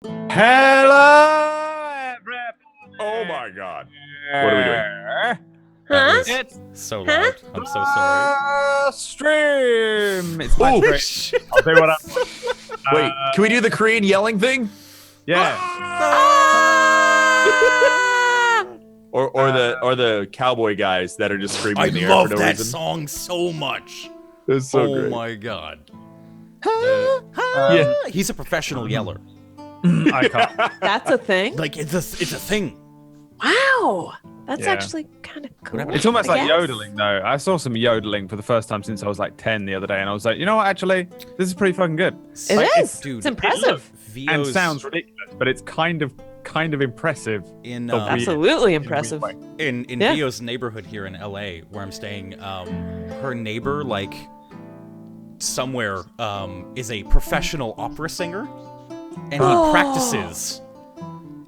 Hello, everybody. Oh my god. What are we doing? Huh? It's So loud. I'm so sorry. stream. It's my Ooh. stream. I'll do what I want. Wait, can we do the Korean yelling thing? Yeah. Or the cowboy guys that are just screaming I in the air love for no that reason? song so much. It's so Oh great. my god. Yeah. He's a professional yeller. I can't. That's a thing? Like it's a thing. Wow. That's Yeah. actually kind of cool. It's almost I like guess. yodeling, though. I saw some yodeling for the first time since I was like 10 the other day, and I was like, you know what? Actually, this is pretty fucking good. It Like, is. dude, It's impressive. And Vio's sounds ridiculous, but it's kind of impressive. in the weird- Absolutely in a weird impressive. way. in Yeah. Vio's neighborhood here in LA where I'm staying, her neighbor, like somewhere, is a professional opera singer, and he Oh. practices.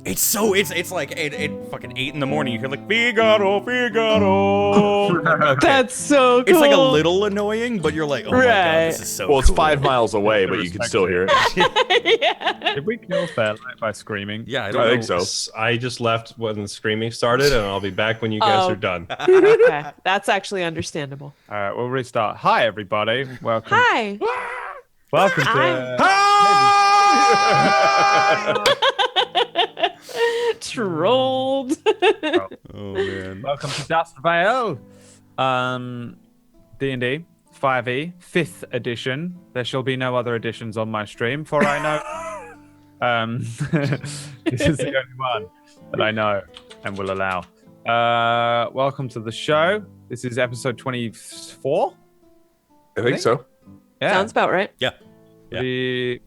It's like it fucking 8 in the morning. You hear like Figaro, Figaro. Okay. That's so cool. It's like a little annoying, but you're like, oh my god, Right. this is so Well, it's cool. 5 miles away, but you can still hear it. Yeah. Did we kill Fairlight by screaming? Yeah, I don't I know. think so. I just left when the screaming started, and I'll be back when you guys Oh. are done. Okay. That's actually understandable. All right, we'll restart. Hi, everybody. Welcome. Hi. Welcome I'm- to. Trolled. Oh man. Welcome to Dust Vale. D&D 5e 5th edition. There shall be no other editions on my stream, for I know. This is the only one that I know and will allow. Welcome to the show. This is episode 24. I think so. Yeah. Sounds about right. Yeah. The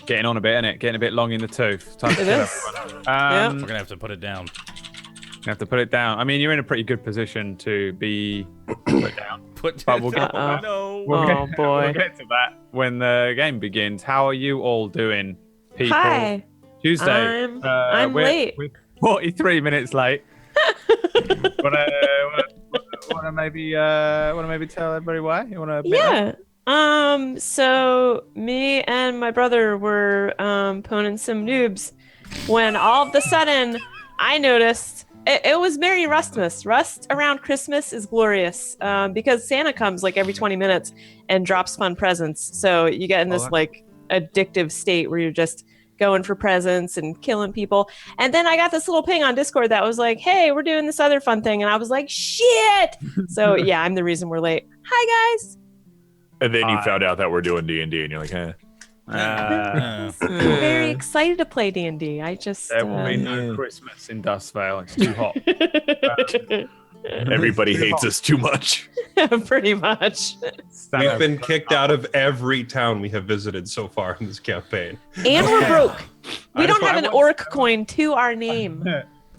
getting on a bit, innit? Getting a bit long in the tooth. Time to It kill is. everyone. We're gonna have to put it down. You have to put it down. I mean, you're in a pretty good position to be put down. Put But we'll get to Uh-oh. that. No. We'll Oh, get, boy. We'll get to that when the game begins. How are you all doing, people? Hi. Tuesday. I'm we're- late. We're 43 minutes late. wanna maybe tell everybody why? You wanna? admit that? Yeah. So me and my brother were poning some noobs when all of a sudden I noticed it was Merry Rustmas. Rust around Christmas is glorious because Santa comes like every 20 minutes and drops fun presents. So you get in this like addictive state where you're just going for presents and killing people. And then I got this little ping on Discord that was like, hey, we're doing this other fun thing. And I was like, shit. So yeah, I'm the reason we're late. Hi, guys. And then you found out that we're doing D&D, and you're like, eh. Uh, I'm very excited to play D&D. I just There will be no Christmas in Dust Vale. It's too hot. Everybody hates us too much. pretty much. We've been kicked out of every town we have visited so far in this campaign. And we're broke. We I don't just- have I an want- orc coin to our name.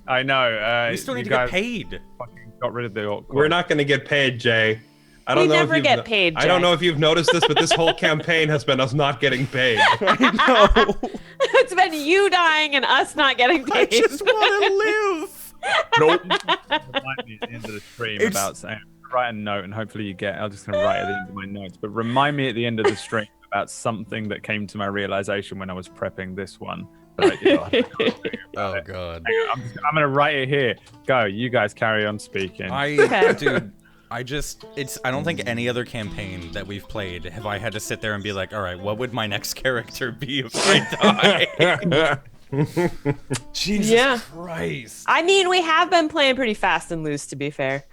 I know. we still you need to guys get paid. fucking got rid of the orc. We're not going to get paid, Jay. I We don't know never if you've get paid, I don't Jay. know if you've noticed this, but this whole campaign has been us not getting paid. It's been you dying and us not getting I paid. just want to live. Nope. Remind me at the end of the stream It's- about saying, write a note, and hopefully you get. I'm just going to write at the end of my notes, but remind me at the end of the stream about something that came to my realization when I was prepping this one. But Oh god. I'm going to write it here. Go, you guys carry on speaking. Okay. Dude, I don't think any other campaign that we've played have I had to sit there and be like, all right, what would my next character be if I die? Jesus Yeah. Christ. I mean, we have been playing pretty fast and loose, to be fair.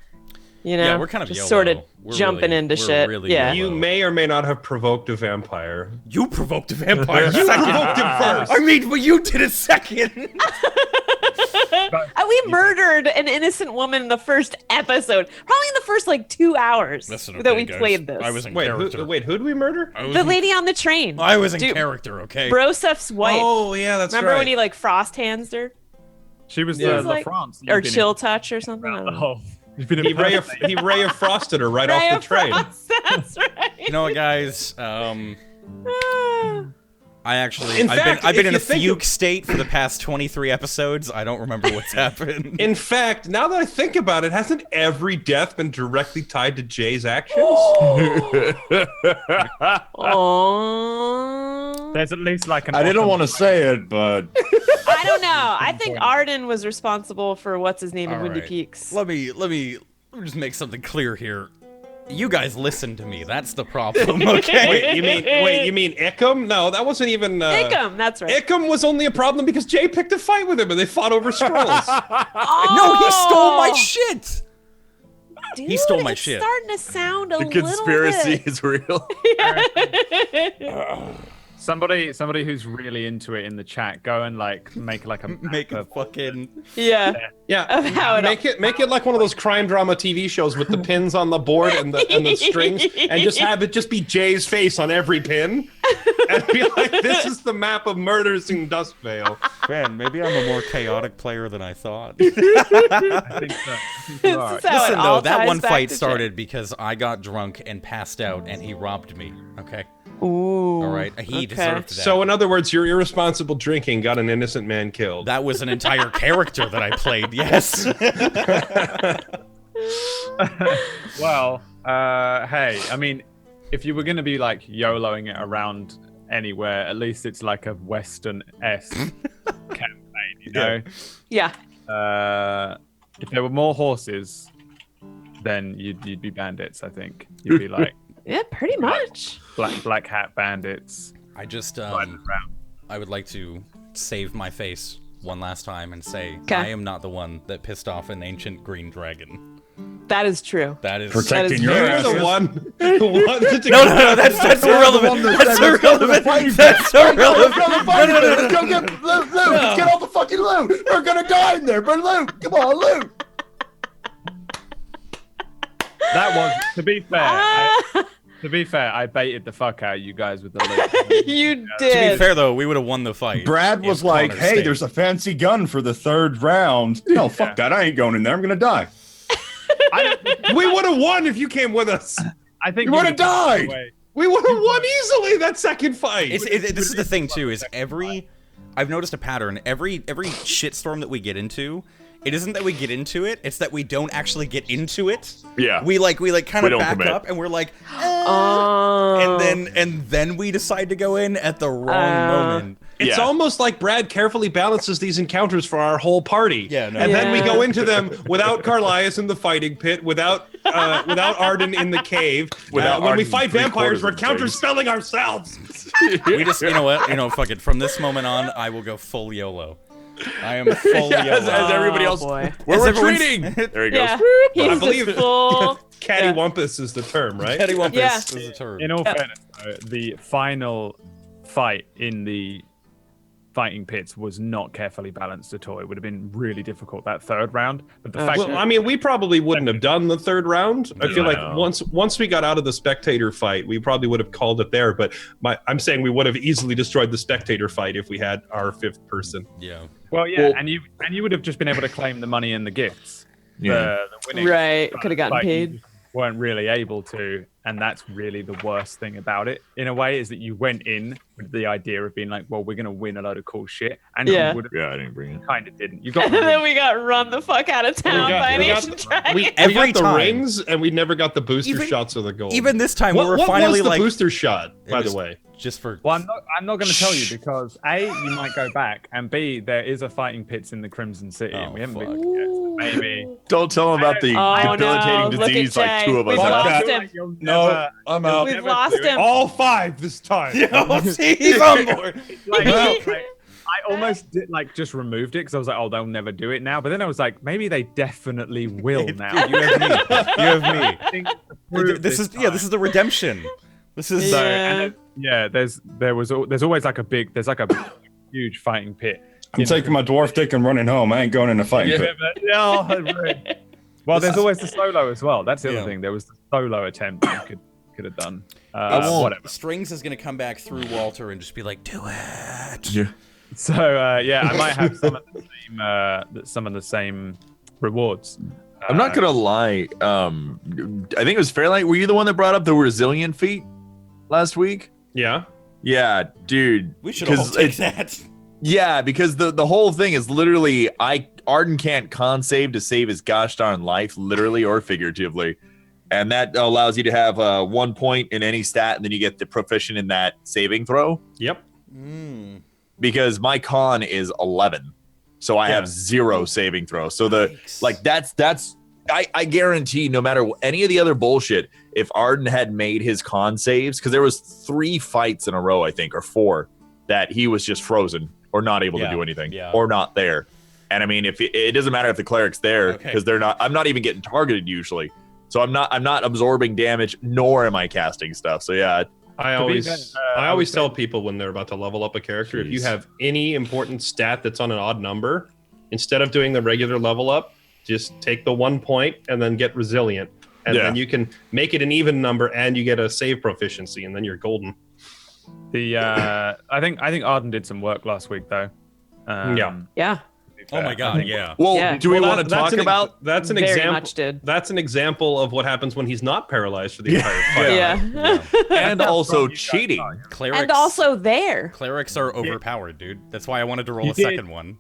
You know, Yeah, we're kind of just YOLO. sort of We're jumping really- into we're shit. really Yeah. YOLO. You may or may not have provoked a vampire. You provoked a vampire. You provoked him first. I mean, but you did a second. We murdered an innocent woman in the first episode. Probably in the first like 2 hours Listen, that okay, we guys. played this. I was in Wait, character. who did we murder? I was the in- lady on the train. I was in Dude, character, okay? Brosef's wife. Oh, yeah, that's Remember right. when he like frost hands her? She was Yeah. the It's like- France. that Or you've been chill touch or something? I in don't the know. whole- You've been he ray of frosted her right off the train. Frost, that's right. You know what, guys? I actually, In fact, I've been if in you a think fugue state for the past 23 episodes. I don't remember what's happened. In fact, now that I think about it, hasn't every death been directly tied to Jay's actions? Aww. There's at least like an. I didn't want to say it, but I don't know. I think Arden was responsible for what's his name in All Windy right. Peaks. Let me just make something clear here. You guys listen to me. That's the problem, okay? you mean Ickham? No, that wasn't even. Ickham, that's right. Ickham was only a problem because Jay picked a fight with him and they fought over scrolls. No, he stole my shit. Dude, He stole my it's shit. starting to sound a The little conspiracy bit. is real. Somebody who's really into it in the chat, go and like make like a Make a fucking. Yeah. Yeah, Of how it make it like one of those crime drama TV shows with the pins on the board and the strings, and just have it just be Jay's face on every pin, and be like, "This is the map of murders in Duskvale." Man, maybe I'm a more chaotic player than I thought. I think so. I think you are. This is how Listen it though, all that ties one back fight to started because I got drunk and passed out, and he robbed me. Okay. Jay. Ooh. All right. He deserved that. So, in other words, your irresponsible drinking got an innocent man killed. That was an entire character that I played. Yes. Well, hey, I mean, if you were going to be like YOLOing it around anywhere, at least it's like a Western-esque campaign, you know? Yeah. If there were more horses, then you'd be bandits, I think. You'd be like Yeah, pretty much. black hat bandits. I just riding around. I would like to save my face one last time and say 'Kay. I am not the one that pissed off an ancient green dragon. That is true. That is protecting That your is You're ass. the one. The one that No, that's irrelevant. That's irrelevant. That's irrelevant. Let's go get loot. Let's get all the fucking loot. We're gonna die in there, but loot. Come on, loot. That was, to be fair, Ah, I baited the fuck out of you guys with the loot. you To be did. fair though, we would have won the fight. Brad was if like, Connor "Hey, stayed. there's a fancy gun for the 3rd round." No, fuck that. I ain't going in there. I'm gonna die. We would have won if you came with us. I think You would've died. We would have won easily that second fight. This is the thing too. Is I've noticed a pattern. Every shitstorm that we get into, it isn't that we get into it. It's that we don't actually get into it. Yeah. We kind of don't back commit. up and we're like, Oh. and then we decide to go in at the wrong moment. It's Yeah. almost like Brad carefully balances these encounters for our whole party. Yeah, no. And then we Yeah. go into them without Carlias in the fighting pit, without Arden in the cave. Without when we Arden fight vampires, 3/4 we're of the things. counterspelling ourselves. We just, you know what? Fuck it. From this moment on, I will go full YOLO. I am full Yeah, YOLO. as everybody else, boy. we're As everyone's- retreating. There he goes. Yeah. He's I believe- just full. Cattywampus is the term, right? Cattywampus Yeah. is a term. In all fairness, though, the final fight in the fighting pits was not carefully balanced at all. It would have been really difficult that 3rd round. But the fact Well, I mean, we probably wouldn't have done the 3rd round. I feel like No. once we got out of the spectator fight, we probably would have called it there. But I'm saying we would have easily destroyed the spectator fight if we had our 5th person. Yeah. well, yeah, Well- and you would have just been able to claim the money and the gifts. Yeah. The winning Right. Could have gotten fight, you paid. just weren't really able to, and that's really the worst thing about it in a way, is that you went in with the idea of being like, well, we're gonna win a load of cool shit, and Yeah. you would have Yeah, I didn't bring it. kind of didn't. You got And then we got run the fuck out of town We got- by an we got- ancient dragon. We Every got the time. rings, and we never got the booster Even- shots of the gold. Even this time, what we were what finally was the like, booster shot, It by was- the way? just for. Well, I'm not going to tell you because A, you might go back, and B, there is a fighting pits in the Crimson City, and we haven't been fuck. yet, so maybe. Don't tell him about the Oh, debilitating no. Look at disease like Jay. 2 of us We've Fuck have. lost that. him. You'll No, never- I'm out. We've never lost do it. him. All 5 this time. See, he's on board. Like, No. I almost did, just removed it because I was like, oh, they'll never do it now. But then I was like, maybe they definitely will now. You have me. You have me. I think to prove This is time. this is the redemption. This is So, Yeah. and then, yeah, there's always like a huge fighting pit. I'm taking my dwarf dick and running home. I ain't going in a fighting pit. Well, there's always the solo as well. That's the Yeah. other thing. There was the solo attempt you could have done. Whatever. Strings is gonna come back through Walter and just be like, "Do it." Yeah. So yeah, I might have some of the same rewards. I'm not gonna lie. I think it was Fairlight. Were you the one that brought up the resilient feat last week? Yeah. Yeah, dude. We should all 'Cause take it- that. Yeah, because the whole thing is literally Arden can't con save to save his gosh darn life, literally or figuratively. And that allows you to have 1 point in any stat, and then you get the proficient in that saving throw. Yep. because my con is 11, so I have 0 saving throw. So I guarantee no matter any of the other bullshit, if Arden had made his con saves, because there was 3 fights in a row, I think, or 4, that he was just frozen or not able to do anything or not there. And I mean, if it doesn't matter if the cleric's there, because they're not. I'm not even getting targeted usually, so I'm not absorbing damage, nor am I casting stuff. So yeah, I always tell people when they're about to level up a character, if you have any important stat that's on an odd number, instead of doing the regular level up, just take the 1 point and then get resilient, and then you can make it an even number, and you get a save proficiency, and then you're golden. I think Arden did some work last week though. Yeah. Oh my god, yeah. Well, do we want to talk about? That's an Very example. much did. That's an example of what happens when he's not paralyzed for the entire fight. Yeah. And also cheating. Clerics, And also there. clerics are overpowered, dude. That's why I wanted to roll a second one.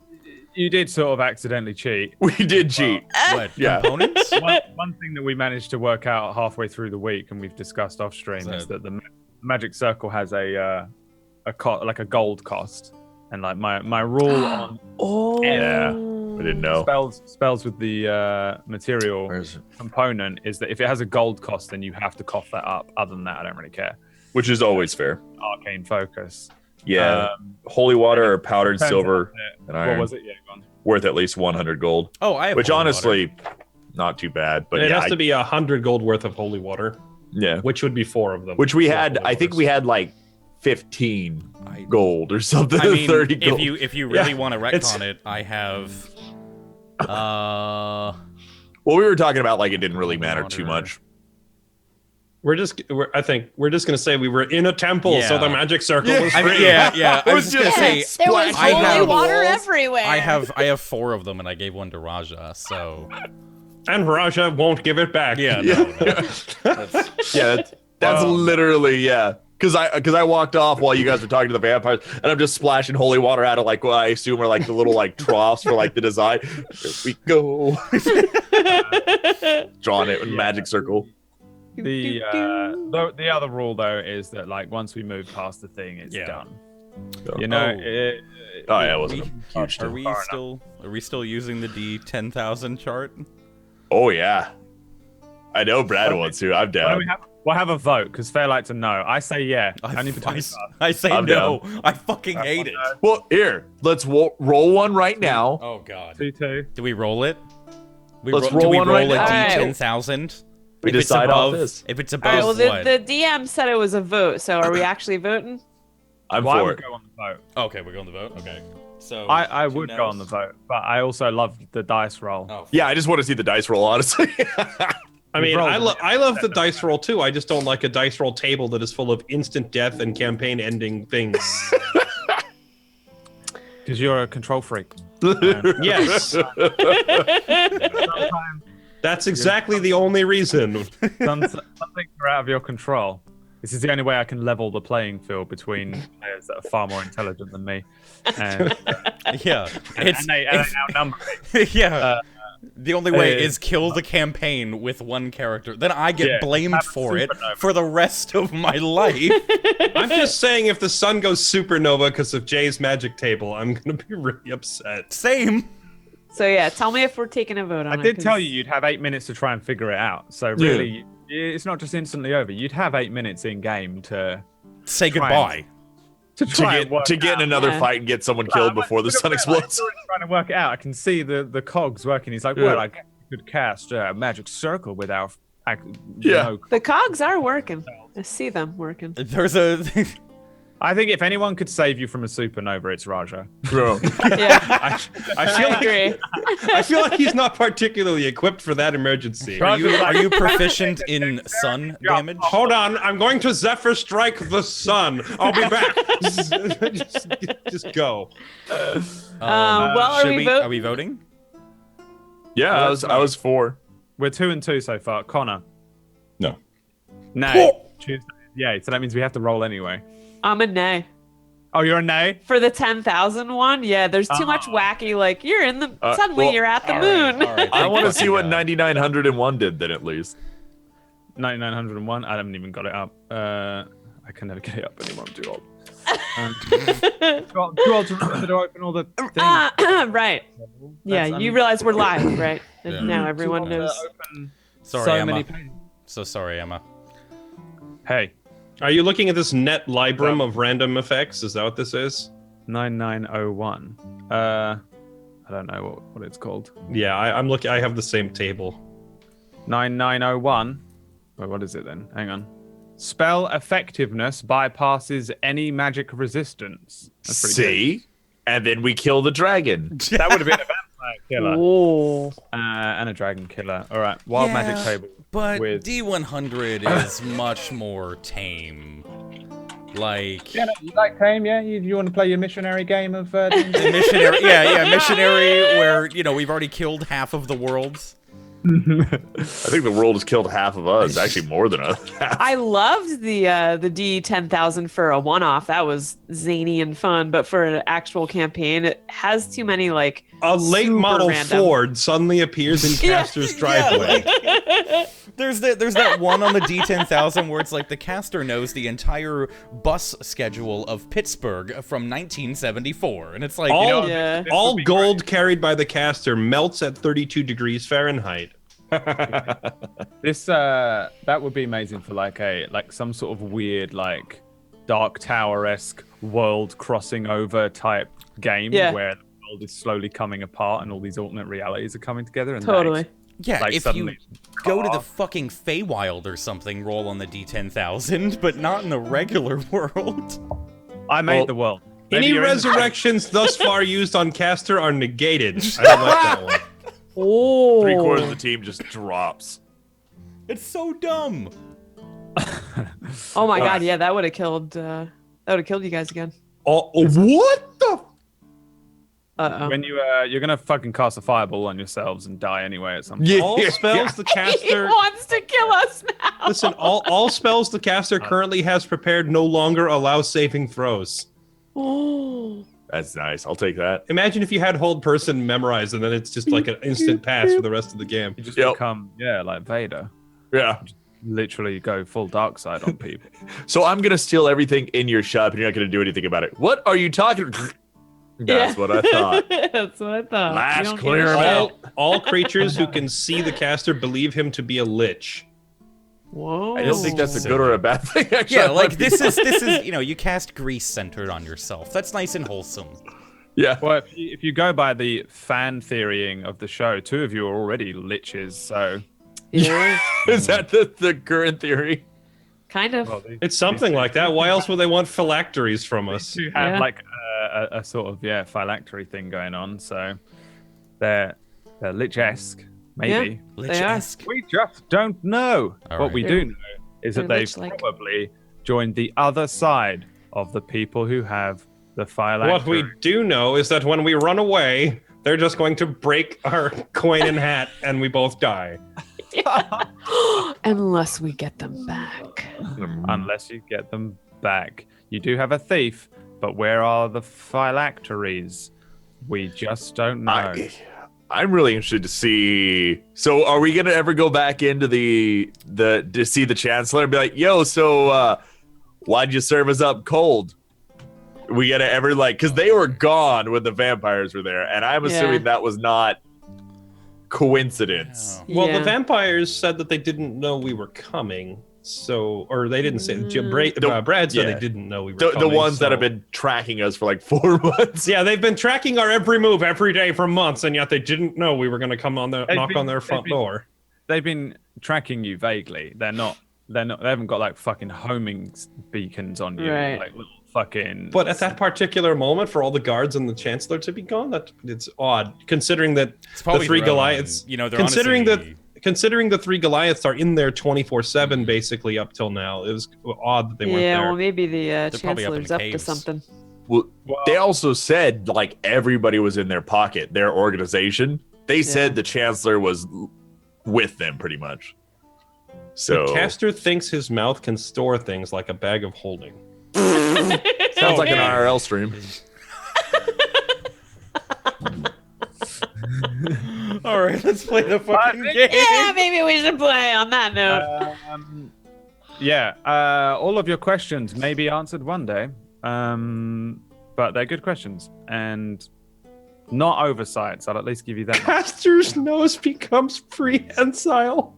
You did sort of accidentally cheat. We did cheat. What, components? One thing that we managed to work out halfway through the week, and we've discussed off stream, is that the magic circle has a gold cost, and like my rule on I didn't know. spells with the material component is that if it has a gold cost, then you have to cough that up. Other than that, I don't really care. Which is always fair. Arcane focus. Yeah, holy water or powdered silver and iron. What was it? Yeah, go on. Worth at least 100 gold. Oh, I have which holy honestly, water. Not too bad. But it has to be 100 gold worth of holy water. Yeah, which would be 4 of them. Which we had. I think we had like 15 gold or something. I mean, 30 gold. If you really want to retcon it, I have. Well, we were talking about like it didn't really matter too much. I think we're just gonna say we were in a temple, so the magic circle was free. I mean, yeah. I was just gonna say there was holy water everywhere. I have 4 of them, and I gave one to Raja. So, and Raja won't give it back. Yeah, that's literally Because I walked off while you guys were talking to the vampires, and I'm just splashing holy water out of like what I assume are like the little like troughs for like the design. Here we go. Drawing it with magic circle. The other rule though is that like once we move past the thing, it's done. You know. It wasn't a huge deal. Are we still using the D10,000 chart? Oh yeah. I know Brad wants to. I'm down. We'll have a vote because Fair like to know. I say yeah. I say I'm no. down. I fucking hate it. Well, here, let's roll one right now. Oh god. 2-2. Do we roll it? Let's roll one right now. D10,000? We decide off this. If it's above, all right, well, the DM said it was a vote, so are we actually voting? I'm I for would it. go on the vote. Okay, we're going to vote. Okay. So I would go on the vote, but I also love the dice roll. Oh, yeah, I just want to see the dice roll, honestly. I mean, I love the dice roll too. I just don't like a dice roll table that is full of instant death and campaign ending things. Because you're a control freak. Yes. That's exactly the only reason. Some things are out of your control. This is the only way I can level the playing field between players that are far more intelligent than me. And, and they outnumber me. The only way is kill the campaign with one character. Then I get blamed for it for the rest of my life. I'm just saying if the sun goes supernova because of Jay's magic table, I'm going to be really upset. Same. So yeah, tell me if we're taking a vote on it. I did tell you you'd have 8 minutes to try and figure it out. So really, it's not just instantly over. You'd have 8 minutes in game to say goodbye. To get in another fight and get someone killed before the sun explodes. Trying to work it out. I can see the cogs working. He's like, well, I could cast a magic circle without. The cogs are working. I see them working. There's a. I think if anyone could save you from a supernova, it's Raja. Bro. Yeah. I feel like he's not particularly equipped for that emergency. Are you proficient in sun damage? Hold on, I'm going to Zephyr Strike the sun. I'll be back. just go. Are we voting? Yeah, I was 4. We're 2-2 so far. Connor. No. No. Yeah, so that means we have to roll anyway. I'm a nay. Oh, you're a nay? For the 10,000 one? Yeah, there's too much wacky, like, you're in the, suddenly you're at the moon. All right. I want to see what 9901 did then at least. 9901? I haven't even got it up. I can never get it up anymore, I'm too old. Too old to remember to open all the things. Right. Yeah, you realize we're live, right? And now everyone knows. Sorry, so Emma. many pages. So sorry, Emma. Hey, Are you looking at this net librum of random effects? Is that what this is? 9901. I don't know what it's called. Yeah, I'm looking. I have the same table. 9901. Wait, what is it then? Hang on. Spell effectiveness bypasses any magic resistance. That's pretty See? And then we kill the dragon. good. That would have been a vampire killer. Oh. And a dragon killer. All right. Wild magic table. But with... D100 is much more tame. Like... Yeah, no, you like tame, yeah? You want to play your missionary game of... missionary, missionary, where, you know, we've already killed half of the worlds. I think the world has killed half of us. Actually, more than us. I loved the D10,000 for a one-off. That was zany and fun, but for an actual campaign, it has too many like A late super model random. Ford suddenly appears in Caster's driveway. There's that one on the D10,000 where it's like the caster knows the entire bus schedule of Pittsburgh from 1974, and it's like All, Yeah. all gold carried by the caster melts at 32 degrees Fahrenheit. This that would be amazing for like some sort of weird like Dark Tower-esque world crossing over type game where the world is slowly coming apart and all these alternate realities are coming together. And Totally. yeah, like, if suddenly you go to the fucking Feywild or something, roll on the D10,000, but not in the regular world. I made the world. Maybe Any you're in the- resurrections thus far used on caster are negated. I don't like that one. Oh. 3/4 of the team just drops. It's so dumb. Oh my god, yeah, that would have killed you guys again. Oh, what the? Uh-oh. When you're gonna fucking cast a fireball on yourselves and die anyway at some point. Yeah. All spells the He caster... wants to kill us now. Listen, all spells the caster currently has prepared no longer allow saving throws. Oh. That's nice. I'll take that. Imagine if you had hold person memorized and then it's just like an instant pass for the rest of the game. You just Yep. become like Vader. Yeah. Literally go full dark side on people. So I'm gonna steal everything in your shop, and you're not gonna do anything about it. What are you talking? That's what I thought. That's what I thought. Last You don't clear give a him shit. out. All creatures who can see the caster believe him to be a lich. Whoa. I don't think that's a good or a bad thing. Actually, Yeah, I like might this be- is you know, you cast grease centered on yourself. That's nice and wholesome. Yeah. Well, if you go by the fan theorying of the show, 2 of you are already liches, so Yeah, Is that the current theory? kind of. It's something like that. Why else would they want phylacteries from us? you have Yeah. like a sort of phylactery thing going on, so they're lich-esque, maybe. Lich-esque. We just don't know. All What right. we do know is that they're they've lich-like. probably joined the other side of the people who have the phylactery. What we do know is that when we run away, they're just going to break our coin and hat and we both die. Unless we get them back. Unless you get them back. You do have a thief, but where are the phylacteries? We just don't know. I'm really interested to see. So, are we gonna ever go back into to see the Chancellor and be like, "Yo, so why'd you serve us up cold?" We gotta ever because they were gone when the vampires were there, and I'm assuming that was not coincidence. Well, Yeah. the vampires said that they didn't know we were coming. So, or they didn't say. Brad said they didn't know we were The coming. ones that so- have been tracking us for like 4 months. Yeah, they've been tracking our every move every day for months, and yet they didn't know we were going to come on the knock on their front door. They've been tracking you vaguely. They haven't got like fucking homing beacons on you. Right. Like little fucking. But at that particular moment, for all the guards and the Chancellor to be gone, it's odd, considering that It's the probably 3 their own, Goliaths, you know, they're considering honestly- considering the 3 Goliaths are in there 24/7 basically up till now, it was odd that they weren't Yeah, there. well, maybe the probably up in Chancellor's up to caves. something. Well, they also said like everybody was in their pocket, their organization. They said the Chancellor was with them pretty much. So The caster thinks his mouth can store things like a bag of holding. sounds like an IRL stream. All right, let's play the fucking game. Yeah, maybe we should play on that note. all of your questions may be answered one day. but they're good questions and not oversights. I'll at least give you that. Caster's nose becomes prehensile.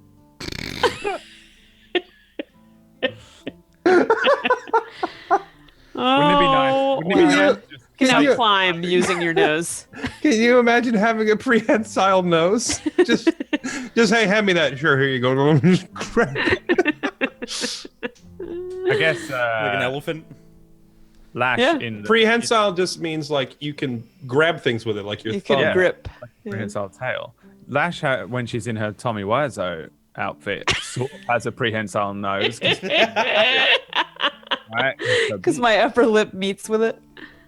Wouldn't it be nice? Wouldn't it be nice just You can now climb using your nose. Can you imagine having a prehensile nose? Just hey, hand me that. Sure, here you go. I guess like an elephant. Lash in the prehensile just means like you can grab things with it, like your thumb. Can grip. like prehensile tail. Lash, when she's in her Tommy Wiseau outfit, sort of has a prehensile nose. Right? Because my upper lip meets with it.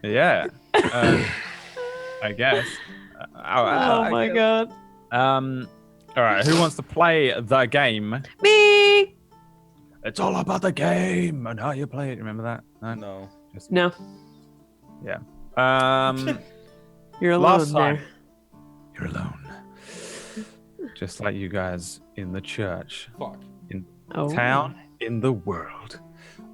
Yeah. I guess. Oh my god. All right. Who wants to play the game? Me. It's all about the game and how you play it. Remember that? No. No. Yeah. You're alone last time, there. you're alone. Just like you guys in the church. Fuck. In Oh. town, in the world.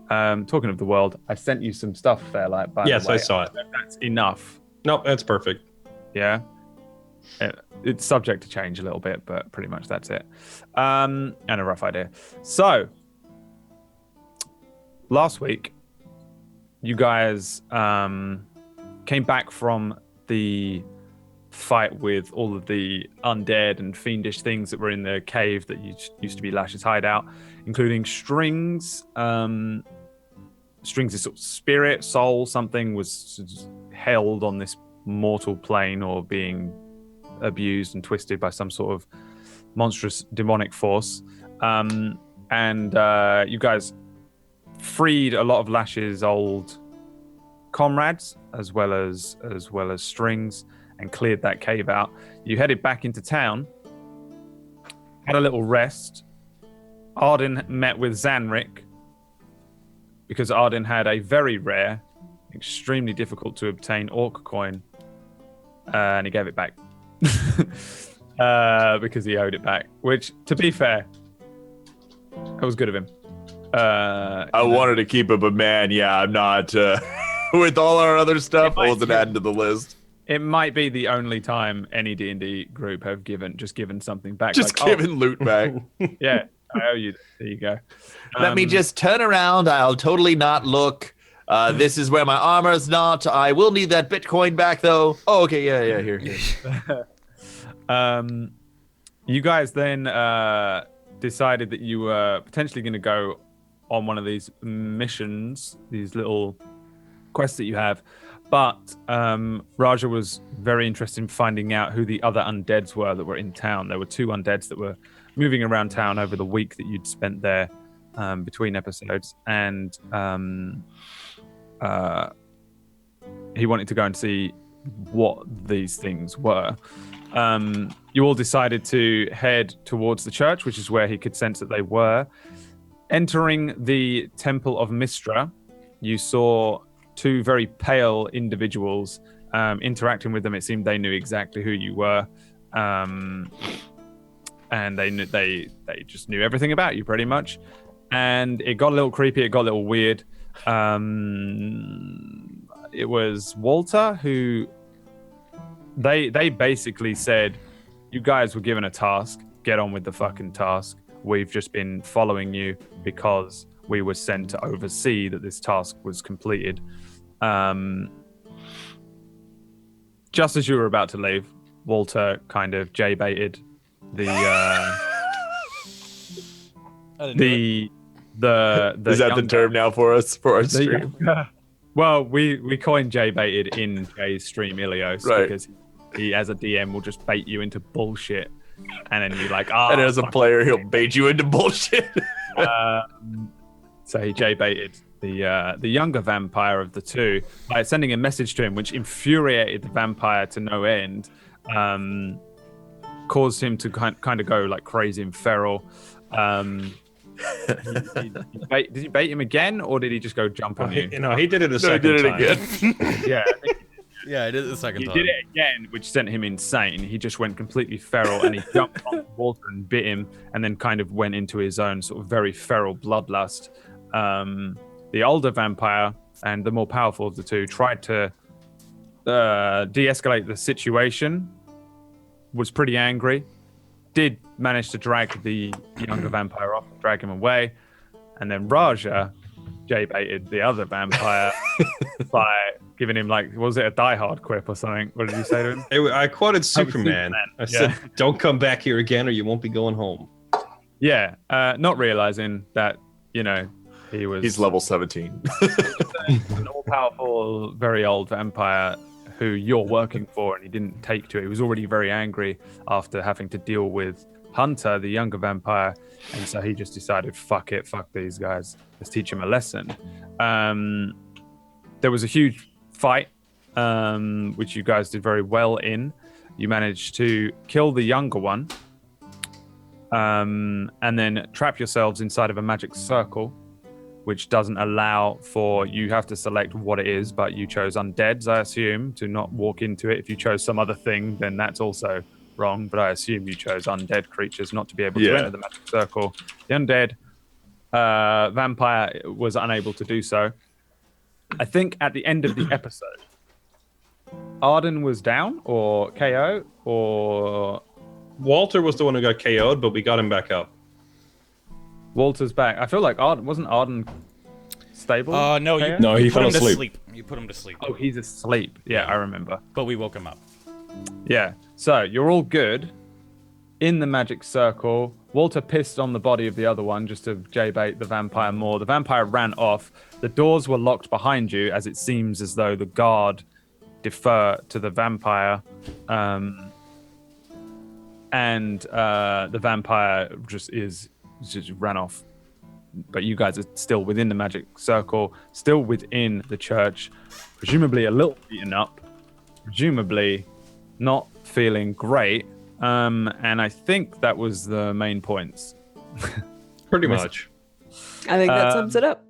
Talking of the world, I sent you some stuff, Fairlight, by Yes, the way. I saw it. That's enough. Nope, that's perfect. Yeah. It's subject to change a little bit, but pretty much that's it. And a rough idea. So, last week, you guys came back from the fight with all of the undead and fiendish things that were in the cave that used to be Lash's hideout, including Strings. Strings' sort of spirit, soul, something was held on this mortal plane or being abused and twisted by some sort of monstrous demonic force. And you guys freed a lot of Lash's old comrades as well as Strings and cleared that cave out. You headed back into town, had a little rest. Arden met with Zanric because Arden had a very rare, extremely difficult to obtain orc coin, and he gave it back because he owed it back, which, to be fair, it was good of him. I wanted to keep it, but man, yeah, I'm not. With all our other stuff, I wasn't adding to the list. It might be the only time any D&D group have given something back. Just like, giving loot back. Yeah, I owe you. There you go. Let me just turn around. I'll totally not look. This is where my armor's not. I will need that Bitcoin back, though. Oh, okay, yeah, here. You guys then decided that you were potentially going to go on one of these missions, these little quests that you have. But Raja was very interested in finding out who the other undeads were that were in town. There were 2 undeads that were moving around town over the week that you'd spent there between episodes. And he wanted to go and see what these things were. You all decided to head towards the church, which is where he could sense that they were. Entering the Temple of Mistra, you saw 2 very pale individuals. Interacting with them, it seemed they knew exactly who you were, and they just knew everything about you pretty much. And it got a little creepy. It got a little weird. It was Walter who they basically said, "You guys were given a task. Get on with the fucking task. We've just been following you because we were sent to oversee that this task was completed." Just as you were about to leave, Walter kind of J-baited the is that the term now for us for our stream? Well, we coined J-baited in Jay's stream, Ilios, right, because he, as a DM, will just bait you into bullshit, and then you're like, and as a player, he'll bait you into bullshit. So he J-baited the younger vampire of the 2 by sending a message to him, which infuriated the vampire to no end, caused him to kind of go like crazy and feral. Did you bait him again, or did he just go jump on you? No, he did it a second time. Again. Yeah. Yeah, I did it the second time. He did it again, which sent him insane. He just went completely feral, and he jumped on Walter and bit him, and then kind of went into his own sort of very feral bloodlust. The older vampire and the more powerful of the two, tried to de-escalate the situation. Was pretty angry. Did manage to drag the younger vampire off, drag him away, and then Raja J-baited the other vampire by giving him, like, was it a Die Hard quip or something? What did you say to him? I quoted Superman. I said, "Don't come back here again, or you won't be going home." Yeah, not realizing that, you know, he's level 17. an all-powerful, very old vampire who you're working for, and he didn't take to it. He was already very angry after having to deal with Hunter, the younger vampire, and so he just decided, fuck these guys. Let's teach him a lesson. There was a huge fight, which you guys did very well in. You managed to kill the younger one, and then trap yourselves inside of a magic circle, which doesn't allow for, you have to select what it is, but you chose undeads, I assume, to not walk into it. If you chose some other thing, then that's also wrong, but I assume you chose undead creatures not to be able to enter the magic circle. The undead vampire was unable to do so. I think at the end of the episode, Arden was down or KO, or Walter was the one who got KO'd, but we got him back up. Walter's back. I feel like wasn't Arden stable? No, he put fell him to asleep. sleep. You put him to sleep. Oh, he's asleep. Yeah, I remember. But we woke him up. Yeah. So you're all good in the magic circle. Walter pissed on the body of the other one just to J-bait the vampire more. The vampire ran off. The doors were locked behind you, as it seems as though the guard defer to the vampire. And the vampire just ran off. But you guys are still within the magic circle, still within the church, presumably a little beaten up, presumably not feeling great. And I think that was the main points. Pretty much. I think that sums it up.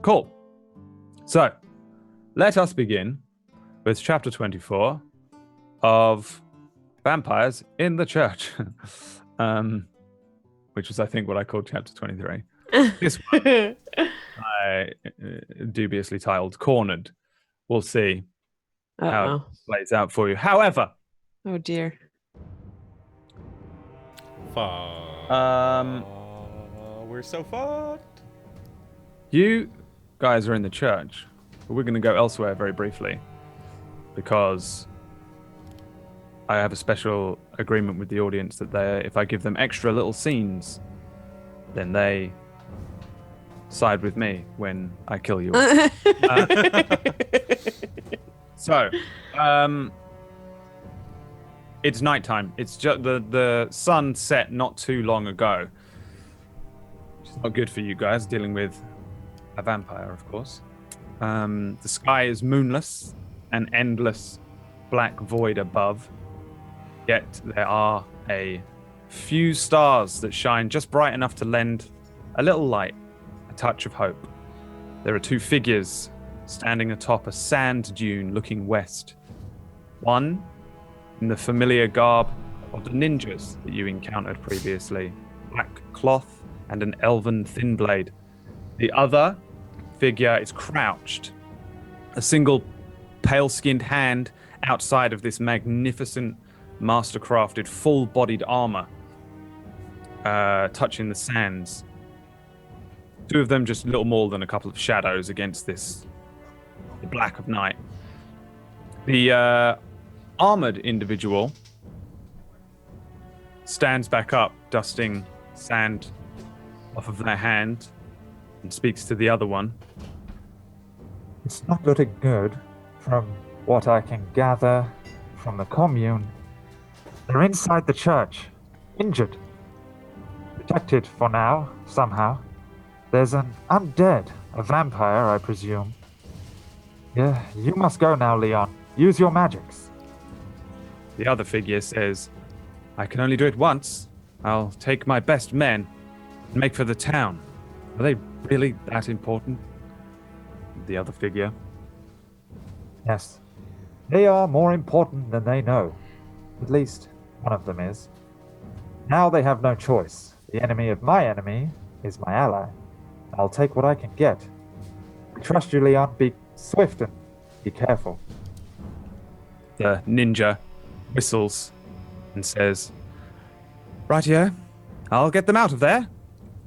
Cool. So, let us begin with chapter 24 of Vampires in the Church. Which was, I think, what I called chapter 23. This one, I dubiously titled Cornered. We'll see how it plays out for you. However, oh dear. We're so fucked. You guys are in the church, but we're going to go elsewhere very briefly because I have a special agreement with the audience that if I give them extra little scenes, then they side with me when I kill you. So, it's nighttime. It's just the sun set not too long ago. It's not good for you guys dealing with a vampire, of course. The sky is moonless, an endless black void above. Yet there are a few stars that shine just bright enough to lend a little light, a touch of hope. There are two figures standing atop a sand dune looking west. One in the familiar garb of the ninjas that you encountered previously, black cloth and an elven thin blade. The other figure is crouched, a single pale-skinned hand outside of this magnificent master-crafted full-bodied armor, touching the sands. Two of them just little more than a couple of shadows against the black of night. The armored individual stands back up, dusting sand off of their hand, and speaks to the other one. It's not looking good from what I can gather from the commune. They're inside the church, injured. Protected for now, somehow. There's an undead, a vampire, I presume. Yeah, you must go now, Leon. Use your magics. The other figure says, I can only do it once. I'll take my best men and make for the town. Are they really that important? The other figure. Yes. They are more important than they know. At least, one of them is. Now they have no choice. The enemy of my enemy is my ally. I'll take what I can get. I trust you, Leon. Be Swift and be careful. The ninja whistles and says, "Right here, I'll get them out of there."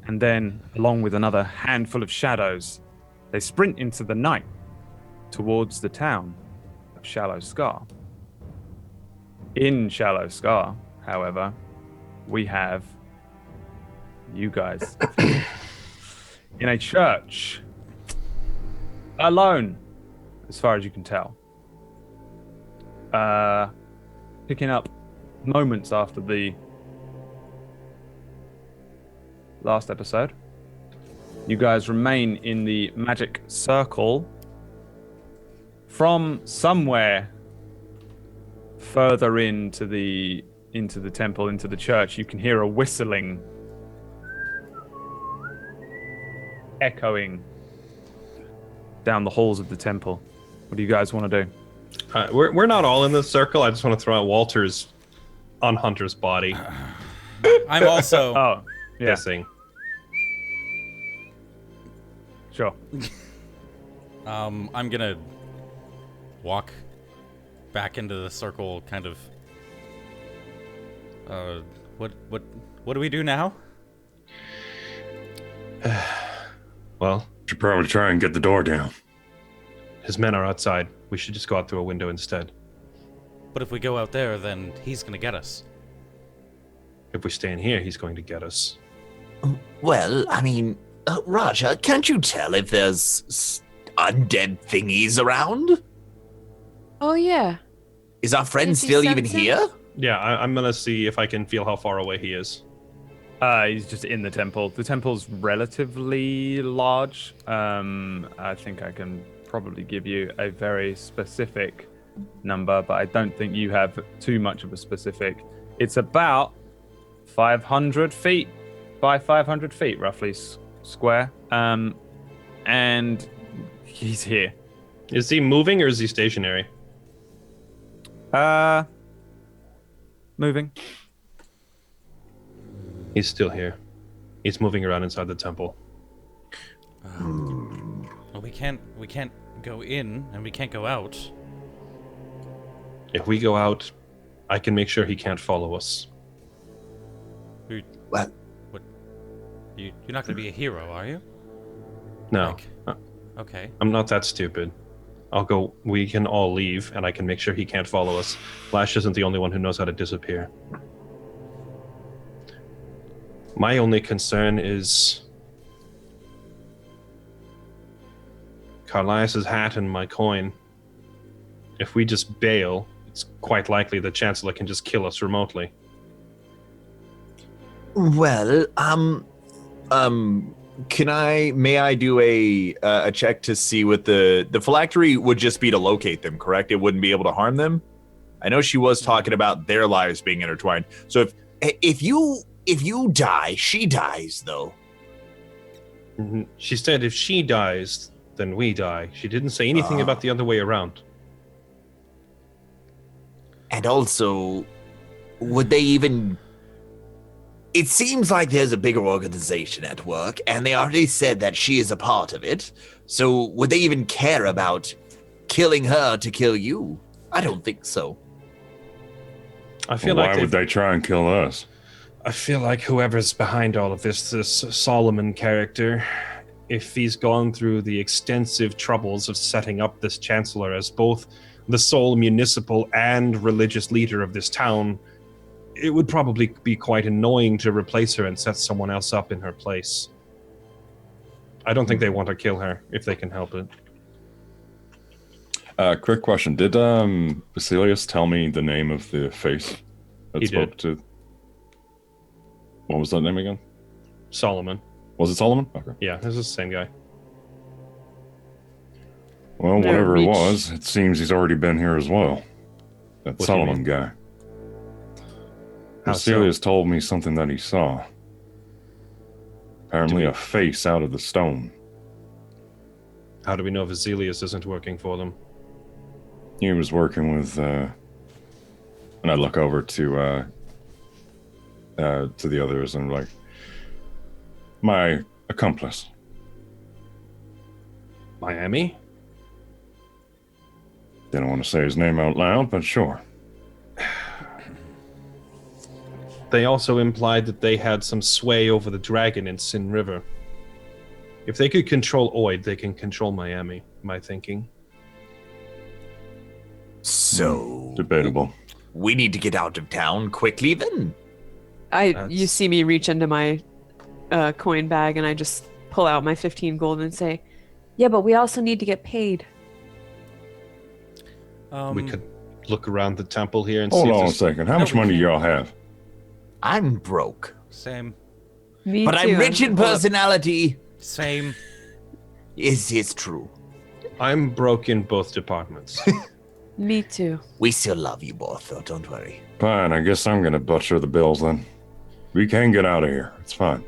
And then, along with another handful of shadows, they sprint into the night towards the town of Shallow Scar. In Shallow Scar, however, we have you guys in a church, alone, as far as you can tell. Picking up moments after the last episode, you guys remain in the magic circle. From somewhere further into the temple, into the church, you can hear a whistling echoing down the halls of the temple. What do you guys want to do? We're not all in this circle. I just want to throw out Walter's on Hunter's body. I'm also Guessing. Sure. I'm gonna walk back into the circle, kind of. What do we do now? Well, Should probably try and get the door down. his men are outside. We should just go out through a window instead. But if we go out there, then he's gonna get us. If we stay in here, he's going to get us. Well, I mean, Raja, can't you tell if there's undead thingies around? Oh yeah. Is our friend Is he still even sensing? here? Yeah, I'm gonna see if I can feel how far away he is. He's just in the temple. The temple's relatively large. I think I can probably give you a very specific number, but I don't think you have too much of a specific. It's about 500 feet by 500 feet, roughly square. And he's here. Is he moving or is he stationary? Moving. He's still here. He's moving around inside the temple. Well, we can't go in and we can't go out. If we go out, I can make sure he can't follow us. What? You're not gonna be a hero, are you? No, Okay. I'm not that stupid. I'll go. We can all leave, and I can make sure he can't follow us. Flash isn't the only one who knows how to disappear. My only concern is Carlias's hat and my coin. If we just bail, it's quite likely the Chancellor can just kill us remotely. Well, may I do a check to see what the phylactery would just be to locate them, correct? It wouldn't be able to harm them? I know she was talking about their lives being intertwined. So if you die, she dies though. She said if she dies, then we die. She didn't say anything about the other way around. And also, would they even... It seems like there's a bigger organization at work, and they already said that she is a part of it. So would they even care about killing her to kill you? I don't think so. I feel Why like would they try and kill us? I feel like whoever's behind all of this Solomon character, if he's gone through the extensive troubles of setting up this Chancellor as both the sole municipal and religious leader of this town, it would probably be quite annoying to replace her and set someone else up in her place. I don't think they want to kill her if they can help it. Quick question. Did Basilius tell me the name of the face that He spoke did. to... What was that name again? Solomon. Was it Solomon? Okay. Yeah, this is the same guy. Well, Never whatever it reached- was, it seems he's already been here as well. That What do you Solomon mean? guy. How so? Basilius told me something that he saw. Apparently we- a face out of the stone. How do we know Vasilius isn't working for them? He was working with, and I look over to the others and like, my accomplice. Miami? Didn't want to say his name out loud, but sure. They also implied that they had some sway over the dragon in Sin River. If they could control Oid, they can control Miami, my thinking. So Debatable. we need to get out of town quickly then. You see me reach into my coin bag and I just pull out my 15 gold and say, yeah, but we also need to get paid. We could look around the temple here and Hold see. on a second. How much money do y'all have? I'm broke. Same. Me But too. I'm rich in personality. Same. Is true. I'm broke in both departments. Me too. We still love you both, though. Don't worry. Fine, I guess I'm gonna butcher the bills then. We can get out of here. It's fine.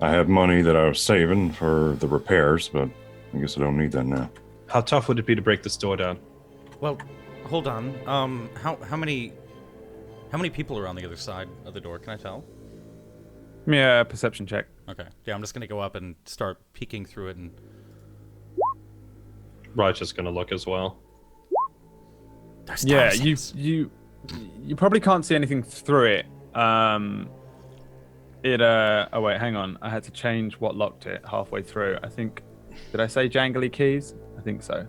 I have money that I was saving for the repairs, but I guess I don't need that now. How tough would it be to break this door down? Well, hold on. How many people are on the other side of the door? Can I tell? Yeah, perception check. Okay. Yeah, I'm just gonna go up and start peeking through it and. Raj's just gonna look as well. There's Yeah, thousands. you probably can't see anything through it. Oh wait, hang on. I had to change what locked it halfway through. I think, did I say jangly keys? I think so.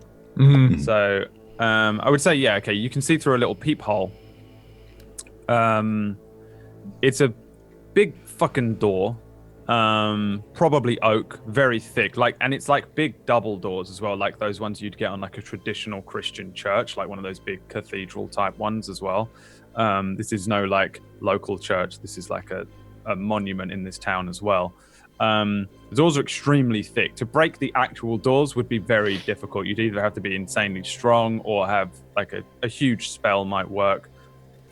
So, I would say, yeah, okay, you can see through a little peephole. It's a big fucking door. Probably oak, very thick, and it's like big double doors as well, like those ones you'd get on like a traditional Christian church, like one of those big cathedral type ones as well. This is no like local church. This is like a monument in this town as well. The doors are extremely thick. To break the actual doors would be very difficult. You'd either have to be insanely strong or have like a huge spell might work.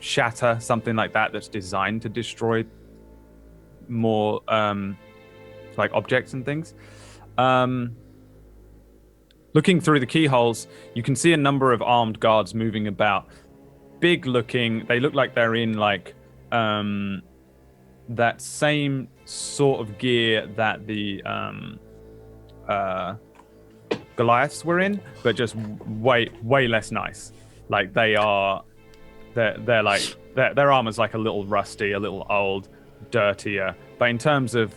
Shatter, something like that that's designed to destroy more like objects and things. Looking through the keyholes, you can see a number of armed guards moving about. Big looking, they look like they're in like that same sort of gear that the Goliaths were in, but just way less nice. Like they're like their armor's like a little rusty, a little old, dirtier. But in terms of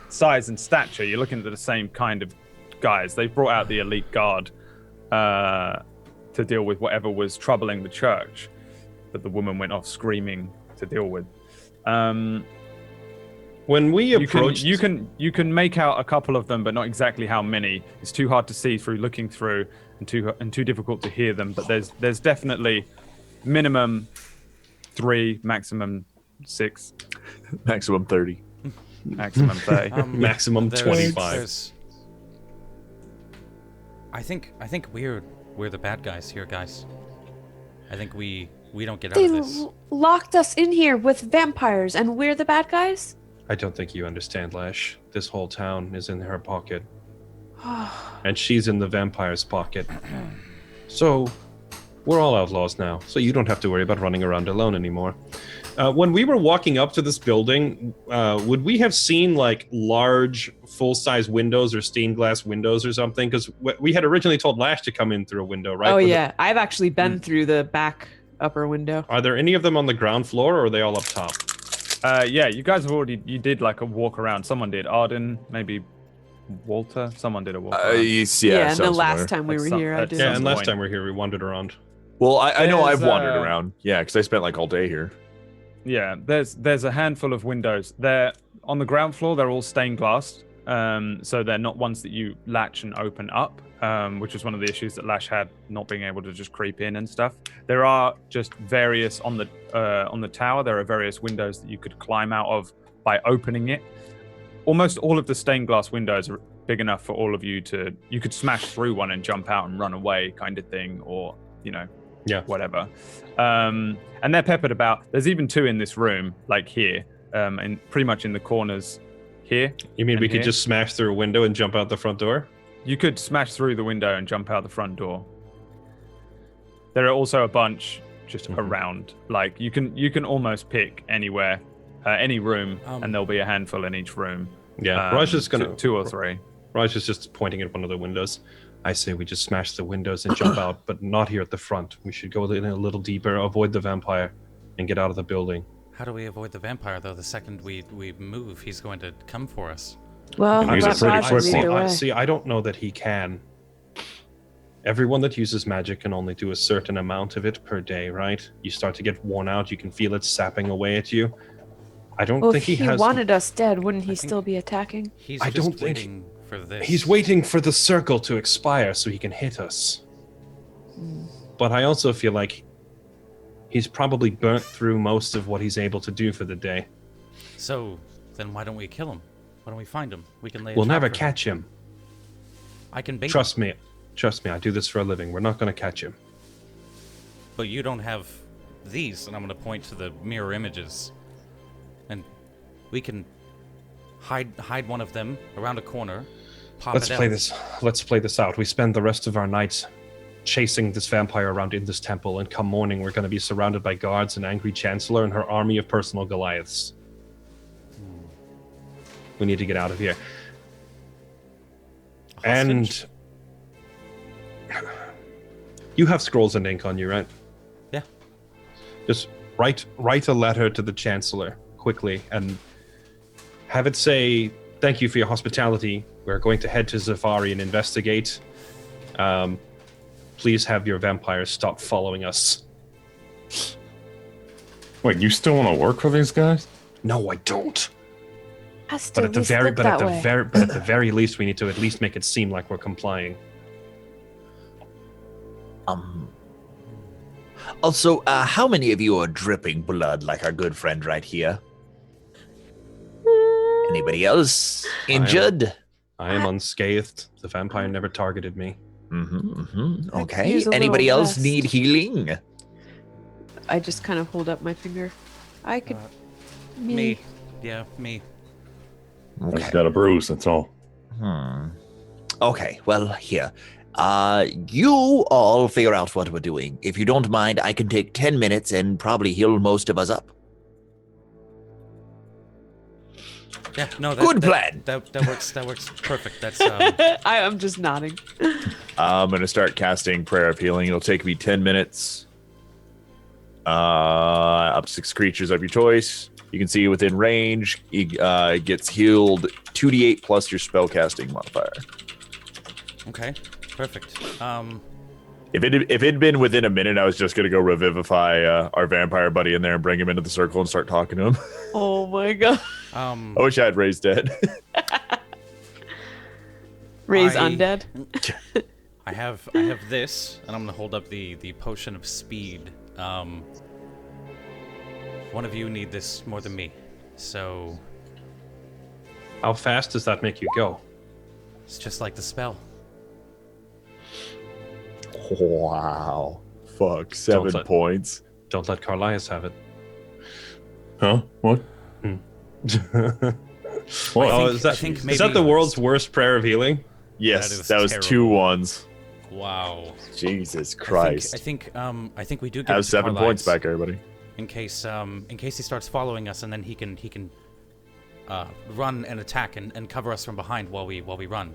size and stature, you're looking at the same kind of guys. They've brought out the elite guard to deal with whatever was troubling the church that the woman went off screaming to deal with. When we approached, you can make out a couple of them, but not exactly how many. It's too hard to see through looking through, and too difficult to hear them. But there's definitely minimum 3, maximum 6, Maximum 30. maximum 30. maximum There's- 25. there's- I think we're the bad guys here, guys. I think we don't get out They of this. locked us in here with vampires, and we're the bad guys? I don't think you understand, Lash. This whole town is in her pocket. And she's in the vampire's pocket. So, we're all outlaws now, so you don't have to worry about running around alone anymore. When we were walking up to this building, would we have seen like large full-size windows or stained glass windows or something? Because we had originally told Lash to come in through a window, right? Oh, Was it- yeah. I've actually been through the back upper window. Are there any of them on the ground floor, or are they all up top? Yeah, you guys have you did like a walk around. Someone did. Arden, maybe Walter. Someone did a walk around. Yeah, and the sounds last familiar. time we were here, I At did. Yeah, some and last point. time we were here, we wandered around. Well, I know There's, I've wandered around. Yeah, because I spent like all day here. Yeah, there's a handful of windows. They're on the ground floor. They're all stained glass, so they're not ones that you latch and open up, which is one of the issues that Lash had, not being able to just creep in and stuff. There are just various on the tower. There are various windows that you could climb out of by opening it. Almost all of the stained glass windows are big enough for all of you to. You could smash through one and jump out and run away, kind of thing, or Yeah. whatever. And they're peppered about. There's even 2 in this room, like here, and pretty much in the corners here. You mean And we could here? just smash through a window and jump out the front door? You could smash through the window and jump out the front door. There are also a bunch just around. Like you can almost pick anywhere, any room, and there'll be a handful in each room. Yeah, Raj is gonna 2 or 3. Raj is just pointing at one of the windows. I say we just smash the windows and jump out, but not here at the front. We should go in a little deeper, avoid the vampire, and get out of the building. How do we avoid the vampire, though? The second we move, he's going to come for us. Well, He's a that pretty Roger's quick either one. way. I don't know that he can. Everyone that uses magic can only do a certain amount of it per day, right? You start to get worn out, you can feel it sapping away at you. I don't Well, think if he he has... wanted us dead, wouldn't he think- still be attacking? He's I just don't think- waiting for this. He's waiting for the circle to expire so he can hit us. But I also feel like he's probably burnt through most of what he's able to do for the day. So, then why don't we kill him? Why don't we find him? We can lay a We'll trap never for him. catch him. I can bait him. Trust me, I do this for a living. We're not going to catch him. But you don't have these, and I'm going to point to the mirror images. And we can hide one of them around a corner, pop Let's it play out. this. Let's play this out. We spend the rest of our nights chasing this vampire around in this temple, and come morning, we're going to be surrounded by guards, an angry chancellor, and her army of personal Goliaths. We need to get out of here. Hostage? And you have scrolls and ink on you, right? Yeah. Just write a letter to the chancellor quickly and have it say, "Thank you for your hospitality. We're going to head to Zafari and investigate. Please have your vampires stop following us." Wait, you still want to work for these guys? No, I don't. Has to But at the at least very, look but at that the way. very, but at the very least, we need to at least make it seem like we're complying. Also, how many of you are dripping blood like our good friend right here? Anybody else injured? I am unscathed. The vampire never targeted me. I Okay. could use a Anybody little else rest. need healing? I just kind of hold up my finger. I could. Me. Yeah, me. I just got a bruise, that's all. Okay, well, here. You all figure out what we're doing. If you don't mind, I can take 10 minutes and probably heal most of us up. Yeah, no, Good plan. That works. That works perfect. That's I'm just nodding. I'm going to start casting Prayer of Healing. It'll take me 10 minutes. Up to 6 creatures of your choice. You can see within range. He gets healed 2d8 plus your spellcasting modifier. okay. Perfect. If it had been within a minute, I was just going to go revivify our vampire buddy in there and bring him into the circle and start talking to him. Oh my god. I wish I had Ray's dead. Ray's I- undead. I have this, and I'm gonna hold up the potion of speed. One of you need this more than me, so How fast does that make you go? it's just like the spell. Wow. Fuck. 7 let- points. Don't let Carlias have it. Huh? What? What? Oh, think- is that, I think is maybe- that the world's worst prayer of healing? Yes, That that is was terrible. 2 ones. Wow. Jesus Christ. I think we do give Have it to 7 points Carlisle back, everybody. in case he starts following us, and then he can run and attack and cover us from behind while we run.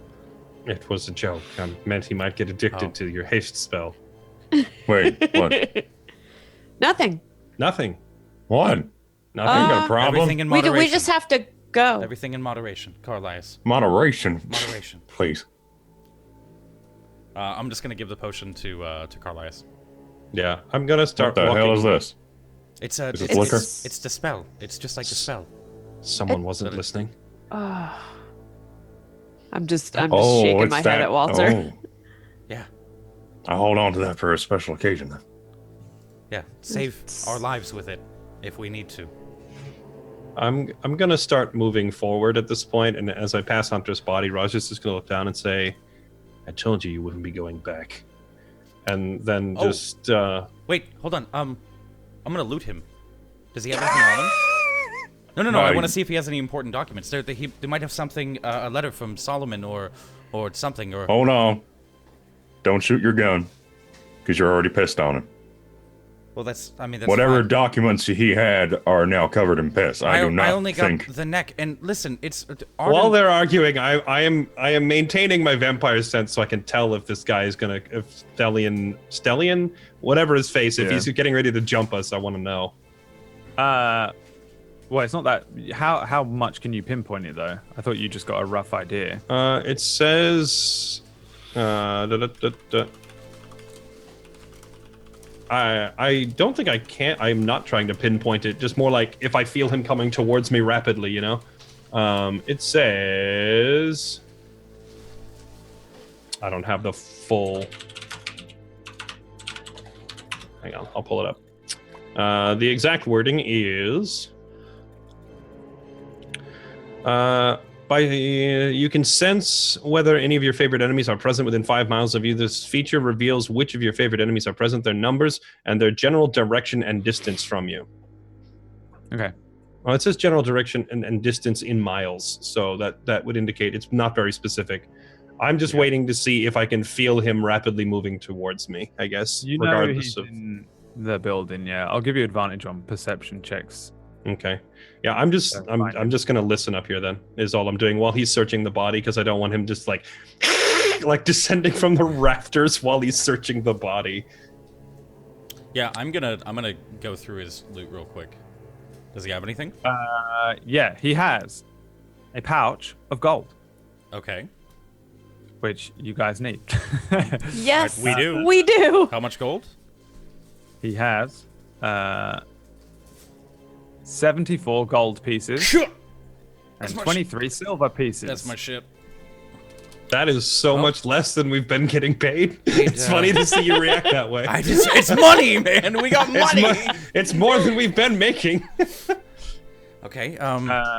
It was a joke. I meant he might get addicted Oh. to your haste spell. Wait, what? Nothing. Nothing. What? Nothing. got a problem? Everything in We moderation. just have to go. Everything in moderation, Carlisle. Moderation. Moderation. Please. I'm just gonna give the potion to Carlisle. Yeah, I'm gonna What start the walking. hell is this? It's Is it liquor? it's the spell. It's just like the spell. Someone wasn't listening. I'm just Oh, shaking it's my that. head at Walter. Oh, Yeah. I'll hold on to that for a special occasion then. Yeah. Save our lives with it if we need to. I'm gonna start moving forward at this point, and as I pass Hunter's body, Roger's just gonna look down and say, "I told you wouldn't be going back," and then Oh. just Wait, hold on. I'm gonna loot him. Does he have anything on him? No. I No, want to see if he has any important documents. They might have something, a letter from Solomon or something, or. Hold on. Don't shoot your gun, because you're already pissed on him. Well, that's Whatever fine. documents he had are now covered in piss. I do not I only think. got the neck, and listen, it's While they're arguing, I am maintaining my vampire sense so I can tell if this guy is gonna, if Stellion, whatever his face, if he's getting ready to jump us. I want to know. Well, it's not that. How much can you pinpoint it though? I thought you just got a rough idea. It says, I don't think I can. I'm not trying to pinpoint it. Just more like if I feel him coming towards me rapidly, you know. It says. I don't have the full. Hang on, I'll pull it up. The exact wording is. You can sense whether any of your favorite enemies are present within 5 miles of you. This feature reveals which of your favorite enemies are present, their numbers, and their general direction and distance from you. Okay. Well, it says general direction and distance in miles, so that would indicate it's not very specific. I'm just waiting to see if I can feel him rapidly moving towards me, I guess, You know regardless he's of... in the building, yeah. I'll give you advantage on perception checks. Okay. Yeah, I'm just gonna listen up here then, is all I'm doing while he's searching the body, because I don't want him just like descending from the rafters while he's searching the body. Yeah, I'm gonna go through his loot real quick. Does he have anything? Yeah, he has a pouch of gold, Okay. which you guys need. Yes, We do. We do. How much gold? He has 74 gold pieces and 23 silver pieces. That's my shit. That is so much less than we've been getting paid. It's funny to see you react that way. It's money, man. We got money. It's more than we've been making. Okay.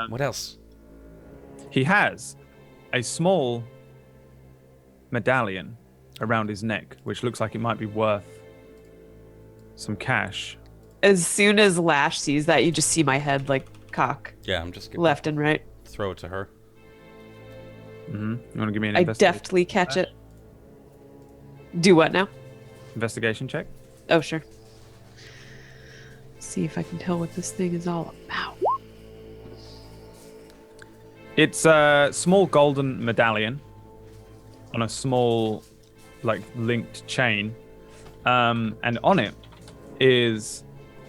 What else? He has a small medallion around his neck, which looks like it might be worth some cash. As soon as Lash sees that, you just see my head like cock Yeah, I'm just gonna left and right. throw it to her. Mm-hmm. You want to give me an I investigation? deftly catch it. Do what now? Investigation check? Oh, sure. See if I can tell what this thing is all about. It's a small golden medallion on a small, like, linked chain. And on it is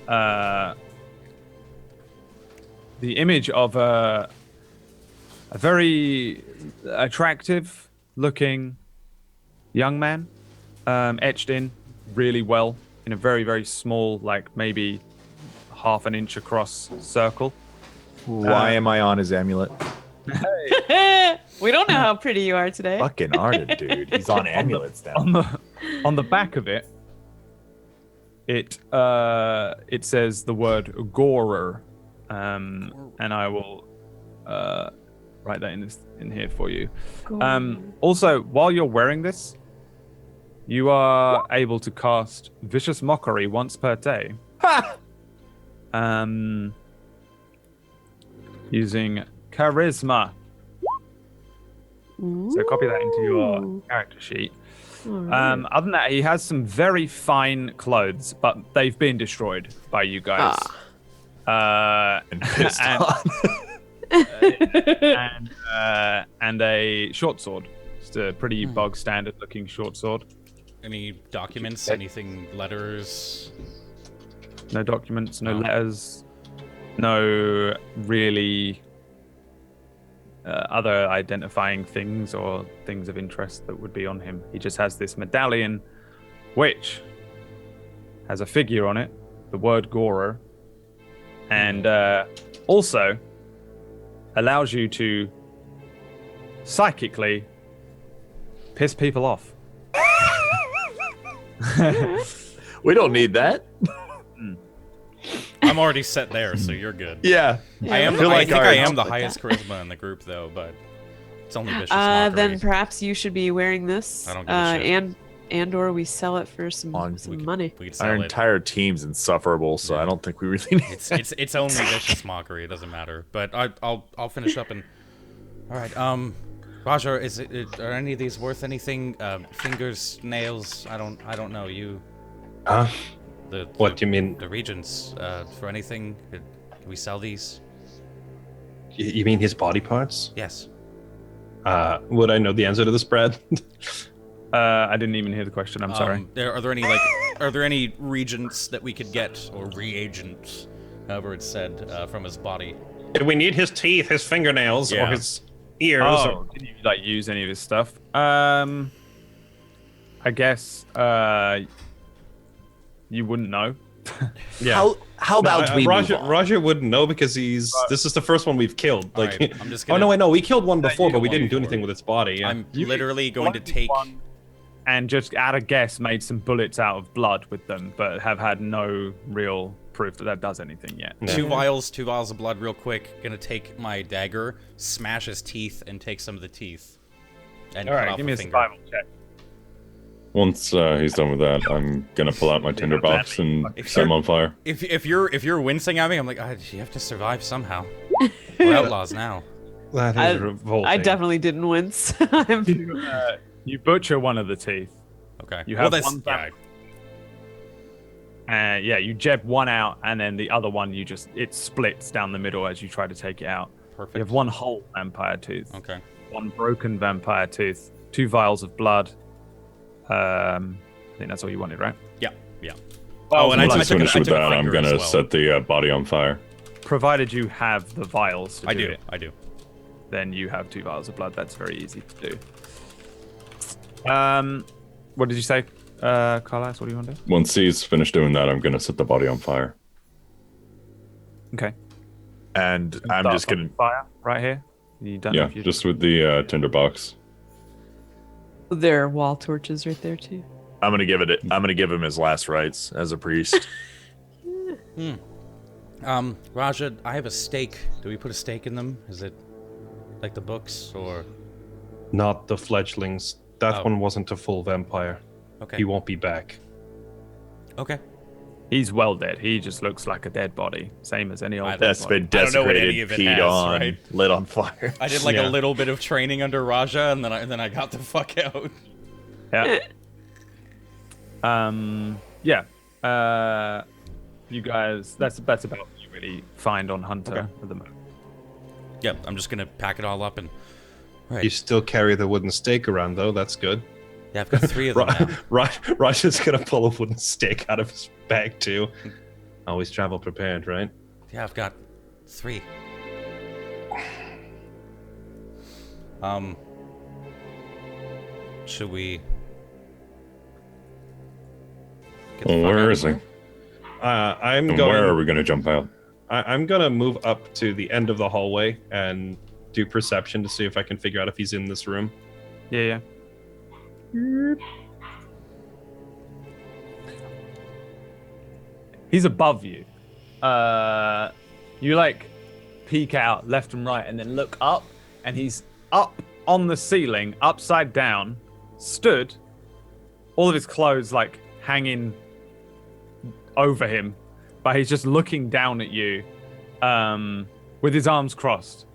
the image of a very attractive looking young man, etched in really well in a very, very small, like maybe half an inch across circle. Why am I on his amulet? We don't know how pretty you are today. Fucking Arden, dude. He's on amulets now. On the back of it, it says the word Gorer, and I will write that in here for you. Also, while you're wearing this, you are able to cast Vicious Mockery once per day. Using Charisma. So copy that into your character sheet. Other than that, he has some very fine clothes, but they've been destroyed by you guys. And pissed on. And a short sword. Just a pretty bog standard looking short sword. Any documents? Anything? Letters? No documents, no letters, no really other identifying things or things of interest that would be on him. He just has this medallion, which has a figure on it, the word Gorer, and also allows you to psychically piss people off. We don't need that. I'm already set there, so you're good. Yeah. I think I am the highest charisma in the group, though, but it's only vicious mockery. Then perhaps you should be wearing this. I don't give a shit. And or we sell it for some money. We could sell Our it. entire team's insufferable, so I don't think we really need it. It's only vicious mockery. It doesn't matter. But I'll finish up and. All right. Roger, are any of these worth anything? Fingers, nails? I don't know. You. What do you mean? The regions for anything? Can we sell these? You mean his body parts? Yes. Would I know the answer to this, Brad? I didn't even hear the question. I'm sorry. Are there any regions that we could get, or reagents, however it's said, from his body? Do we need his teeth, his fingernails, or his ears? Oh, did you like use any of his stuff? I guess you wouldn't know. Yeah. How about we move on? Roger wouldn't know because this is the first one we've killed. Like, right, I'm just gonna, oh no, I know we killed one before, but we didn't do anything with its body. Yeah. I'm literally going to take one and just at a guess made some bullets out of blood with them, but have had no real proof that does anything yet. Yeah. two vials of blood real quick. Gonna take my dagger, smash his teeth, and take some of the teeth. And All cut right, off give me a finger. survival check. Once he's done with that, I'm gonna pull out my tinderbox and set him on fire. If you're wincing at me, I'm like, you have to survive somehow. We're outlaws now. That is revolting. I definitely didn't wince. You butcher one of the teeth. Okay. You have that's one you jab one out, and then the other one it splits down the middle as you try to take it out. Perfect. You have one whole vampire tooth. Okay. One broken vampire tooth. 2 vials of blood. I think that's all you wanted, right? Yeah. Oh, and Once I he's took finished with that, I'm finger gonna as well. set the body on fire. Provided you have the vials to do it. I do. Then you have 2 vials of blood. That's very easy to do. What did you say, Carlos? What do you want to do? Once he's finished doing that, I'm gonna set the body on fire. Okay. And I'm Start just gonna. on fire right here. You done? Yeah, with your- just with the tinderbox. There are wall torches right there too. I'm gonna give him his last rites as a priest. Raja, I have a stake. Do we put a stake in them? Is it like the books, or? Not the fledglings. That one wasn't a full vampire. Okay. He won't be back. Okay. He's well dead. He just looks like a dead body, same as any old. That's been I don't know what any desecrated, of it peed has, on, right? lit on fire. I did like Yeah. a little bit of training under Raja, and then I got the fuck out. Yeah. Yeah. You guys, that's about what you really find on Hunter at the moment. Yep. I'm just gonna pack it all up and. Right. You still carry the wooden stake around, though. That's good. Yeah, I've got 3 of them now. Roger's gonna pull a wooden stake out of his bag too. Always travel prepared, right? Yeah, I've got 3. Should we? Get the Well, fuck out where of is he? here? I'm And going. where are we gonna jump out? I'm gonna move up to the end of the hallway and do perception to see if I can figure out if he's in this room. Yeah. He's above you. You like peek out left and right and then look up, and he's up on the ceiling, upside down, stood, all of his clothes like hanging over him, but he's just looking down at you with his arms crossed.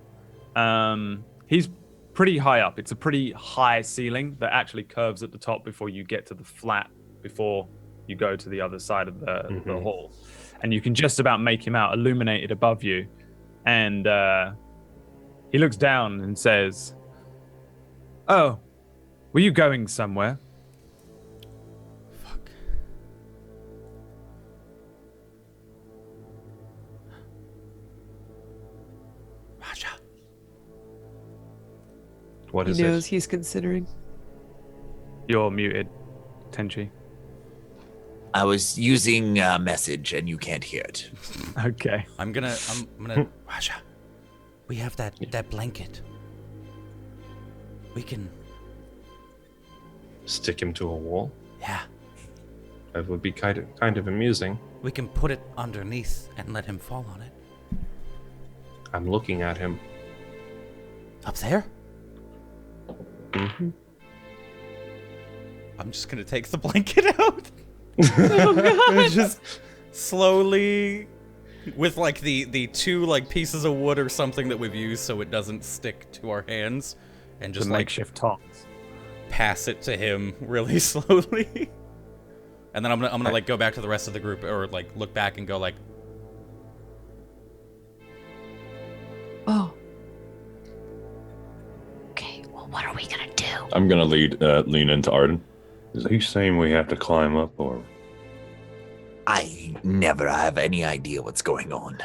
He's pretty high up. It's a pretty high ceiling that actually curves at the top before you get to the flat, before you go to the other side of the hall. And you can just about make him out illuminated above you. And he looks down and says, "Oh, were you going somewhere?" Fuck. Raja. What He is knows it? he's considering. You're muted, Tenchi. I was using a message and you can't hear it. Okay. I'm gonna Raja. We have that blanket. We can. Stick him to a wall? Yeah. That would be kind of amusing. We can put it underneath and let him fall on it. I'm looking at him. Up there? Mm-hmm. I'm just gonna take the blanket out. Oh god! Just slowly, with like the 2 like pieces of wood or something that we've used so it doesn't stick to our hands, and just The like makeshift tongs. pass it to him really slowly. And then I'm gonna like go back to the rest of the group, or like look back and go like, oh. Okay, well, what are we gonna do? I'm gonna lean into Arden. Is he saying we have to climb up, or? I never have any idea what's going on.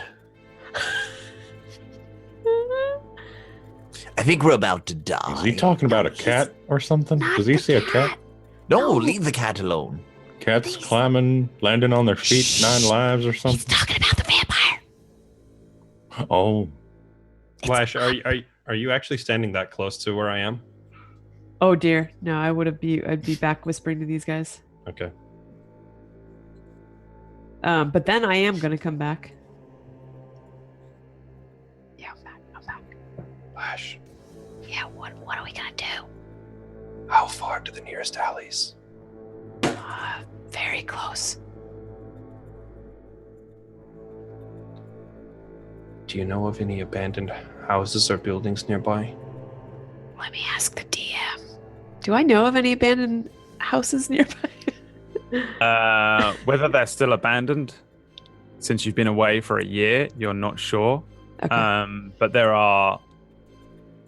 I think we're about to die. Is he talking about a cat or something? Does he see a cat? No, leave the cat alone. Cats climbing, landing on their feet, 9 lives or something? He's talking about the vampire. Oh. Flash, are you actually standing that close to where I am? Oh dear, no, I'd be back whispering to these guys. Okay. But then I am gonna come back. Yeah, I'm back. Flash, Yeah, what are we gonna do? how far to the nearest alleys? Very close. Do you know of any abandoned houses or buildings nearby? Let me ask the DM. Do I know of any abandoned houses nearby? Whether they're still abandoned, since you've been away for a year, you're not sure. Okay. But there are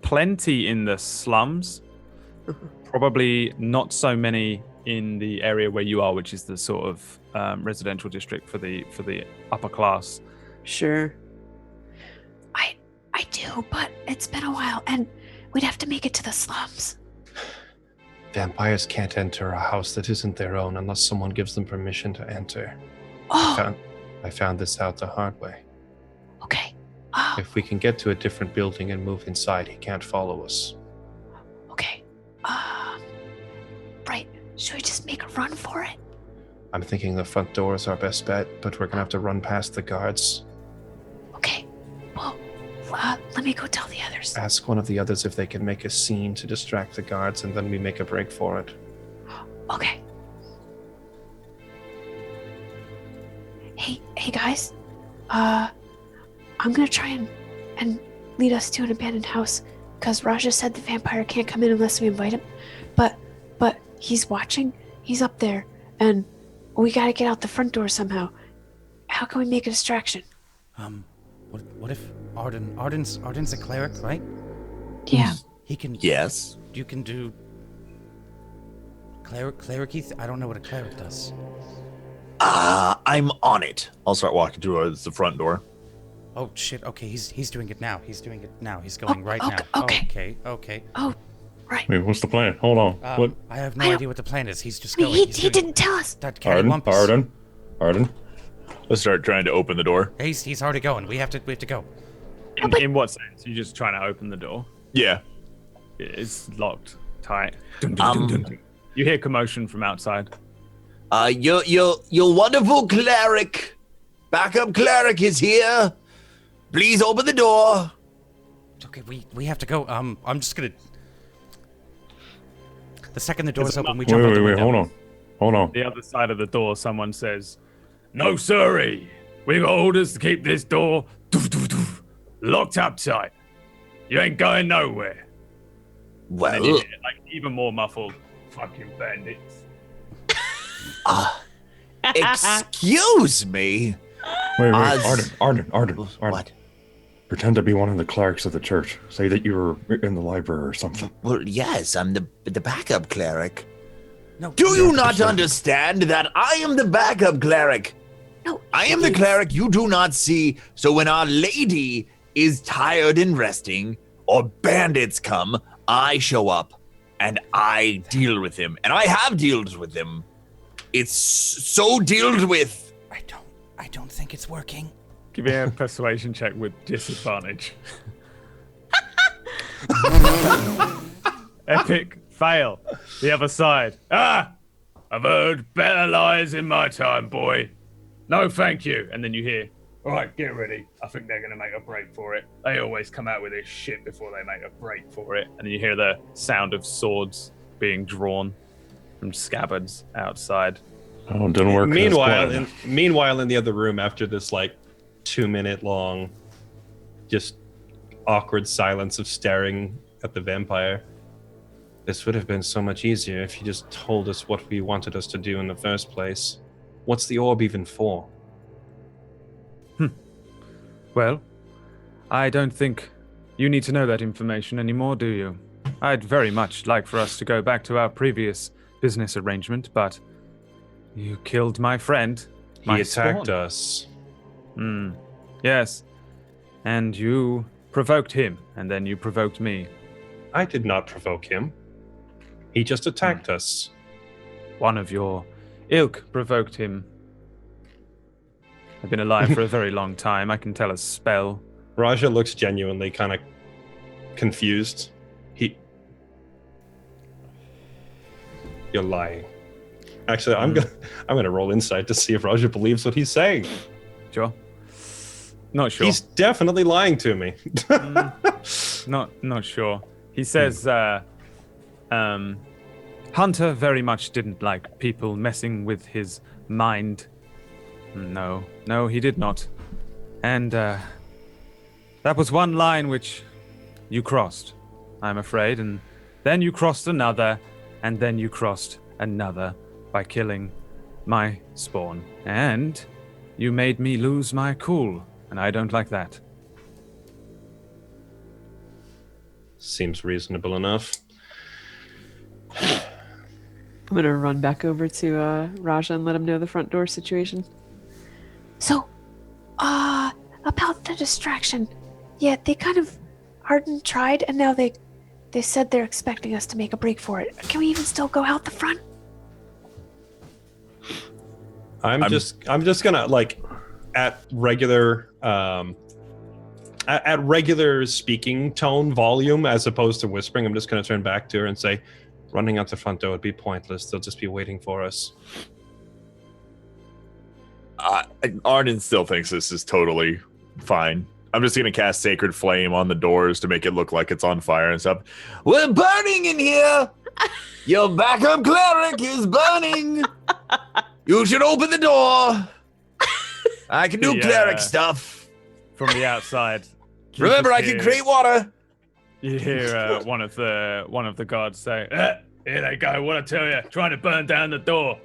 plenty in the slums. Probably not so many in the area where you are, which is the sort of residential district for the upper class. Sure. I do, but it's been a while, and we'd have to make it to the slums. Vampires can't enter a house that isn't their own unless someone gives them permission to enter. Oh, I found this out the hard way. okay. If we can get to a different building and move inside, he can't follow us. Okay. Right. Should we just make a run for it? I'm thinking the front door is our best bet, but we're gonna have to run past the guards. Okay. Well, let me go tell the others. Ask one of the others if they can make a scene to distract the guards, and then we make a break for it. Okay. Hey guys. I'm gonna try and lead us to an abandoned house, because Raja said the vampire can't come in unless we invite him. But he's watching. He's up there, and we gotta get out the front door somehow. How can we make a distraction? what if Arden's a cleric, right? Yeah. He can. Yes. You can do. Cleric. I don't know what a cleric does. I'm on it. I'll start walking towards the front door. Oh shit! Okay, he's doing it now. He's going right okay, now. okay. Okay. Oh, right. Wait, what's the plan? Hold on. I have no I don't- idea what the plan is. He's just I mean, going. he didn't tell us. That cattywampus. Arden. Let's start trying to open the door. He's already going. We have to go. In what sense? You're just trying to open the door? Yeah. It's locked tight. You hear commotion from outside. Your wonderful cleric, backup cleric is here. Please open the door. Okay, we have to go. I'm just gonna. The second the door's open, we jump out the window. Hold on. The other side of the door, someone says, "No, sirree. We got orders to keep this door locked up tight. You ain't going nowhere." Well, And then you hear, like, even more muffled, "Fucking bandits." excuse me. Wait, Oz- Arden. What? Pretend to be one of the clerics of the church. Say that you were in the library or something. Well, yes, I'm the backup cleric. No. Do you not understand that I am the backup cleric? No. I am the cleric you do not see. So when Our Lady is tired and resting, or bandits come, I show up and I deal with him. And I have dealt with him. It's so dealt with. I don't think it's working. Give me a persuasion check with disadvantage. Epic fail. The other side. I've heard better lies in my time, boy. No, thank you. And then you hear, "All right, get ready. I think they're going to make a break for it. They always come out with this shit before they make a break for it." And then you hear the sound of swords being drawn from scabbards outside. Oh, it didn't work. Meanwhile, in the other room, after this 2-minute long, just awkward silence of staring at the vampire, This would have been so much easier if you just told us what we wanted us to do in the first place. What's the orb even for? Well, I don't think you need to know that information anymore, do you? I'd very much like for us to go back to our previous business arrangement, but you killed my friend. He attacked us. Yes. And you provoked him, and then you provoked me. I did not provoke him. He just attacked us. One of your ilk provoked him. I've been alive for a very long time. I can tell a spell. Raja looks genuinely kind of confused. You're lying. Actually, I'm gonna roll insight to see if Raja believes what he's saying. Sure. Not sure. He's definitely lying to me. Not sure. He says, Hunter very much didn't like people messing with his mind. No, he did not. And that was one line which you crossed, I'm afraid. And then you crossed another, and then you crossed another by killing my spawn. And you made me lose my cool, and I don't like that. Seems reasonable enough. I'm gonna run back over to Raja and let him know the front door situation. So, about the distraction. Yeah, they kind of hardened, tried, and now they said they're expecting us to make a break for it. Can we even still go out the front? I'm just gonna at regular at regular speaking tone volume as opposed to whispering. I'm just gonna turn back to her and say, running out the front door would be pointless. They'll just be waiting for us. Arden still thinks this is totally fine. I'm just going to cast Sacred Flame on the doors to make it look like it's on fire and stuff. We're burning in here! Your backup cleric is burning! You should open the door! I can do cleric stuff. From the outside. Remember, I can create water! You hear one of the guards say, here they go, what I tell you, trying to burn down the door.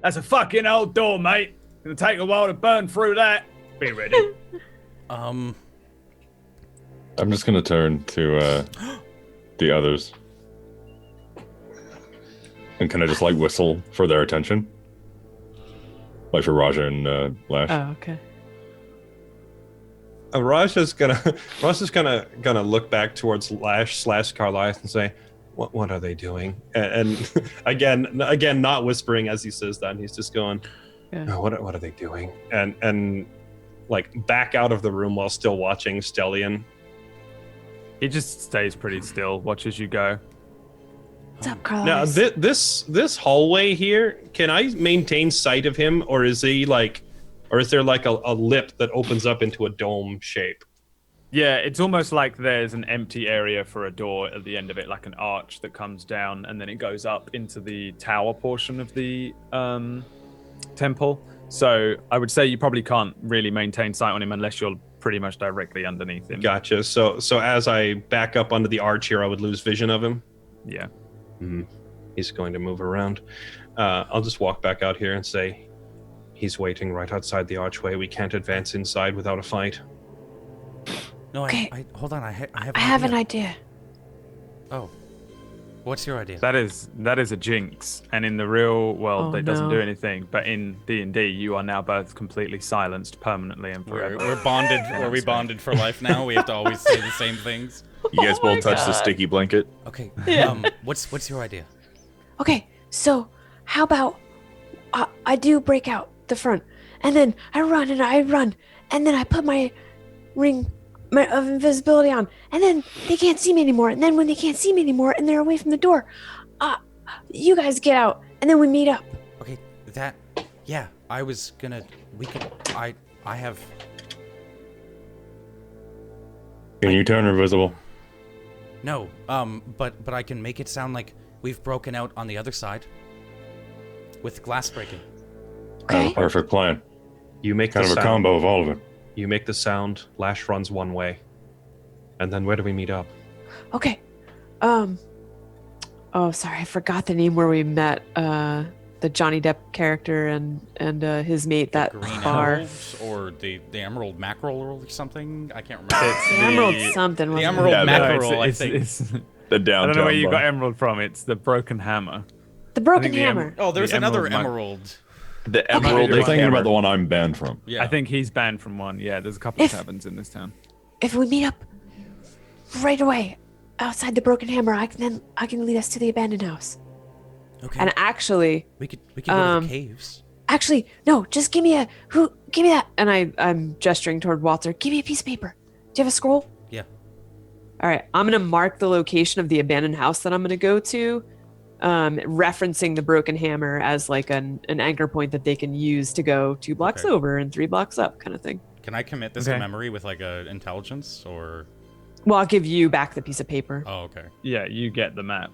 That's a fucking old door, mate. It'll take a while to burn through that. Be ready. I'm just gonna turn to the others. And can I just whistle for their attention? Like for Raja and Lash. Oh, okay. Raja's gonna look back towards Lash/Carlisle and say, "What are they doing?" And again, not whispering as he says that. He's just going, oh, "What are they doing?" And back out of the room while still watching Stellian. He just stays pretty still, watches you go. What's up, Carlos? Now this hallway here, can I maintain sight of him, or is he or is there a lip that opens up into a dome shape? Yeah, it's almost like there's an empty area for a door at the end of it, like an arch that comes down, and then it goes up into the tower portion of the temple. So I would say you probably can't really maintain sight on him unless you're pretty much directly underneath him. Gotcha. So as I back up onto the arch here, I would lose vision of him? Yeah. Mm-hmm. He's going to move around. I'll just walk back out here and say, he's waiting right outside the archway. We can't advance inside without a fight. No, Okay. I hold on. I have an idea. Oh, what's your idea? That is a jinx, and in the real world, it doesn't do anything. But in D&D, you are now both completely silenced permanently and forever. We're bonded. Are we bonded for life now? We have to always say the same things. You guys both touch the sticky blanket. Okay. Yeah. What's your idea? Okay, so how about I do break out the front, and then I run, and then I put my ring of invisibility on, and then they can't see me anymore. And then when they can't see me anymore, and they're away from the door, you guys get out, and then we meet up. Okay, yeah, I have. Can you turn invisible? No, but I can make it sound like we've broken out on the other side with glass breaking. I have a perfect plan. You make kind of a combo of all of it. You make the sound. Lash runs one way, and then where do we meet up? Okay, Oh, sorry, I forgot the name where we met the Johnny Depp character and his mate, that Green bar. Emeralds or the Emerald Mackerel or something. I can't remember. It's The Emerald something. the wasn't it? Emerald Yeah, Mackerel. I it's, think. it's, The I downtown. don't know where you bar. got emerald from. It's the broken hammer. The Broken think the Hammer. Oh, there's the another Emerald Emerald. The Emerald. You're thinking Hammer. about the one I'm banned from. Yeah. I think he's banned from one. Yeah, there's a couple of taverns in this town. If we meet up right away outside the Broken Hammer, I can lead us to the abandoned house. Okay. And actually, we could go to the caves. Actually, no, just give me that. and I'm gesturing toward Walter. Give me a piece of paper. Do you have a scroll? Yeah. All right, I'm gonna mark the location of the abandoned house that I'm gonna go to, referencing the Broken Hammer as like an anchor point that they can use to go 2 blocks Okay. over and 3 blocks up, kind of thing. Can I commit this Okay. to memory with like a intelligence or? Well, I'll give you back the piece of paper. Oh, okay. Yeah, you get the map.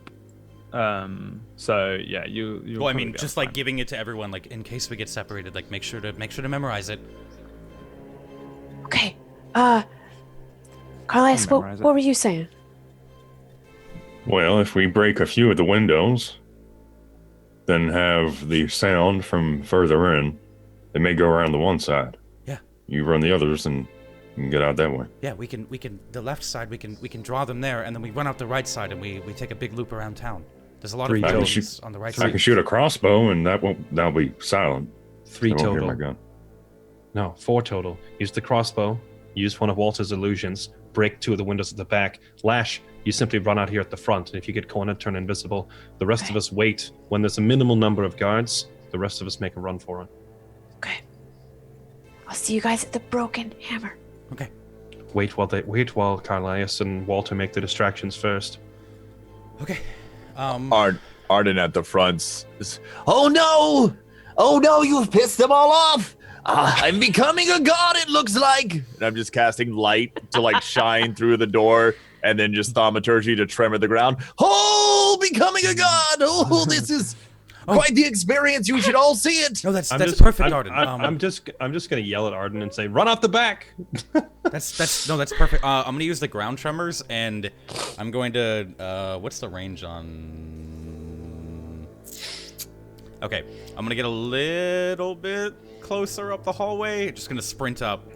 So yeah, you. Well, I mean, just like giving it to everyone, like in case we get separated, like make sure to memorize it. Okay. Carlias, I'll memorize it. what were you saying? Well, if we break a few of the windows, then have the sound from further in, it may go around the one side. Yeah. You run the others and you can get out that way. Yeah, we can the left side we can draw them there, and then we run out the right side and we take a big loop around town. There's a lot Three of total. buildings on the right I side. can shoot a crossbow and that'll be silent. 3 They won't hear total. my gun. No, 4 total. Use the crossbow. Use one of Walter's illusions. Break 2 of the windows at the back. Lash, you simply run out here at the front, and if you get cornered, turn invisible. The rest of us wait. When there's a minimal number of guards, the rest of us make a run for it. Okay. I'll see you guys at the Broken Hammer. Okay. Wait while Carlias and Walter make the distractions first. Okay. Arden at the front. Oh no! Oh no, you've pissed them all off! I'm becoming a god, it looks like! And I'm just casting light to like shine through the door, and then just thaumaturgy to tremor the ground. Oh, becoming a god! Oh, this is quite the experience. You should all see it. No, that's just- perfect, Arden. I'm just gonna yell at Arden and say, "Run off the back!" That's perfect. I'm gonna use the ground tremors, and I'm going to what's the range on? Okay, I'm gonna get a little bit closer up the hallway. Just gonna sprint up,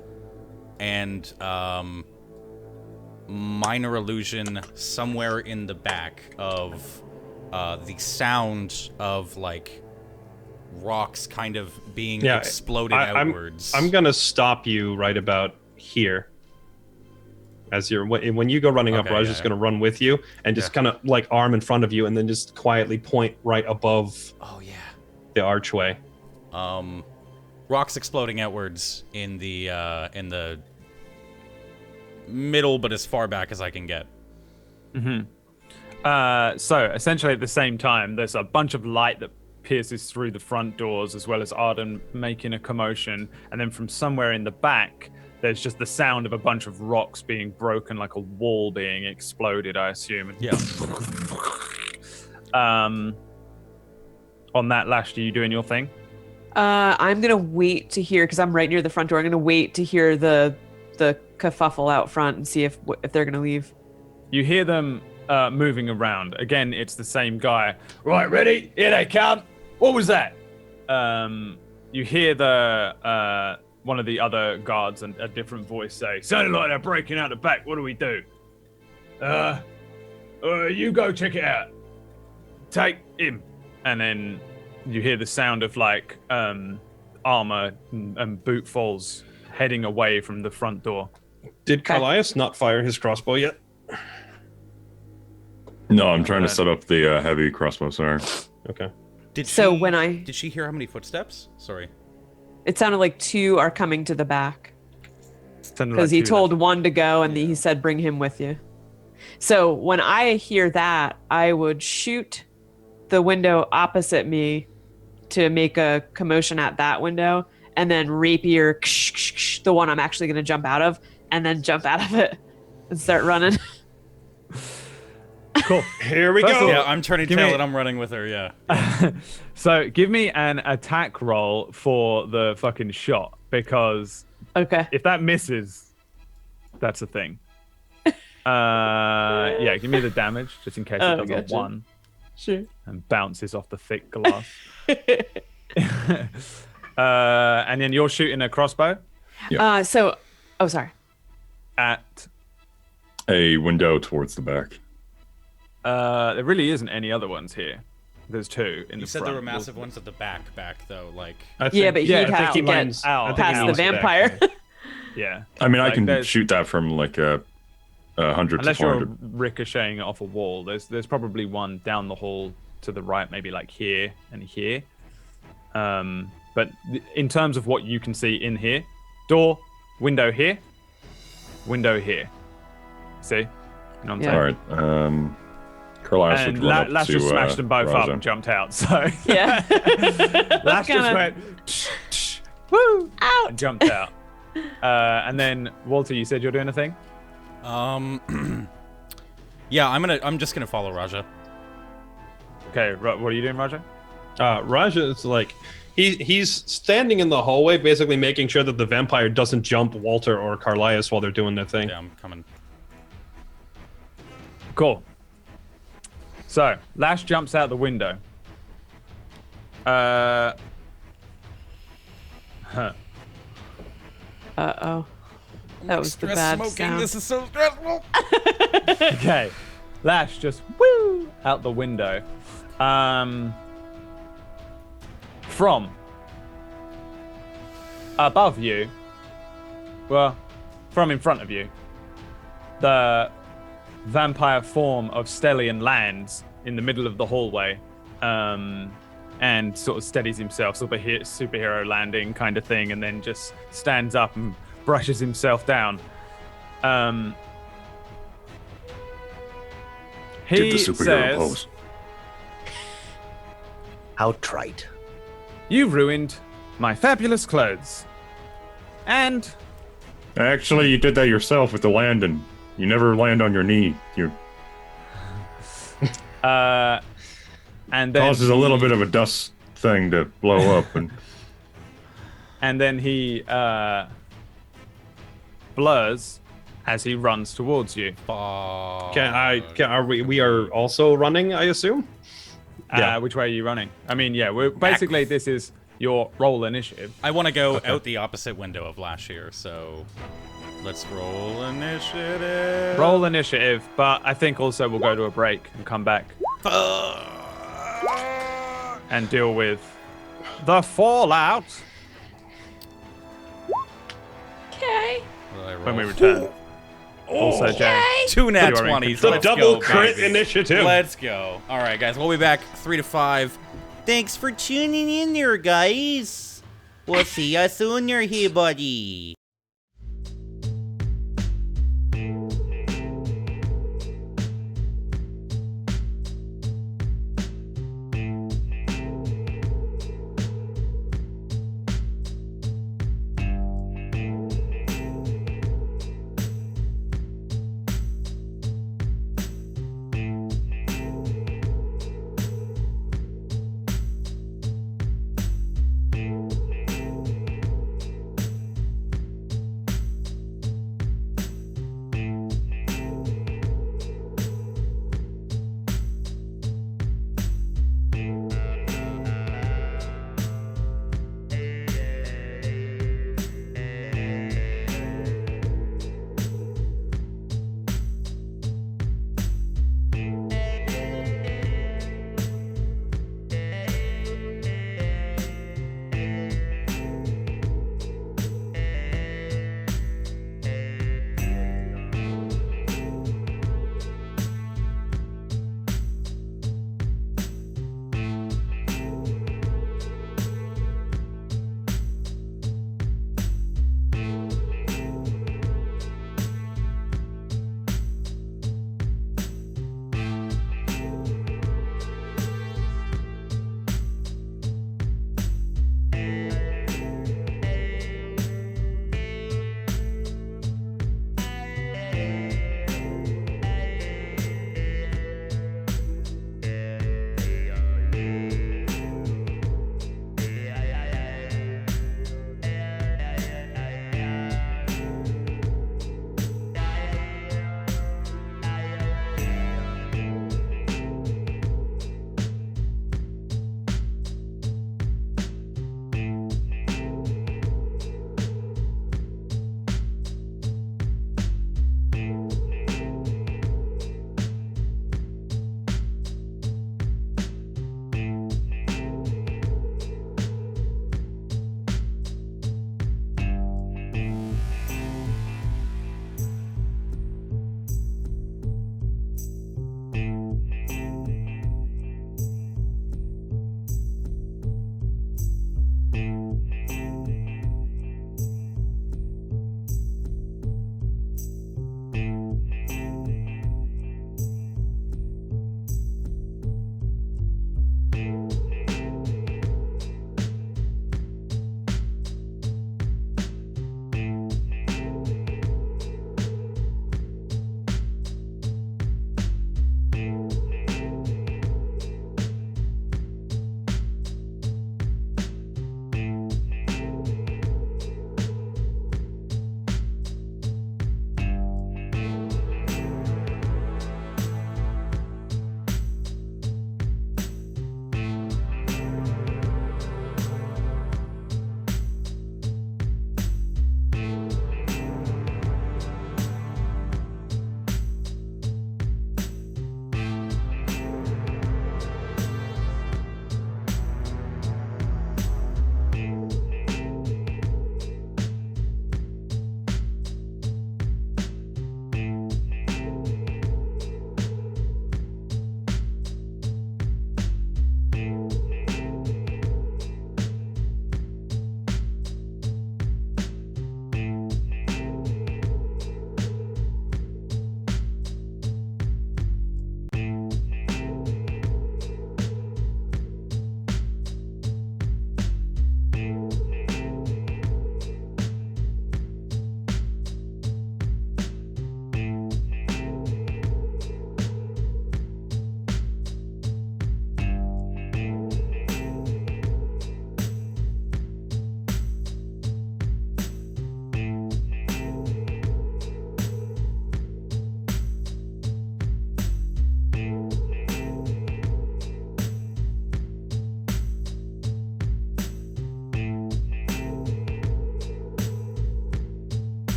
and minor illusion somewhere in the back of the sound of like rocks kind of being exploded outwards. I'm gonna stop you right about here. As when you go running up, Okay, Raj yeah, is yeah. gonna run with you and just kind of like arm in front of you, and then just quietly point right above Oh yeah. the archway. Rocks exploding outwards in the middle, but as far back as I can get. So essentially at the same time, there's a bunch of light that pierces through the front doors, as well as Arden making a commotion, and then from somewhere in the back, there's just the sound of a bunch of rocks being broken, like a wall being exploded, I assume. And Yeah. On that, Lash, are you doing your thing? I'm gonna wait to hear, because I'm right near the front door. I'm gonna wait to hear the kerfuffle out front and see if they're gonna leave. You hear them moving around. Again, it's the same guy. Right, ready? Here they come. What was that? You hear the one of the other guards and a different voice say, "Sounded like they're breaking out the back. What do we do?" You go check it out. Take him. And then you hear the sound of like armor and boot falls heading away from the front door. Did Carlias not fire his crossbow yet? No, I'm trying to set up the heavy crossbow, sorry. Okay. Did she hear how many footsteps? Sorry. It sounded like 2 are coming to the back. Sounded Because like he two told one to go, and he said, "Bring him with you." So when I hear that, I would shoot the window opposite me to make a commotion at that window, and then rapier the one I'm actually going to jump out of, and then jump out of it and start running. Cool. Here we First go. of all, Yeah, I'm turning Give tail me- and I'm running with her, yeah. So give me an attack roll for the fucking shot, because Okay. if that misses, that's a thing. Yeah, give me the damage just in case Oh, it does gotcha. a 1. Sure. And bounces off the thick glass. And then you're shooting a crossbow Oh, sorry. at. A window towards the back. There really isn't any other ones here. There's two in You the said front. there were massive ones at the back though. Like, Yeah, but he'd I think have he to get mine's out. past the mine's back. vampire. Yeah. I mean, I Like, can there's- shoot that from like a 100 Unless to you're 400. ricocheting it off a wall, there's probably one down the hall to the right, maybe like here and here. But in terms of what you can see in here, door, window here, window here. See? You know what I'm saying? All right. Carlisle And would run up Lash to just smashed them both up Raza. and jumped out. So Yeah. Lash just Kinda- went, woo, Out. and jumped out. And then Walter, you said you're doing a thing. yeah, I'm just gonna follow Raja. Okay, what are you doing, Roger? Raja is like he's standing in the hallway, basically making sure that the vampire doesn't jump Walter or Carlias while they're doing their thing. Yeah, I'm coming. Cool. So Lash jumps out the window. Uh-oh. That was the bad sound. This is so stressful. Okay, Lash just woo out the window. From above you, well, from in front of you, the vampire form of Stellian lands in the middle of the hallway, and sort of steadies himself, sort of a superhero landing kind of thing, and then just stands up and brushes himself down. He Did the superhero says, pose. How trite. "You ruined my fabulous clothes, and Actually, you did that yourself with the landing. You never land on your knee. You and then causes a little bit of a dust thing to blow up, and then he blurs as he runs towards you. We are also running, I assume? Yeah. Which way are you running? I mean, yeah, we're basically this is your roll initiative. I want to go out the opposite window of Lash here, so let's roll initiative. Roll initiative, but I think also we'll go to a break and come back and deal with the fallout Okay. when we return. Also, Jay. 2 nat You are in 20s. control. Let's Double go, crit baby. initiative. Let's go. All right, guys. We'll be back 3 to 5. Thanks for tuning in there, guys. We'll see you sooner here, buddy.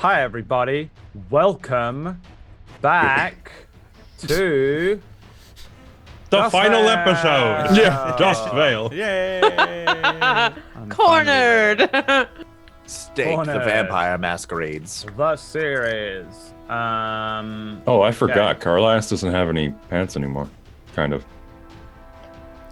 Hi, everybody. Welcome back to The final Vale. episode. Yeah. Dust Vale. Yay! Cornered. Stake Corner. the vampire masquerades. The series. Oh, I forgot. Carlass doesn't have any pants anymore. Kind of.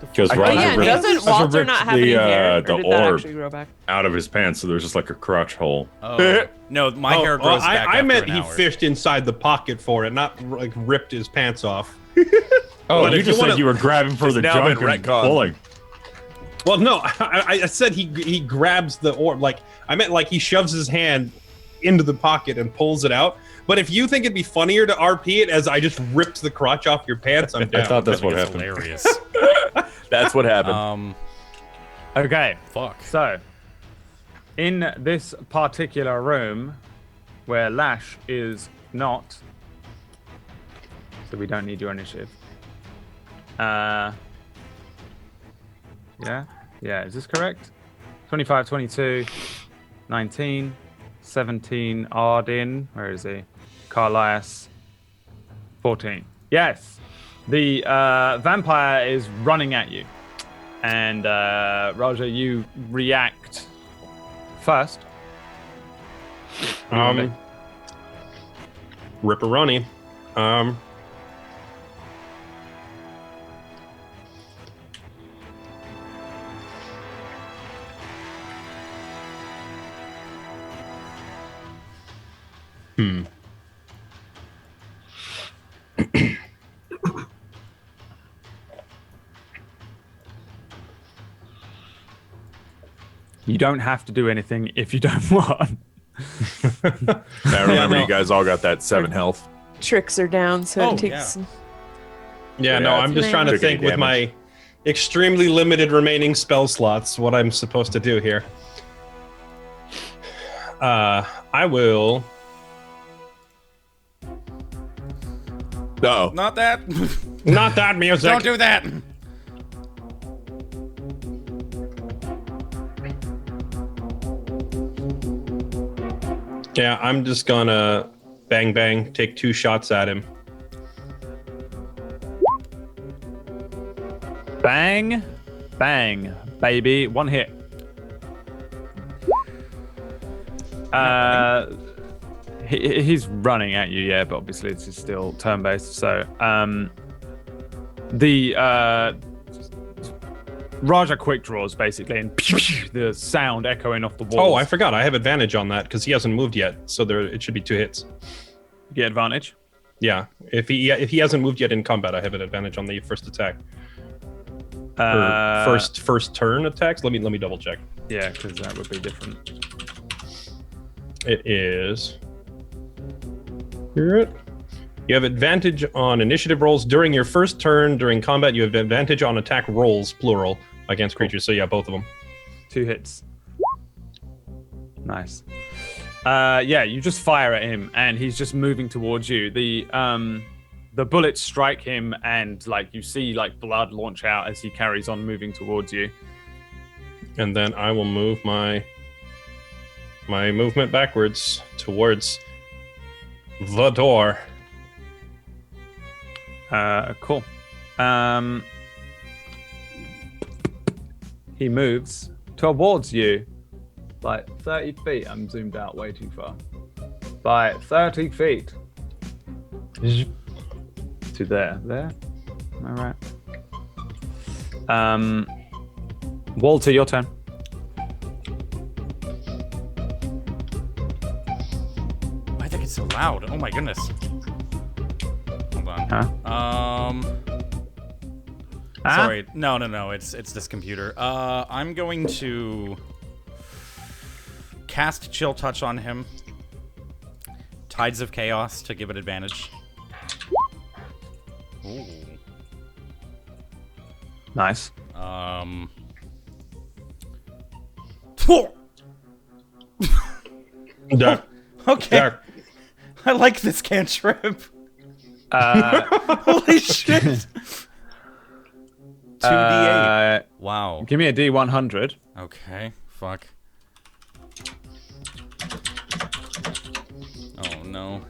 Because Oh, Roger yeah, ripped- doesn't Roger Walter ripped not have any hair? Or the did that orb actually grow back? out of his pants, so there's just like a crotch hole. Oh. No, my hair grows back I after meant an he hour. fished inside the pocket for it, not like ripped his pants off. Oh, But you if just you said wanna- you were grabbing for It's the now junk been and retconned. pulling. Well, no, I said he grabs the orb. Like I meant like he shoves his hand into the pocket and pulls it out. But if you think it'd be funnier to RP it as I just ripped the crotch off your pants, I'm down. I thought that's I think what it's happened. hilarious. That's what happened. Okay. Fuck. So, in this particular room where Lash is not, so we don't need your initiative. Yeah, is this correct? 25, 22, 19, 17, Ardin, where is he? Carlias, 14. Yes, the vampire is running at you. And Roger, you react first. Ripperoni. You don't have to do anything if you don't want. Now remember, no. you guys all got that 7 health. Tricks are down, so Oh, it takes. yeah. Yeah, no, Yeah, I'm just trying to took any think with my extremely limited remaining spell slots what I'm supposed to do here. I will. Uh-oh. Not that. Not that music. Don't do that. Yeah, I'm just gonna bang bang, take 2 shots at him. Bang, bang, baby. 1 hit. He's running at you, yeah, but obviously it's still turn-based. So, the Raja quick draws basically, and the sound echoing off the walls. Oh, I forgot. I have advantage on that because he hasn't moved yet, so it should be 2 hits. You get advantage. Yeah, if he hasn't moved yet in combat, I have an advantage on the first attack. Or first turn attacks. Let me double check. Yeah, because that would be different. It is. You have advantage on initiative rolls during your first turn. During combat, you have advantage on attack rolls, plural, against creatures. So yeah, both of them. 2 hits. Nice. Yeah, you just fire at him, and he's just moving towards you. The bullets strike him, and like you see like blood launch out as he carries on moving towards you. And then I will move my movement backwards towards the door. Cool. He moves towards you by 30 feet. I'm zoomed out way too far. By 30 feet. To there. There? Am I right? Walter, your turn. Why did it get so loud? Oh my goodness. Hold on. Huh? Sorry. No. It's this computer. I'm going to cast Chill Touch on him. Tides of Chaos to give it advantage. Ooh. Nice. Duck. Okay. Duck. I like this cantrip. Holy shit. 2d8. Wow. Give me a D100. Okay. Fuck. no.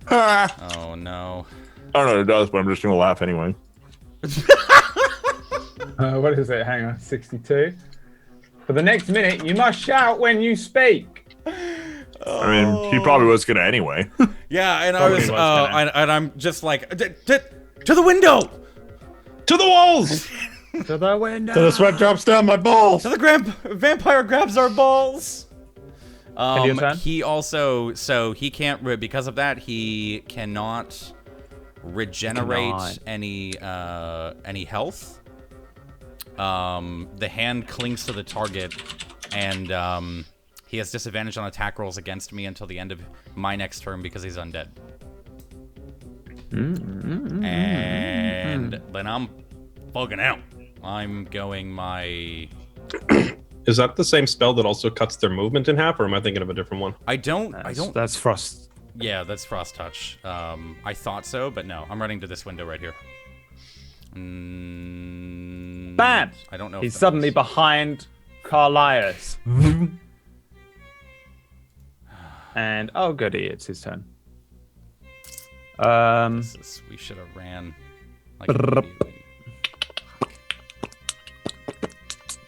Oh no. I don't know what it does, but I'm just gonna laugh anyway. What is it? Hang on, 62. For the next minute, you must shout when you speak. I mean, he probably was gonna anyway. Yeah, and Probably I was, was gonna. and I'm just like, to the window, To the walls! To the window. So the sweat drops down my balls. to the vampire grabs our balls. your turn? He also, so he can't, because of that, he cannot regenerate any health. The hand clings to the target, and he has disadvantage on attack rolls against me until the end of my next turn because he's undead. And then I'm bugging out. I'm going my... Is that the same spell that also cuts their movement in half, or am I thinking of a different one? I don't... That's Frost. Yeah, that's Frost Touch. I thought so, but no. I'm running to this window right here. Bam! I don't know. He's suddenly behind Carlias. And oh goody, it's his turn. We should have ran.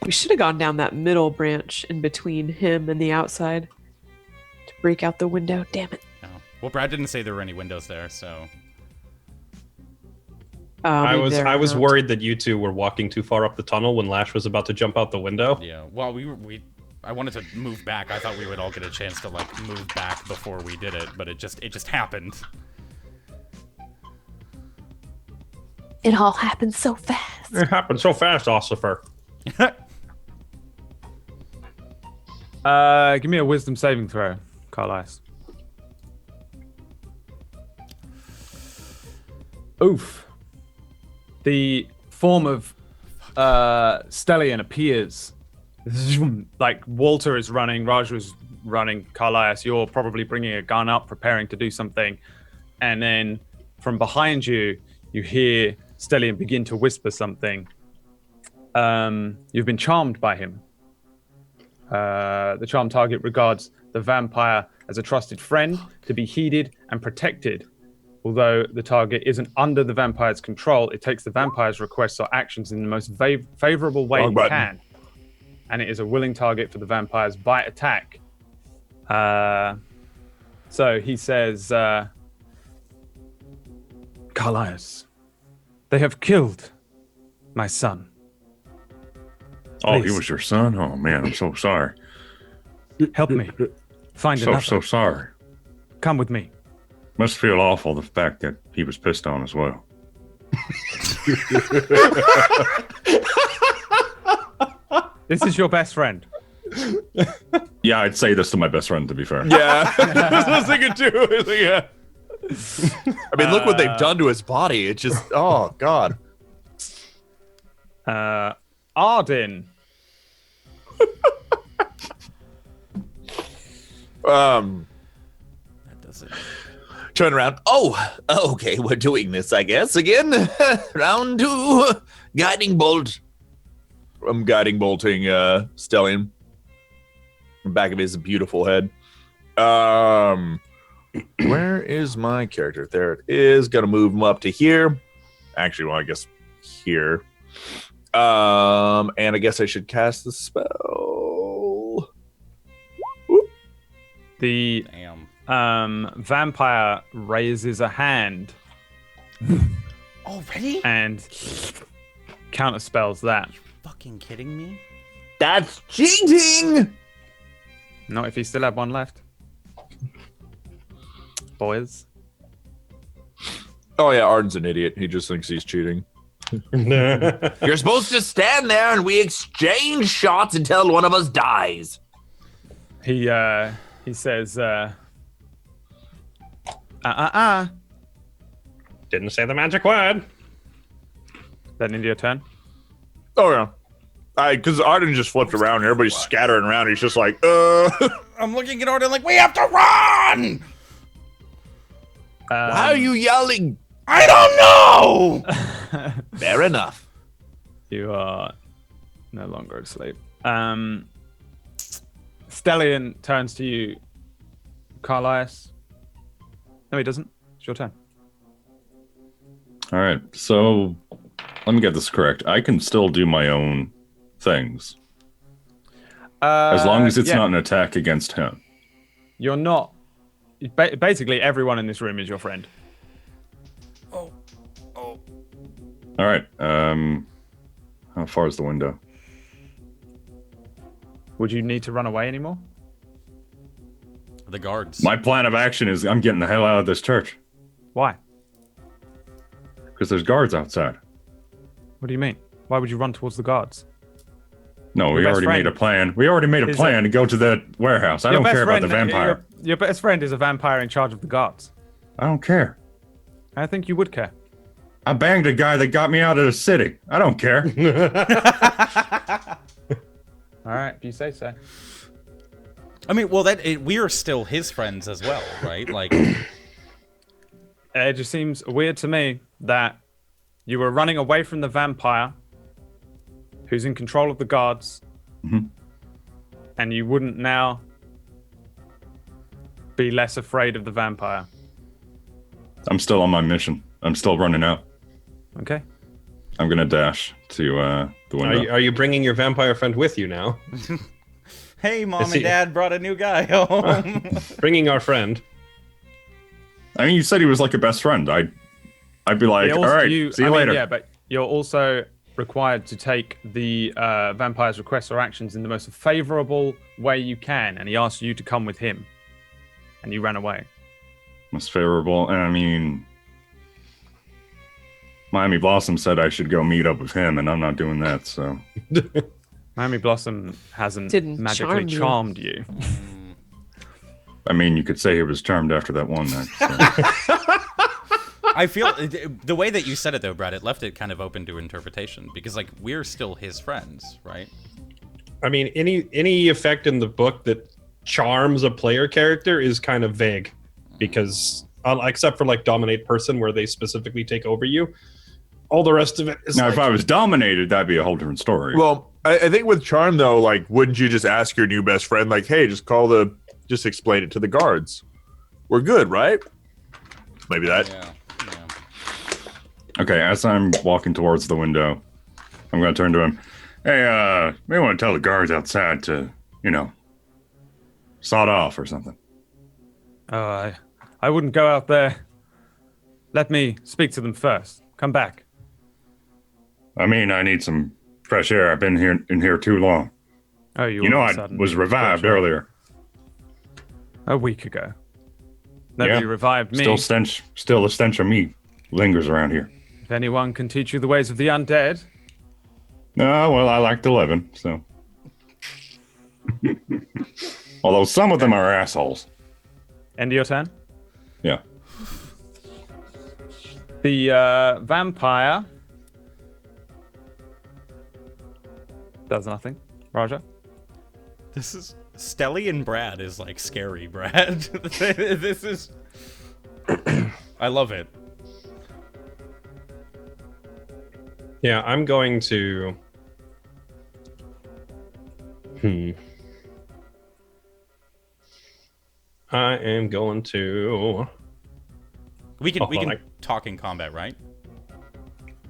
We should have gone down that middle branch in between him and the outside to break out the window. Damn it. Oh. Well, Brad didn't say there were any windows there, so. I was worried that you two were walking too far up the tunnel when Lash was about to jump out the window. Yeah. Well, I wanted to move back. I thought we would all get a chance to like move back before we did it, but it just happened. It all happened so fast. It happened so fast, Ossifer. Give me a wisdom saving throw, Carlias. Oof. The form of Stellian appears. Like Walter is running, Raj was running, Carlias, you're probably bringing a gun up, preparing to do something. And then from behind you, you hear Stellian begin to whisper something. You've been charmed by him. The charmed target regards the vampire as a trusted friend to be heeded and protected. Although the target isn't under the vampire's control, it takes the vampire's requests or actions in the most favorable way it can. And it is a willing target for the vampire's bite attack. So he says, Carlias, they have killed my son. Oh, he Please. was your son? Oh, man, I'm so sorry. Help me. Find another. So sorry. Come with me. Must feel awful, the fact that he was pissed on as well. This is your best friend. Yeah, I'd say this to my best friend, to be fair. Yeah. I was thinking too. Yeah. I mean, look what they've done to his body. It's just, oh, God. Arden. That doesn't. Turn around. Oh, okay, we're doing this, I guess, again. Round 2. Guiding bolt. I'm guiding bolting Stellian. The back of his beautiful head. Where is my character? There it is. Gonna move him up to here. Actually, well, I guess here. And I guess I should cast the spell. Whoop. The vampire raises a hand Already? and counterspells that. Fucking kidding me? That's cheating! Not if you still have one left. Boys. Oh yeah, Arden's an idiot. He just thinks he's cheating. You're supposed to stand there and we exchange shots until one of us dies. He says, Didn't say the magic word. That into your turn? Oh yeah. Because Arden just flipped around and everybody's scattering around. He's just like, I'm looking at Arden like, we have to run! Why are you yelling? I don't know! Fair enough. You are no longer asleep. Stellian turns to you, Carlias. No, he doesn't. It's your turn. All right, so let me get this correct. I can still do my own things as long as it's not an attack against him. You're not. Basically, everyone in this room is your friend. Oh. All right. How far is the window? Would you need to run away anymore? The guards. My plan of action is I'm getting the hell out of this church. Why? Because there's guards outside. What do you mean? Why would you run towards the guards? No, we already made a plan. We already made a plan to go to the warehouse. I don't care about the vampire. Your best friend is a vampire in charge of the guards. I don't care. I think you would care. I banged a guy that got me out of the city. I don't care. All right, if you say so. I mean, well, we are still his friends as well, right? Like, it just seems weird to me that you were running away from the vampire who's in control of the guards, and you wouldn't now be less afraid of the vampire. I'm still on my mission. I'm still running out. Okay. I'm gonna dash to the window. Are you bringing your vampire friend with you now? Hey, Mom and Dad brought a new guy home. Bringing our friend. I mean, you said he was like a best friend. I'd be like, all right, see you later. Yeah, but you're also required to take the vampire's requests or actions in the most favorable way you can, and he asked you to come with him, and you ran away. Most favorable, and I mean, Miami Blossom said I should go meet up with him, and I'm not doing that, so. Miami Blossom hasn't Didn't magically charmed you. I mean, you could say he was charmed after that one night. So. I feel the way that you said it, though, Brad, it left it kind of open to interpretation because, like, we're still his friends, right? I mean, any effect in the book that charms a player character is kind of vague, because except for like dominate person, where they specifically take over you, all the rest of it is. Now, if I was dominated, that'd be a whole different story. Well, I think with charm though, like, wouldn't you just ask your new best friend, like, hey, just explain it to the guards. We're good, right? Maybe that. Yeah. Okay, as I'm walking towards the window, I'm going to turn to him. Hey, may want to tell the guards outside to, sod off or something. I wouldn't go out there. Let me speak to them first. Come back. I mean, I need some fresh air. I've been in here too long. Oh, I was revived earlier. A week ago. Nobody revived me. Still the stench of me lingers around here. If anyone can teach you the ways of the undead. No, well, I like the living, so. Although some of them are assholes. End of your turn? Yeah. The vampire does nothing. Roger? This is Stelly and Brad is like scary, Brad. This is I love it. Yeah, I'm going to I am going to We can talk in combat, right?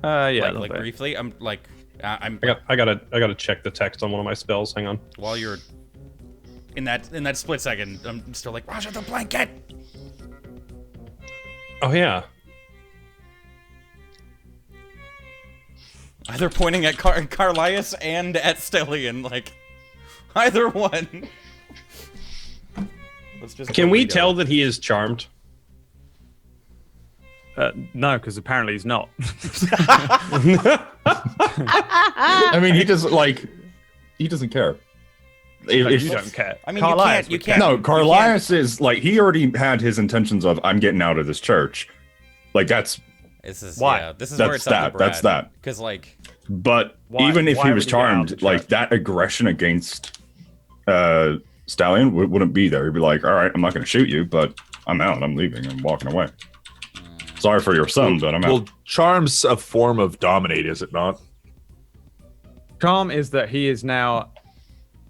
Yeah, like briefly. I'm like I'm I gotta check the text on one of my spells. Hang on. While you're in that split second, I'm still like, Roger the blanket. Oh yeah. Either pointing at Carlias and at Stellian, like either one. Let's just. Can we tell that he is charmed? No, because apparently he's not. I mean, he doesn't care. If you don't care. I mean, you can't. No, Carlias is like, he already had his intentions of, I'm getting out of this church. Like, that's why. Yeah, this is where it's up to Brad. That's that. Because like, but even if he was charmed, like that aggression against Stallion wouldn't be there. He'd be like, all right, I'm not going to shoot you, but I'm out. I'm leaving. I'm walking away. Sorry for your son, but I'm out. Well, charm's a form of dominate, is it not? Charm is that he is now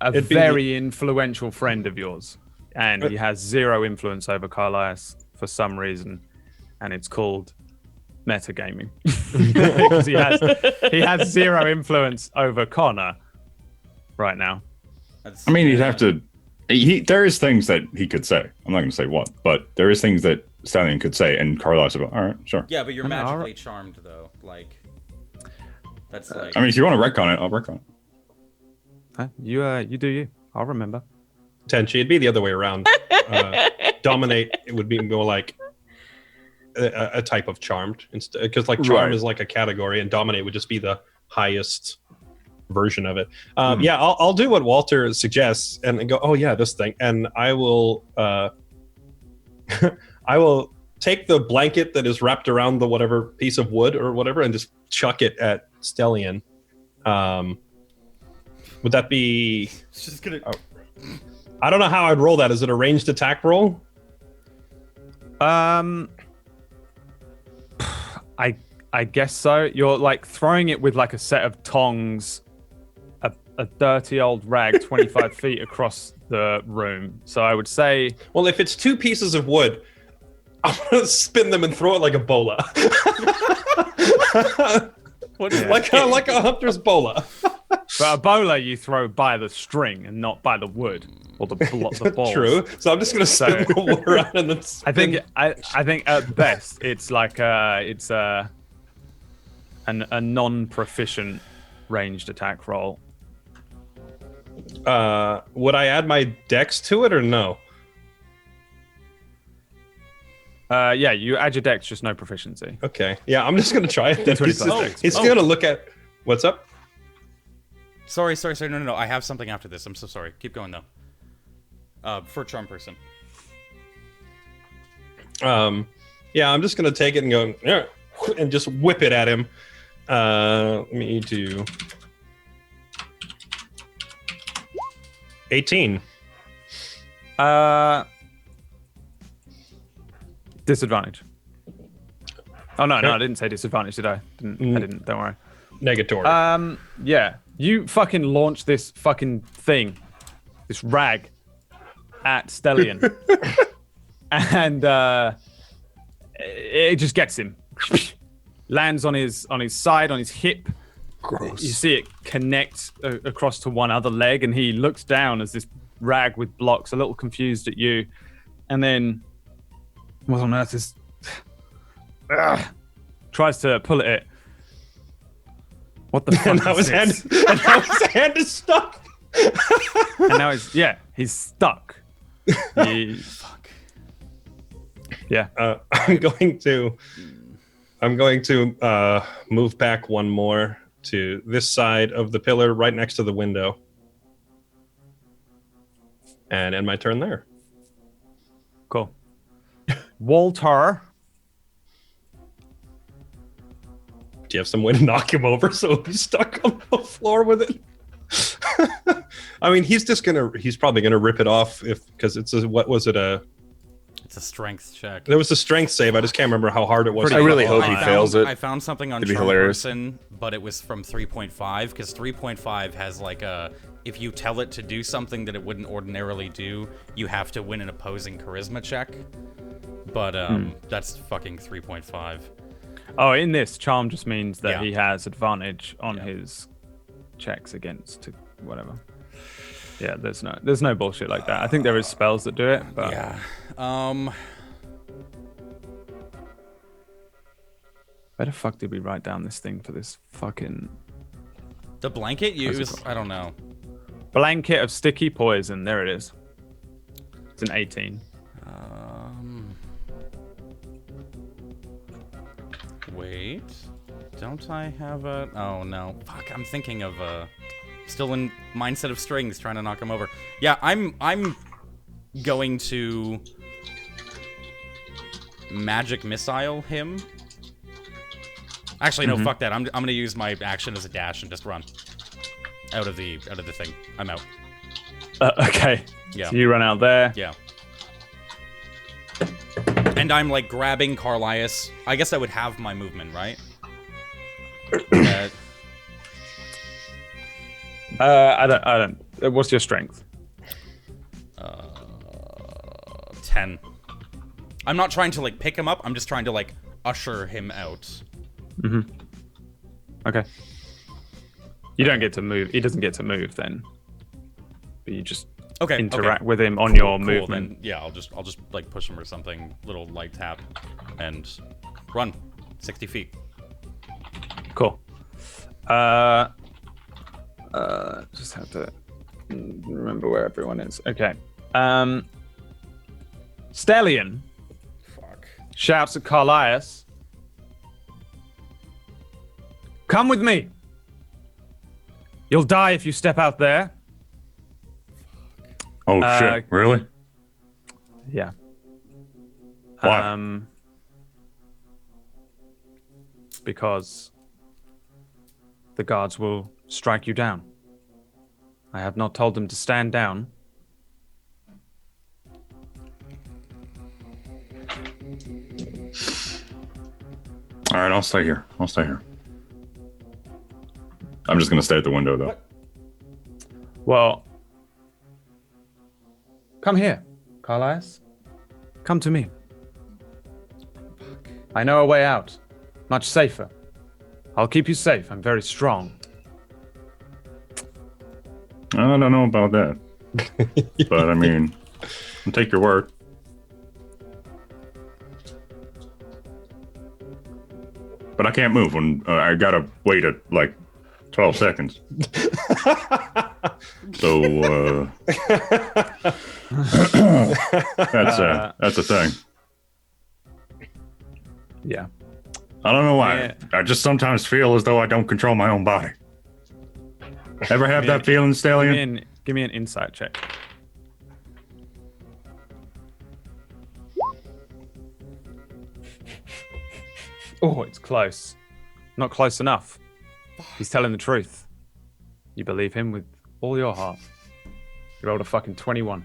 a very influential friend of yours, and he has zero influence over Carlias. for some reason, and it's called metagaming because he has zero influence over Connor right now. I mean, he'd have to. There is things that he could say. I'm not going to say what, but there is things that Stallion could say, and Carlisle's about. All right, sure. Yeah, but you're magically charmed though. Like, that's like. I mean, if you want to retcon it, I'll retcon it. Huh? You do you. I'll remember. Tenchi, it'd be the other way around. Dominate, it would be more like a type of charmed, because like charm is like a category, and dominate would just be the highest version of it. Yeah, I'll do what Walter suggests and go, oh yeah, this thing, and I will I will take the blanket that is wrapped around the whatever piece of wood or whatever and just chuck it at Stellion. Would that be? It's just gonna. I don't know how I'd roll that. Is it a ranged attack roll? I guess so. You're like throwing it with like a set of tongs, a dirty old rag 25 feet across the room. So I would say, well, if it's 2 pieces of wood, I'm gonna spin them and throw it like a bola. Like a hunter's bola. But a bola you throw by the string and not by the wood or the balls. True. So I'm just gonna spin the wood around and then spin. I think at best it's like a non-proficient ranged attack roll. Would I add my dex to it or no? Yeah, you add your dex, just no proficiency. Okay. Yeah, I'm just gonna try it. Then. He's gonna look at. What's up? Sorry. No. I have something after this. I'm so sorry. Keep going though. For charm person. Yeah, I'm just gonna take it and go and just whip it at him. Let me do 18. Disadvantage. Oh no, I didn't say disadvantage, did I? I didn't. Don't worry. Negatory. Yeah. You fucking launch this fucking thing, this rag, at Stellion, and it just gets him. Lands on his side, on his hip. Gross. You see it connect across to one other leg, and he looks down as this rag with blocks, a little confused at you, and then what on earth is? Tries to pull at it. What the fuck? And now his hand is stuck. And now he's stuck. Fuck. Yeah. I'm going to move back one more to this side of the pillar, right next to the window, and end my turn there. Cool. Walter. Do you have some way to knock him over so he'll be stuck on the floor with it? I mean, he's probably gonna rip it off because it's It's a strength check. There was a strength save. I just can't remember how hard it was. I really hope he fails it. I found something on It'd be Charm hilarious. Person, but it was from 3.5 because 3.5 has like if you tell it to do something that it wouldn't ordinarily do, you have to win an opposing charisma check. But that's fucking 3.5. Oh, in this, charm just means that he has advantage on his checks against whatever. Yeah, there's no bullshit like that. I think there is spells that do it, but yeah. Where the fuck did we write down this thing for this fucking The blanket use? I don't know. Blanket of sticky poison. There it is. It's an 18. Wait. Don't I have a... Oh, no. Fuck, I'm thinking of still in mindset of strings, trying to knock him over. Yeah, I'm going to magic missile him. Actually, no, fuck that. I'm gonna use my action as a dash and just run out of the thing. I'm out. Okay. Yeah. So you run out there. Yeah. And I'm like grabbing Carlias. I guess I would have my movement, right? I don't. What's your strength? 10. I'm not trying to like pick him up. I'm just trying to like usher him out. Mm-hmm. Okay. You don't get to move. He doesn't get to move then. But you just interact with him on your movement. Then, yeah, I'll just like push him or something. Little light tap, and run 60 feet. Cool. Just have to remember where everyone is. Okay. Stellion. Fuck. Shouts at Carlias. Come with me. You'll die if you step out there. Oh shit! Really? Yeah. Why? Because the guards will strike you down. I have not told them to stand down. All right, I'll stay here. I'm just gonna stay at the window though. Well, come here, Carlias. Come to me. I know a way out. Much safer. I'll keep you safe. I'm very strong. I don't know about that. But I mean, I'll take your word. But I can't move when I gotta wait at like 12 seconds. So that's a thing. Yeah. I don't know why. Yeah. I just sometimes feel as though I don't control my own body. Ever have that feeling, Stallion? Give me an insight check. Oh, it's close. Not close enough. He's telling the truth. You believe him with all your heart. You rolled a fucking 21.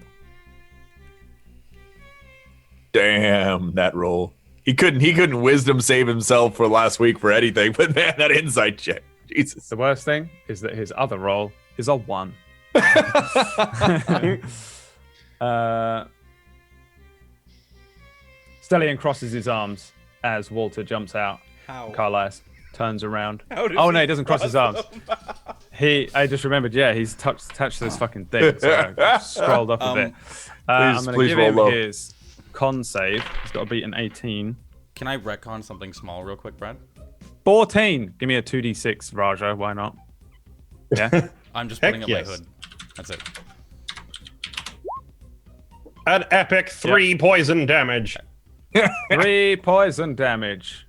Damn, that roll. He couldn't wisdom save himself for last week for anything, but man, that insight check. Jesus. The worst thing is that his other roll is a 1. Stellion crosses his arms as Walter jumps out. How? Carlias turns around. How does Oh he no, he doesn't cross his arms. I just remembered, he's touched this fucking thing, so I scrolled up a bit. I'm going to give him his con save. He's got to beat an 18. Can I retcon something small real quick, Brad? 14. Give me a 2d6, Raja. Why not? Yeah. I'm just putting up my hood. That's it. An epic 3 poison damage. 3 poison damage.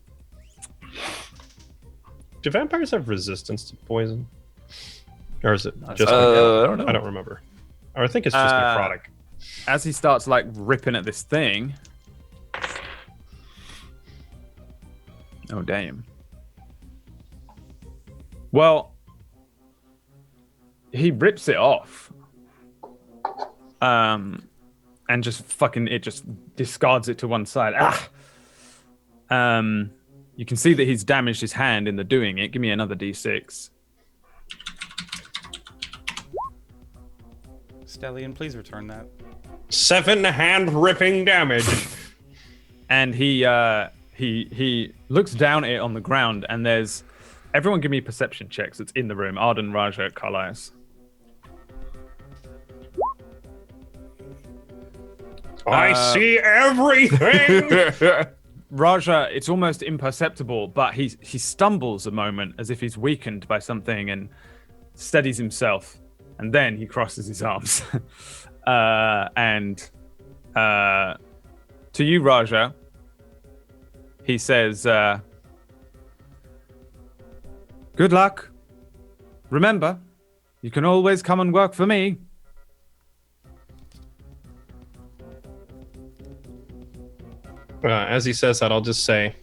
Do vampires have resistance to poison? Or is it just I don't know. I don't remember. Or I think it's just necrotic. As he starts like ripping at this thing. Oh damn. Well, he rips it off. And just it just discards it to one side. You can see that he's damaged his hand in the doing it. Give me another d6. Stellion, please return that. 7 hand-ripping damage. And he looks down at it on the ground, and there's... Everyone give me perception checks. It's in the room. Arden, Raja, Carlias. I see everything! Raja, it's almost imperceptible, but he stumbles a moment as if he's weakened by something and steadies himself. And then he crosses his arms. To you, Raja, he says, good luck. Remember, you can always come and work for me. As he says that, I'll just say,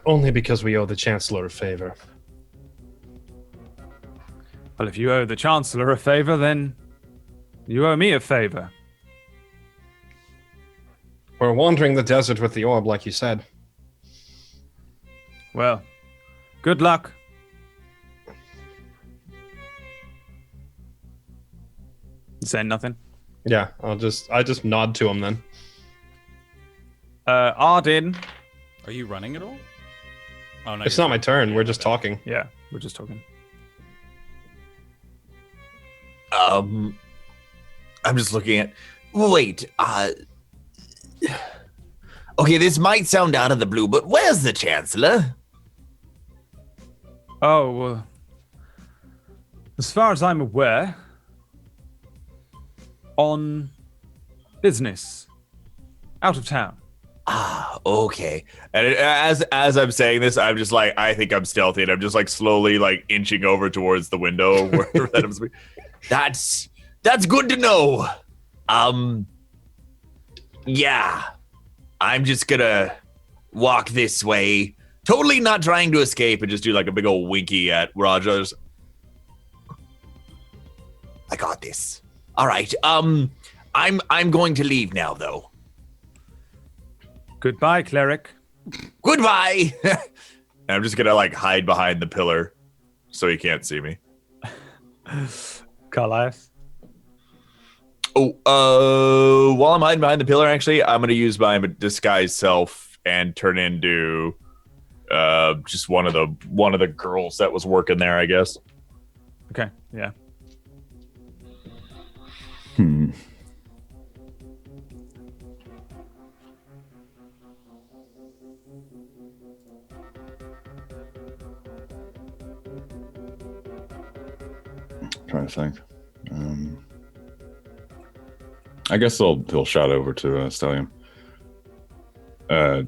only because we owe the Chancellor a favor. Well, if you owe the Chancellor a favor, then you owe me a favor. We're wandering the desert with the orb, like you said. Well, good luck. Saying nothing? Yeah, I just nod to him then. Arden. Are you running at all? Oh no, It's not my turn. We're just talking. Yeah, we're just talking. I'm just looking at. Wait. Okay, this might sound out of the blue, but where's the Chancellor? Oh, well, as far as I'm aware, on business, out of town. Ah, okay. And as I'm saying this, I'm just like, I think I'm stealthy, and I'm just like slowly like inching over towards the window where Adam's. That's good to know. Yeah. I'm just gonna walk this way. Totally not trying to escape, and just do like a big old winky at Rogers. I got this. All right. I'm going to leave now, though. Goodbye, cleric. Goodbye. And I'm just gonna like hide behind the pillar, so he can't see me. Callias. Oh, while I'm hiding behind the pillar, actually, I'm gonna use my disguise self and turn into just one of the girls that was working there, I guess. Okay, yeah. Trying to think. I guess he'll shout over to Stallion.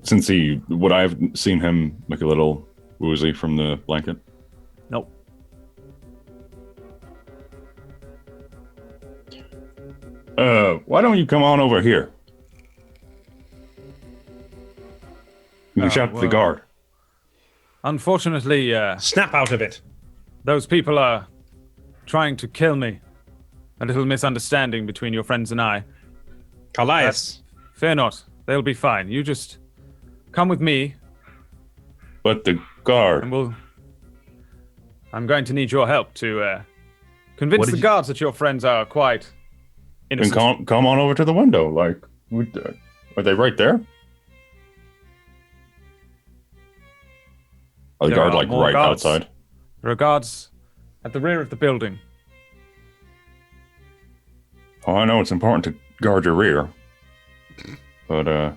Since would I have seen him look a little woozy from the blanket? Nope. Why don't you come on over here? You can shout to the guard. Unfortunately, Snap out of it. those people are trying to kill me. A little misunderstanding between your friends and I. Callias. Fear not. They'll be fine. You just come with me, But the guard. and I'm going to need your help to convince the guards that your friends are quite Then innocent. come on over to the window. Like, are they right there? Are the There guard are like more right guards. outside? There are guards at the rear of the building. Oh, I know it's important to guard your rear. But,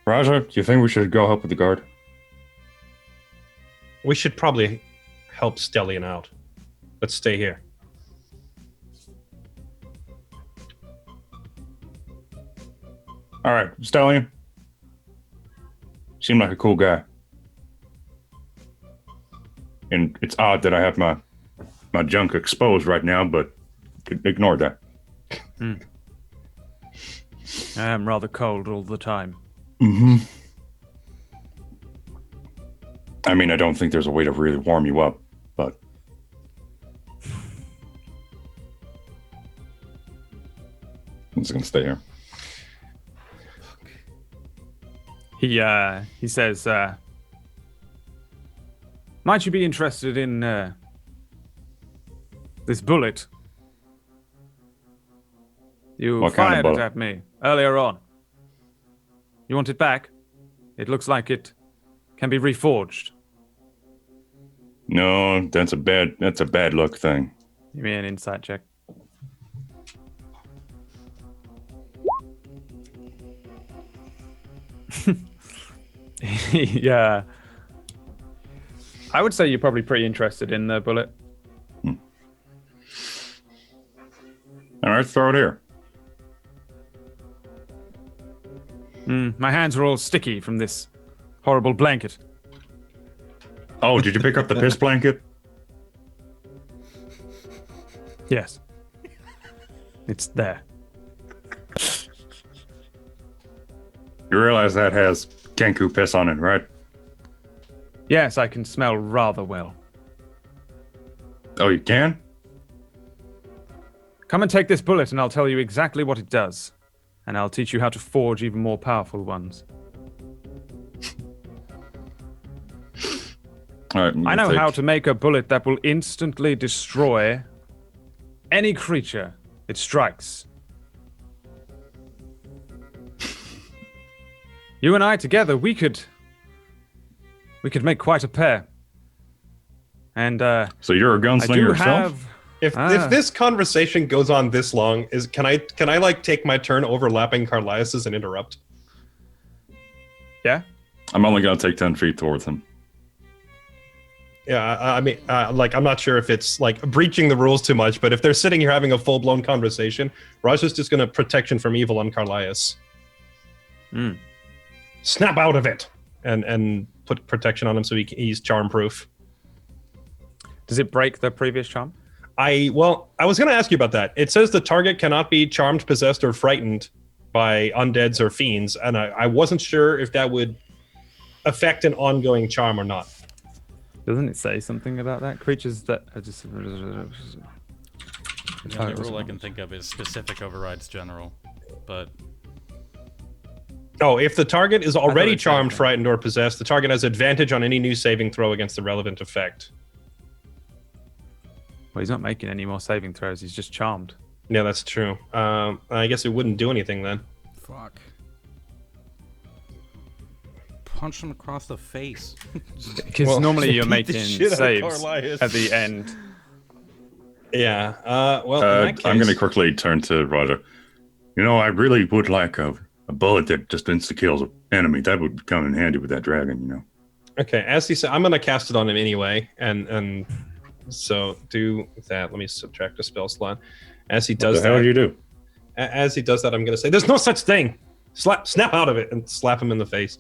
Raja, do you think we should go help with the guard? We should probably help Stellion out. Let's stay here. All right, Stallion. Seemed like a cool guy. And it's odd that I have my junk exposed right now, but ignore that. I am rather cold all the time. Mm-hmm. I mean, I don't think there's a way to really warm you up, but I'm just gonna stay here. He says, might you be interested in this bullet? You What kind of fired bullet? it at me earlier on. You want it back? It looks like it can be reforged. No, that's a bad luck thing. Give me an insight check. Yeah. I would say you're probably pretty interested in the bullet. All right, throw it here. My hands are all sticky from this horrible blanket. Oh, did you pick up the piss blanket? Yes. It's there. You realize that has Kenku piss on it, right? Yes, I can smell rather well. Oh, you can? Come and take this bullet and I'll tell you exactly what it does. And I'll teach you how to forge even more powerful ones. All right, I know how to make a bullet that will instantly destroy any creature it strikes. You and I together, we could make quite a pair. And so you're a gunslinger yourself? If this conversation goes on this long, can I like take my turn overlapping Carlias's and interrupt? Yeah. I'm only gonna take 10 feet towards him. Yeah, I mean, like, I'm not sure if it's like breaching the rules too much, but if they're sitting here having a full-blown conversation, Raja's just gonna protection from evil on Carlias. Snap out of it, and put protection on him so he's charm-proof. Does it break the previous charm? I was gonna ask you about that. It says the target cannot be charmed, possessed, or frightened by undeads or fiends, and I wasn't sure if that would affect an ongoing charm or not. Doesn't it say something about that? Creatures that are just... The only rule I can think of is specific overrides general, but... Oh, if the target is already charmed, frightened, or possessed, the target has advantage on any new saving throw against the relevant effect. Well, he's not making any more saving throws, he's just charmed. Yeah, that's true. I guess it wouldn't do anything then. Fuck. Punch him across the face. Because normally you're making saves at the end. Yeah. In that case... I'm going to quickly turn to Roger. You know, I really would like a bullet that just insta-kills an enemy. That would come in handy with that dragon, you know. Okay, as he said, I'm going to cast it on him anyway, and so do that. Let me subtract a spell slot. As he does that... What the hell do you do? As he does that, I'm going to say, there's no such thing! Snap out of it, and slap him in the face.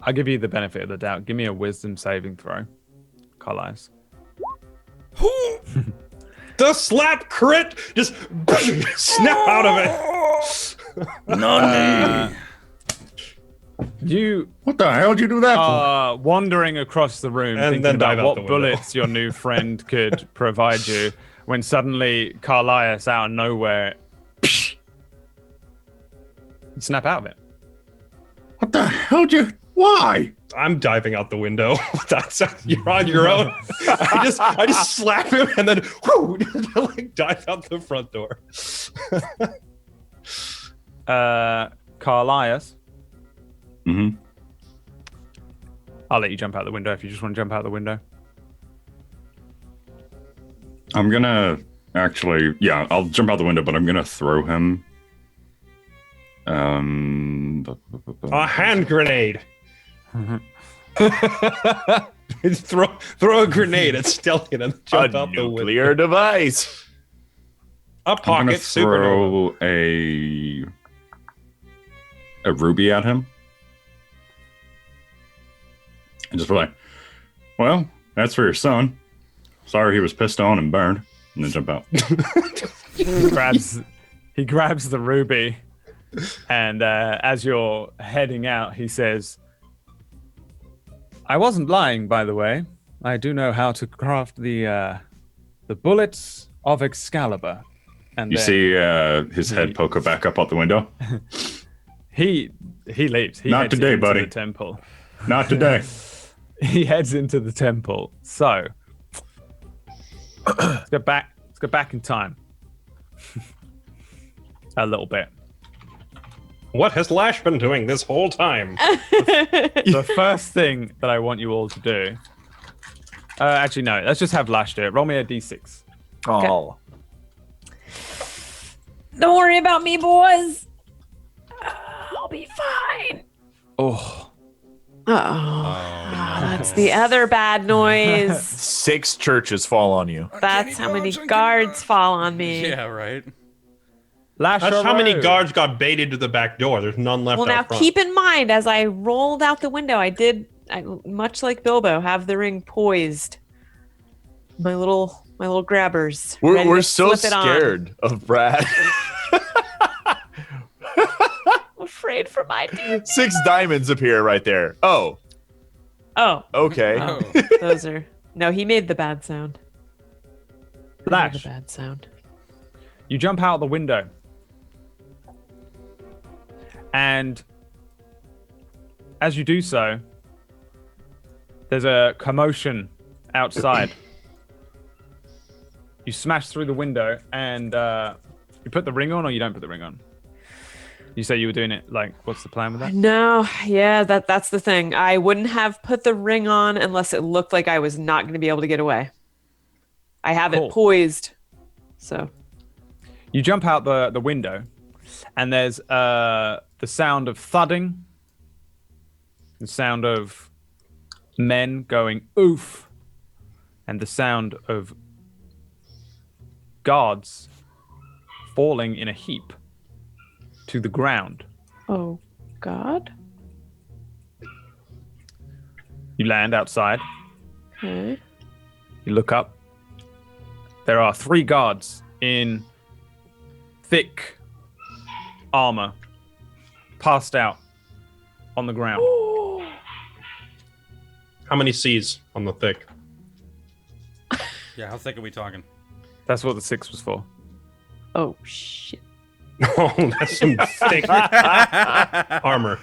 I'll give you the benefit of the doubt. Give me a wisdom saving throw. Carlias. The slap crit! Just snap out of it! You... What the hell did you do that for? Wandering across the room, and thinking about what bullets your new friend could provide you, when suddenly Carlias out of nowhere... snap out of it. What the hell did you... Why? I'm diving out the window. You're on your own. I just slap him and then like dive out the front door. Carlias. Mm-hmm. I'll let you jump out the window if you just want to jump out the window. I'm gonna actually, yeah, I'll jump out the window, but I'm gonna throw him. A hand grenade. throw a grenade at Stellian and jump out the window. Nuclear device. A pocket throw supernova. a ruby at him. And just be like, well, that's for your son. Sorry he was pissed on and burned. And then jump out. He grabs the ruby, and as you're heading out, he says, I wasn't lying, by the way. I do know how to craft the bullets of Excalibur. And you see his head poke back up out the window? He leaves. He Not heads today, into buddy. The temple. Not today. He heads into the temple. So let's go back in time. A little bit. What has Lash been doing this whole time? The first thing that I want you all to do... actually, no. Let's just have Lash do it. Roll me a d6. Oh. Don't worry about me, boys. I'll be fine. Oh. That's the other bad noise. 6 churches fall on you. That's how many guards fall on me. Yeah, right. Lash That's how many guards got baited to the back door. There's none left Well, now out front. keep in mind, as I rolled out the window, I much like Bilbo, have the ring poised. My little grabbers. ready We're to so slip it on. scared of Brad. I'm afraid for my dude. 6 diamonds appear right there. Oh. Okay. Oh, those are... No, he made the bad sound. He made Lash, the bad sound. you jump out the window. And as you do so, there's a commotion outside. You smash through the window and you put the ring on or you don't put the ring on? You say you were doing it, like, what's the plan with that? No, yeah, that's the thing. I wouldn't have put the ring on unless it looked like I was not going to be able to get away. I have it poised, so. You jump out the window, and there's the sound of thudding, the sound of men going oof, and the sound of guards falling in a heap to the ground. Oh, God. You land outside. Okay. You look up. There are 3 guards in thick armor, passed out on the ground. How many C's on the thick? Yeah, how thick are we talking? That's what the 6 was for. Oh, shit. Oh, that's some thick armor.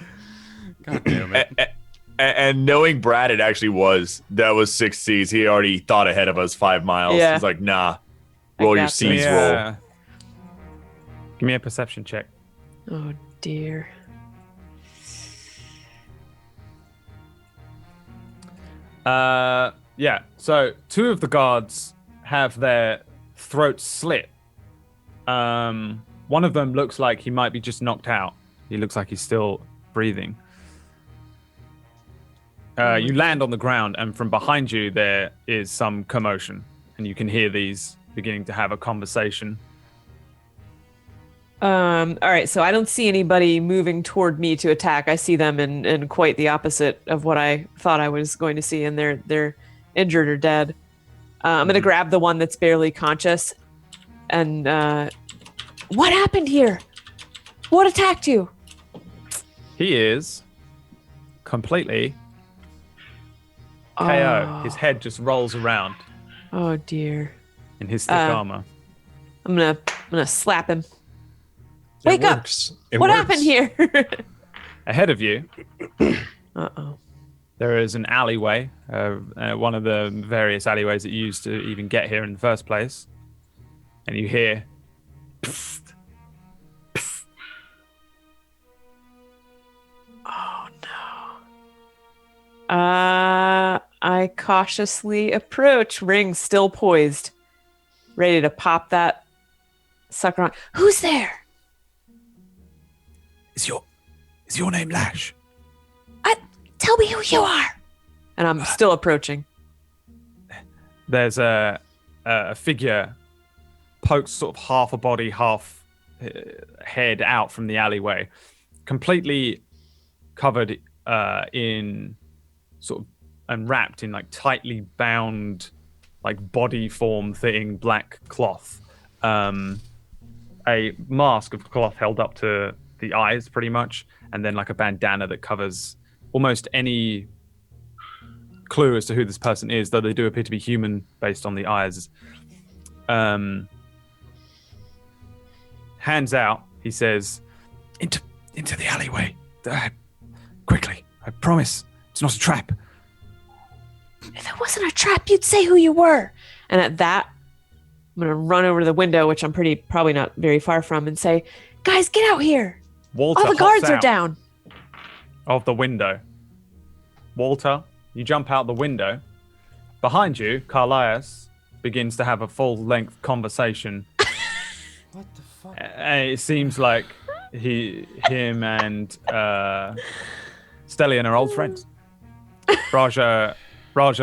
God damn it. And knowing Brad, it actually that was 6 C's. He already thought ahead of us 5 miles. Yeah. He's like, nah, roll your C's, roll. Give me a perception check. Oh, dear. Yeah. So 2 of the guards have their throats slit. One of them looks like he might be just knocked out. He looks like he's still breathing. You land on the ground, and from behind you there is some commotion, and you can hear these beginning to have a conversation. All right, so I don't see anybody moving toward me to attack. I see them in quite the opposite of what I thought I was going to see, and they're injured or dead. I'm gonna grab the one that's barely conscious, and what happened here? What attacked you? He is completely KO. Oh. His head just rolls around Oh dear. in his thick armor. I'm gonna slap him. Wake up! It What works. happened here? Ahead of you, Uh-oh. there is an alleyway, one of the various alleyways that you used to even get here in the first place. And you hear... Psst, psst. Oh no. I cautiously approach, ring still poised, ready to pop that sucker on. Who's there? Is your name Lash? Tell me who you are. And I'm still approaching. There's a figure pokes sort of half a body, half head out from the alleyway, completely covered in sort of and wrapped in like tightly bound, like body form thing, black cloth. A mask of cloth held up to the eyes, pretty much, and then like a bandana that covers almost any clue as to who this person is, though they do appear to be human based on the eyes. Hands out, he says, into the alleyway. Quickly, I promise. It's not a trap. If it wasn't a trap, you'd say who you were. And at that, I'm gonna run over to the window, which I'm probably not very far from, and say, "Guys, get out here! Walter All the guards hops are out down." of the window. Walter, you jump out the window. Behind you, Carlias begins to have a full-length conversation. What the fuck? It seems like him and Stellian are old friends. Raja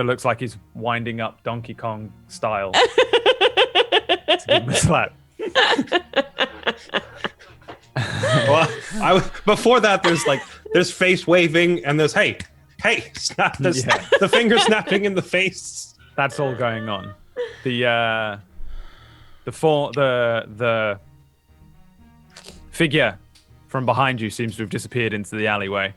looks like he's winding up Donkey Kong style to give him a slap. Well, before that, there's face waving and there's hey, snap this, Yeah. the finger snapping in the face. That's all going on. The figure from behind you seems to have disappeared into the alleyway.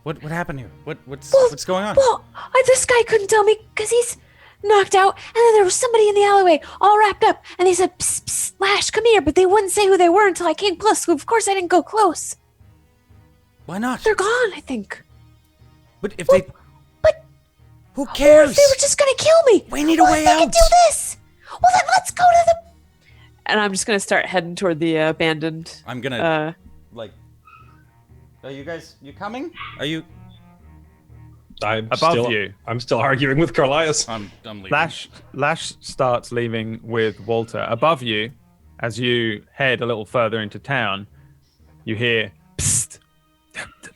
What happened here? What's going on? Well, this guy couldn't tell me because he's knocked out, and then there was somebody in the alleyway all wrapped up, and they said, "Psst, psst, Lash, come here," but they wouldn't say who they were until I came close, so of course I didn't go close. Why not? They're gone, I think. But if they... But Who Or cares? if they were just gonna kill me. We need a Well, way if they out. could do this. Well, then let's go to the... And I'm just gonna start heading toward the abandoned. I'm gonna Are you coming? Are you? I'm you. I'm still arguing with Carlias. I'm leaving. Lash starts leaving with Walter. Above you, as you head a little further into town, you hear, "Psst,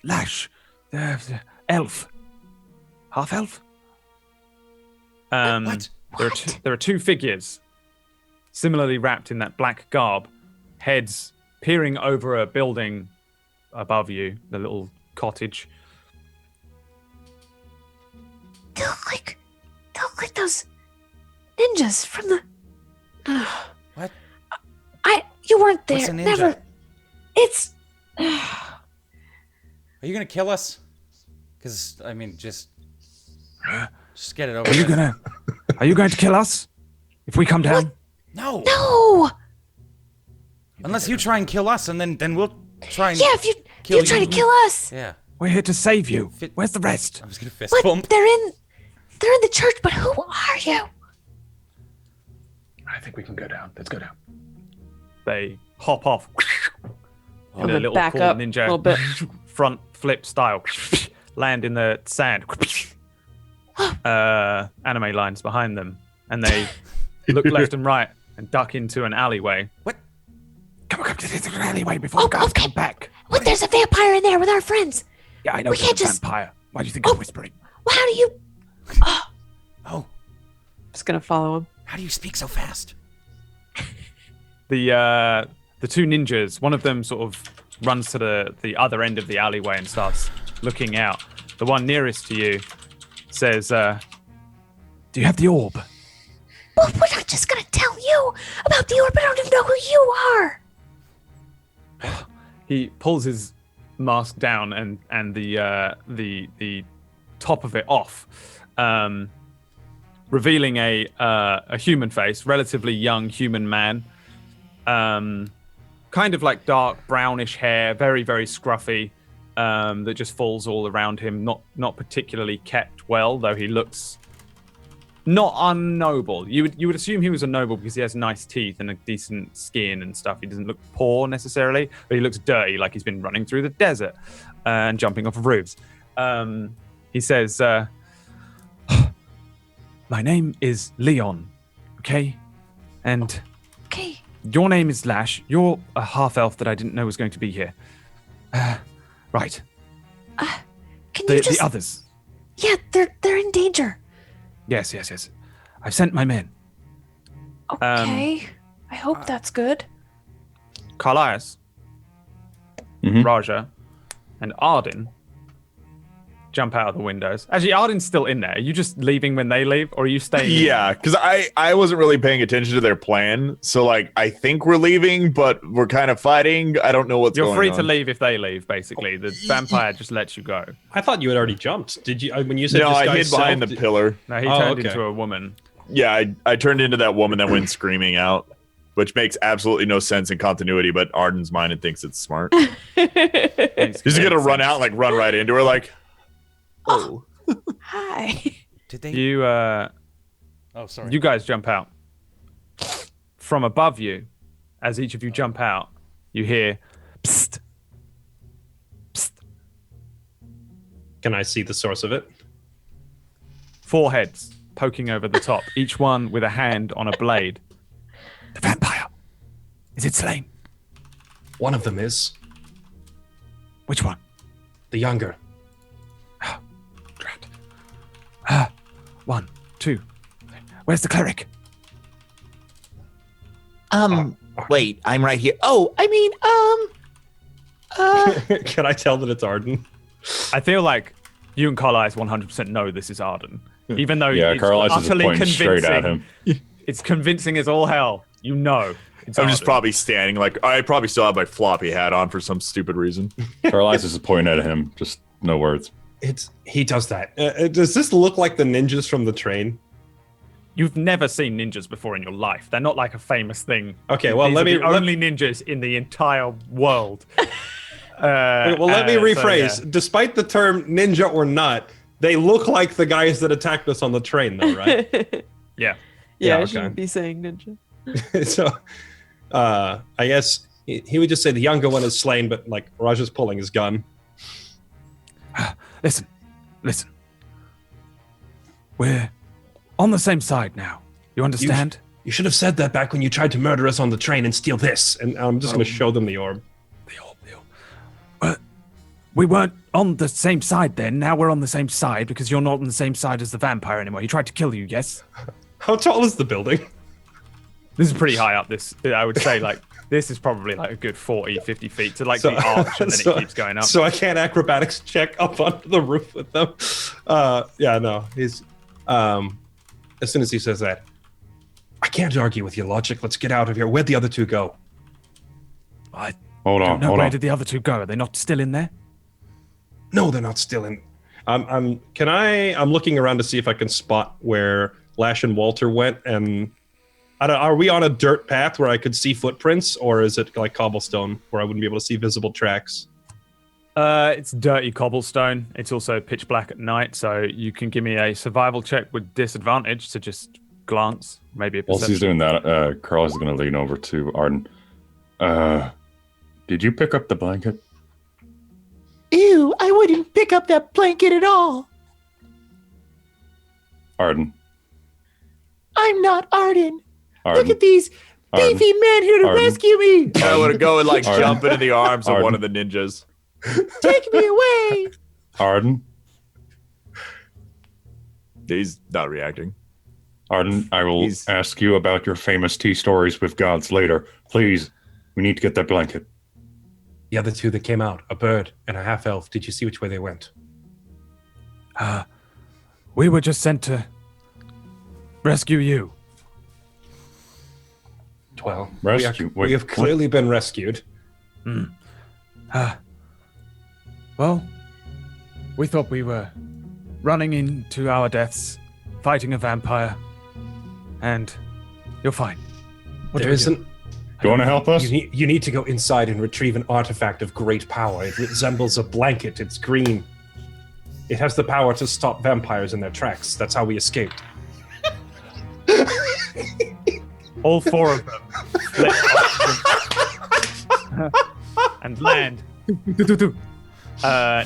Lash, elf, half elf." What? There are two figures, similarly wrapped in that black garb, heads peering over a building above you, the little cottage. They look like those ninjas from the. What? You weren't there. What's a ninja? Never. It's. Are you gonna kill us? Because I mean, just get it over. Are you going to kill us if we come down? No. No. Unless you try and kill us, and then we'll try and. Yeah, if you try to kill us. Yeah. We're here to save you. Where's the rest? I was gonna fist But bump. they're in the church. But who are you? I think we can go down. Let's go down. They hop off in a gonna little back cool up ninja a little bit. front flip style. Land in the sand. Anime lines behind them, and they look left and right and duck into an alleyway. What? Come to this alleyway before the guys come back. What? There's a vampire in there with our friends. Yeah, I know. We It's can't a just- vampire. Why do you think I'm whispering? Well, how do you? Oh, Just gonna follow him. how do you speak so fast? The two ninjas, one of them sort of runs to the other end of the alleyway and starts looking out. The one nearest to you says, "Do you have the orb?" Well, we're not just gonna tell you about the orb. I don't even know who you are. He pulls his mask down and the top of it off, revealing a human face, relatively young human man, kind of like dark brownish hair, very very scruffy, that just falls all around him. Not particularly kept well, though he looks not unnoble. You would assume he was a noble because he has nice teeth and a decent skin and stuff. He doesn't look poor necessarily, but he looks dirty, like he's been running through the desert and jumping off of roofs. He says, "My name is Leon, okay? And Okay. your name is Lash. You're a half elf that I didn't know was going to be here. Right. Can you just? The others. Yeah, they're in danger. Yes. I've sent my men. Okay. I hope that's good. Carlias, Mhm. Raja, and Arden jump out of the windows. Actually, Arden's still in there. Are you just leaving when they leave, or are you staying? Yeah, because I wasn't really paying attention to their plan. So, like, I think we're leaving, but we're kind of fighting. I don't know what's You're going free on. to leave if they leave, basically. The vampire just lets you go. I thought you had already jumped. Did you? When you said No, this I guy's hid behind self- the pillar. No, he Oh, turned okay. into a woman. Yeah, I turned into that woman that went screaming out, which makes absolutely no sense in continuity, but Arden's mind and thinks it's smart. He's gonna run out and like run right into her, like, oh. Hi. Did they? You Oh, sorry. you guys jump out. From above you, as each of you jump out, you hear psst. Psst. Can I see the source of it? 4 heads poking over the top, each one with a hand on a blade. The vampire. Is it slain? One of them is Which one? the younger. Drat. 1, 2. Where's the cleric? Wait, I'm right here. Oh, I mean, Can I tell that it's Arden? I feel like you and Carlisle 100% know this is Arden. Even though Yeah, it's Carlisle is utterly pointing straight at convincing. him. It's convincing as all hell. You know. It's I'm just Arden. probably standing, like, I probably still have my floppy hat on for some stupid reason. Carlisle is pointing at him. Just no words. He does that. Does this look like the ninjas from the train? You've never seen ninjas before in your life. They're not like a famous thing. Okay, well, These let are me the only ninjas in the entire world. let me so, rephrase. yeah. Despite the term ninja or not, they look like the guys that attacked us on the train, though, right? Yeah. Yeah, I okay. shouldn't be saying ninja. So I guess he would just say the younger one is slain, but like Raja's pulling his gun. Listen. We're on the same side now. You understand? You should have said that back when you tried to murder us on the train and steal this. And I'm just going to show them the orb. The orb. We weren't on the same side then. Now we're on the same side because you're not on the same side as the vampire anymore. He tried to kill you, yes? How tall is the building? This is pretty high up. I would say, like, this is probably like a good 40, 50 feet to like the arch, and then it keeps going up. So I can't acrobatics check up onto the roof with them. He's as soon as he says that, I can't argue with your logic. Let's get out of here. Where'd the other two go? Hold on. Where did the other two go? Are they not still in there? No, they're not still in. I'm looking around to see if I can spot where Lash and Walter went, and are we on a dirt path where I could see footprints, or is it like cobblestone where I wouldn't be able to see visible tracks? It's dirty cobblestone. It's also pitch black at night, so you can give me a survival check with disadvantage to just glance, maybe a perception. Whilst he's doing that, Carl is going to lean over to Arden. Did you pick up the blanket? Ew, I wouldn't pick up that blanket at all. Arden. I'm not Arden. Arden. Look at these beefy men here to rescue me. I want to go and like jump into the arms of one of the ninjas. Take me away. Arden. He's not reacting. Arden, I will ask you about your famous tea stories with gods later. Please, we need to get that blanket. The other two that came out, a bird and a half-elf. Did you see which way they went? We were just sent to rescue you. Well, rescue. We have clearly been rescued. Well, we thought we were running into our deaths, fighting a vampire, and you're fine. There isn't. Do you want to help us? You need to go inside and retrieve an artifact of great power. It resembles a blanket. It's green. It has the power to stop vampires in their tracks. That's how we escaped. All four of them and land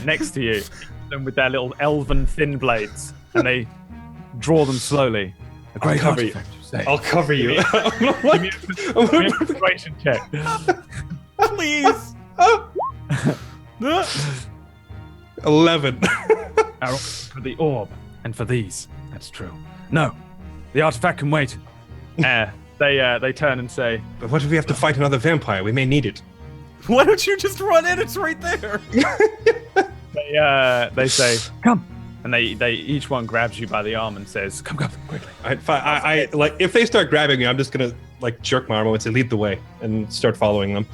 next to you, them with their little elven thin blades, and they draw them slowly. A great artifact, you say. I'll cover you. Give me a persuasion check. Please. 11. For the orb and for these. That's true. No, the artifact can wait. They turn and say, "But what if we have to fight another vampire? We may need it." Why don't you just run in? It's right there. They say, "Come," and they each one grabs you by the arm and says, "Come quickly." I like if they start grabbing me, I'm just gonna like jerk my arm and say, "Lead the way," and start following them.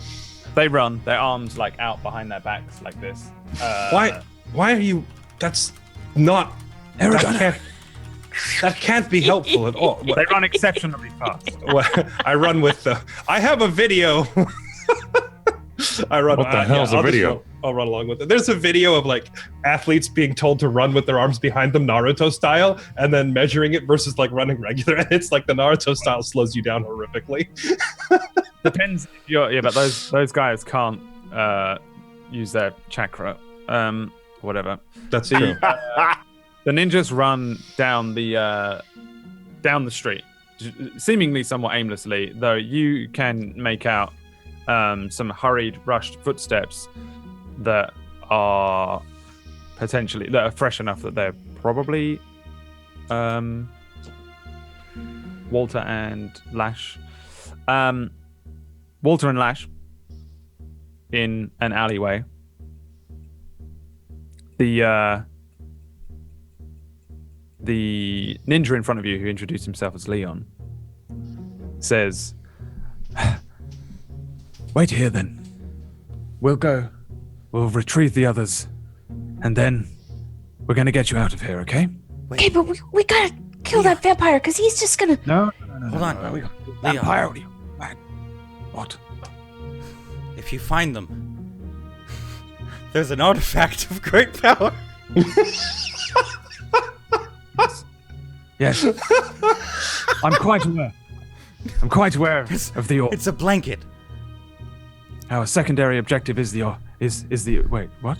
They run, their arms like out behind their backs like this. Why are you? That's not. That can't be helpful at all. They run exceptionally fast. Well, I run with the. I have a video. I run. What the hell's a video? I'll run along with it. There's a video of like athletes being told to run with their arms behind them, Naruto style, and then measuring it versus like running regular. And it's like the Naruto style slows you down horrifically. Depends. But those guys can't use their chakra. Whatever. That's true. The ninjas run down the street, seemingly somewhat aimlessly, though you can make out some hurried, rushed footsteps that are fresh enough that they're probably Walter and Lash. Walter and Lash in an alleyway. The ninja in front of you, who introduced himself as Leon, says, "Wait here then. We'll retrieve the others, and then we're gonna get you out of here, okay?" Okay, but we gotta kill that vampire, because he's just gonna... No. Hold on. Vampire, what? If you find them, there's an artifact of great power. Yes. I'm quite aware. I'm quite aware of the orb. It's a blanket. Our secondary objective is the wait, what?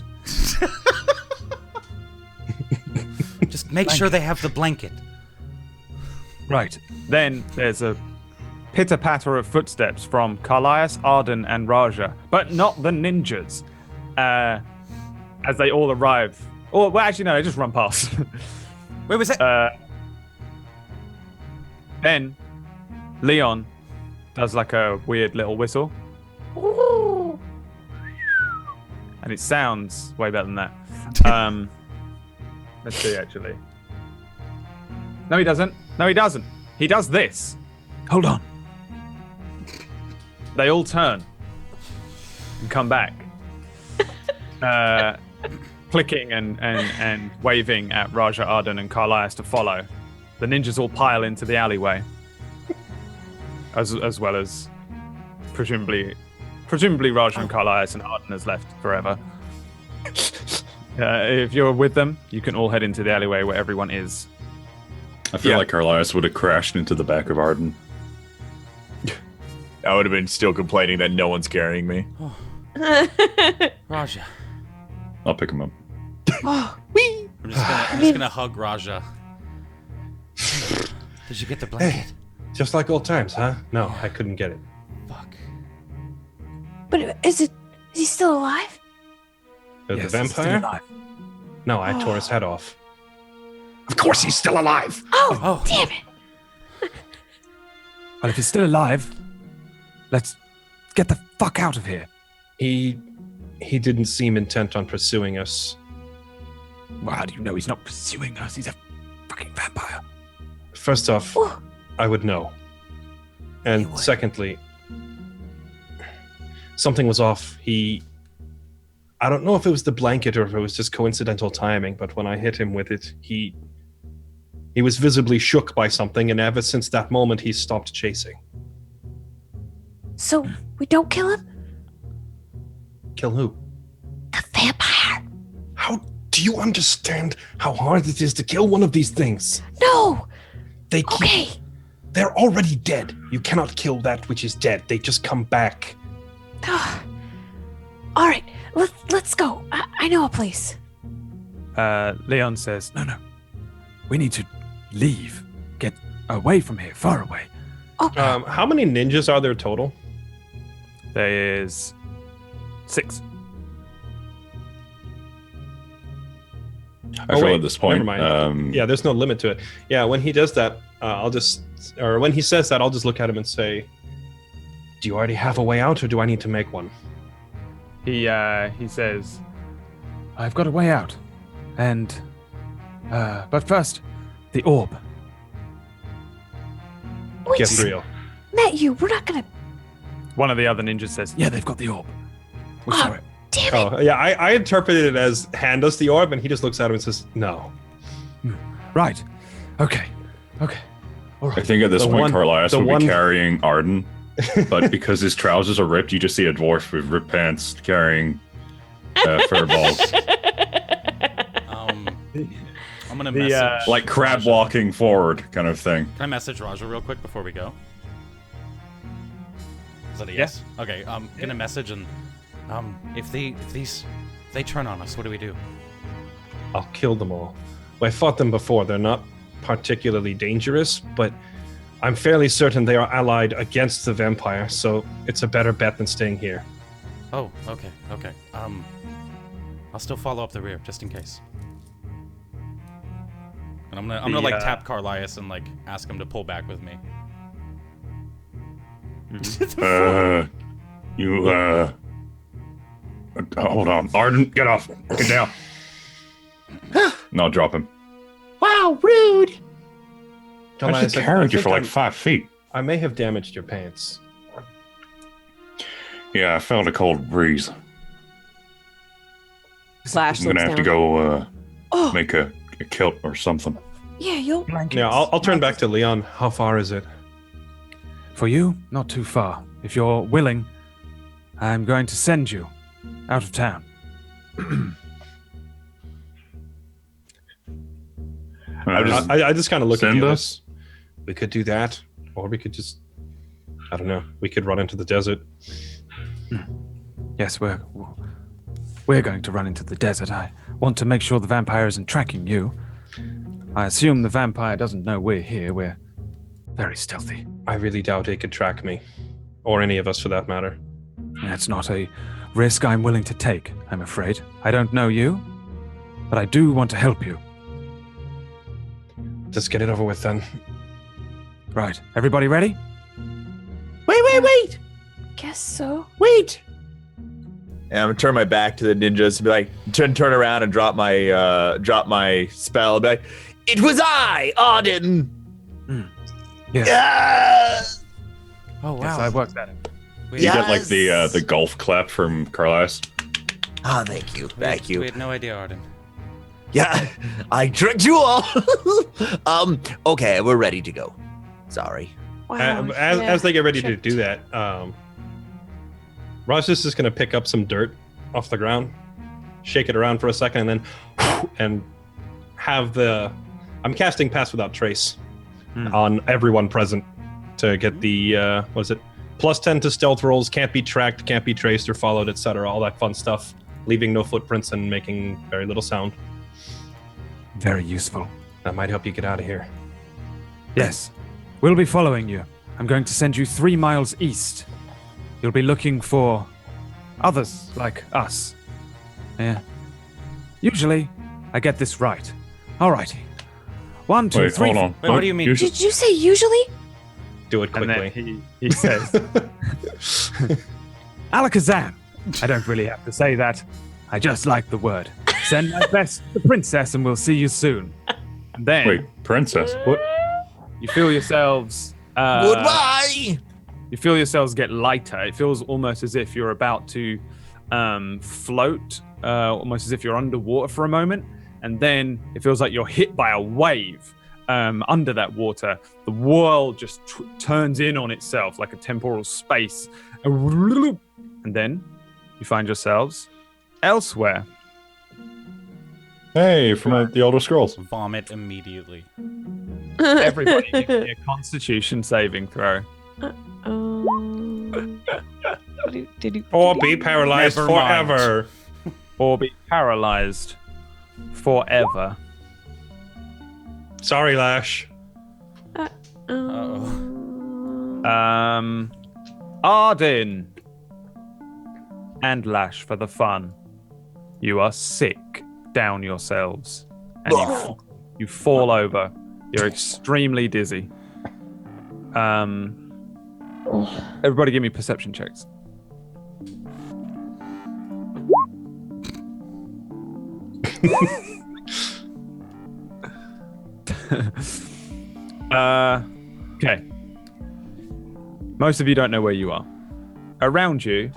Just make sure they have the blanket. Right. Then there's a pitter-patter of footsteps from Carlias, Arden, and Raja, but not the ninjas. As they all arrive. Or, well, actually, no, they just run past. Wait, was that? Then Leon does like a weird little whistle. And it sounds way better than that. Let's see, actually. No, he doesn't. No, he doesn't. He does this. Hold on. They all turn and come back. Clicking and waving at Raja, Arden, and Carlias to follow. The ninjas all pile into the alleyway. As well as presumably Raja and Carlias and Arden has left forever. If you're with them, you can all head into the alleyway where everyone is. I feel like Carlias would have crashed into the back of Arden. I would have been still complaining that no one's carrying me. Raja. I'll pick him up. I'm just gonna hug Raja. Did you get the blanket? Hey, just like old times, huh? No, I couldn't get it. Fuck. But is he still alive? The Yes, vampire? still alive. No, I tore his head off. Of course he's still alive. Oh, damn it. Well, if he's still alive, let's get the fuck out of here. He didn't seem intent on pursuing us. Well, how do you know he's not pursuing us? He's a fucking vampire. First off, I would know. And secondly, something was off. I don't know if it was the blanket or if it was just coincidental timing, but when I hit him with it, he was visibly shook by something, and ever since that moment, he stopped chasing. So we don't kill him? Kill who? The vampire. How do you understand how hard it is to kill one of these things? No. They keep, Okay. They're already dead. You cannot kill that which is dead. They just come back. All right, let's go. I know a place. Leon says, no. We need to leave. Get away from here, far away. Okay. How many ninjas are there total? There is 6. I feel at this point. Never mind. Yeah, there's no limit to it. Yeah, when he does that, when he says that, I'll just look at him and say, "Do you already have a way out, or do I need to make one?" He says, I've got a way out. And, but first, the orb. Wait, Get real. Met you. We're not gonna. One of the other ninjas says, yeah, they've got the orb. We'll show it. Damn it. Oh, yeah, I interpreted it as hand us the orb, and he just looks at him and says, "No." Right. Okay. All right. I think at this The point, one- Carlias the would one- be carrying Arden, but because his trousers are ripped, you just see a dwarf with ripped pants carrying fur balls. I'm gonna message like crab Raja. walking forward kind of thing. Can I message Raja real quick before we go? Is that a yes? Okay, I'm gonna message and if they turn on us, what do we do? I'll kill them all. Well, I fought them before. They're not particularly dangerous, but I'm fairly certain they are allied against the vampire, so it's a better bet than staying here. Oh, okay. I'll still follow up the rear just in case. And I'm gonna like tap Carlias and like ask him to pull back with me. Hold on, Arden, get off, get down. And I'll drop him. Wow, rude. I just carried you for like 5 feet. I may have damaged your pants. Yeah, I felt a cold breeze. Slash I'm gonna have to go Oh, make a kilt or something. yeah, you'll. Yeah, I'll turn back to Leon. How far is it? For you, not too far. If you're willing, I'm going to send you out of town. I just kind of look at Send you. us? We could do that, or we could just I don't know. We could run into the desert. Yes, we're going to run into the desert. I want to make sure the vampire isn't tracking you. I assume the vampire doesn't know we're here. We're very stealthy. I really doubt it could track me. Or any of us, for that matter. That's not a risk I'm willing to take, I'm afraid. I don't know you, but I do want to help you. Let's get it over with then. Right. Everybody ready? Wait! Guess so. Wait! And I'm gonna turn my back to the ninjas and be like, turn around and drop my spell. And be like, it was I, Arden. Yes. Oh wow! Yes, I worked that in. We, You get like the golf clap from Carlisle. Ah, thank you. We had no idea, Arden. Yeah, I tricked you all. Okay, we're ready to go. Sorry. Wow. As they get ready to do that, Raj is just going to pick up some dirt off the ground, shake it around for a second, and then have I'm casting Pass Without Trace on everyone present to get the +10 to stealth rolls, can't be tracked, can't be traced or followed, etc. All that fun stuff, leaving no footprints and making very little sound. Very useful. That might help you get out of here. Yes. We'll be following you. I'm going to send you 3 miles east. You'll be looking for others like us. Yeah. Usually, I get this right. Alrighty. 1, 2, 3. Hold on. Wait, what do you mean? Did you say usually? Do it And quickly. then he says, Alakazam. I don't really have to say that. I just like the word. Send my best to the princess and we'll see you soon. And then Wait, princess? What? you feel yourselves... Goodbye. You feel yourselves get lighter. It feels almost as if you're about to float, almost as if you're underwater for a moment. And then it feels like you're hit by a wave under that water. The world just turns in on itself like a temporal space. And then you find yourselves elsewhere. Hey, from the Elder Scrolls. Vomit immediately. Everybody give me a Constitution saving throw. Or be paralyzed Never mind. forever. Or be paralyzed forever. Sorry, Lash. Arden and Lash, for the fun. You are sick down yourselves. And you fall over. You're extremely dizzy. Everybody give me perception checks. Okay. Most of you don't know where you are. Around you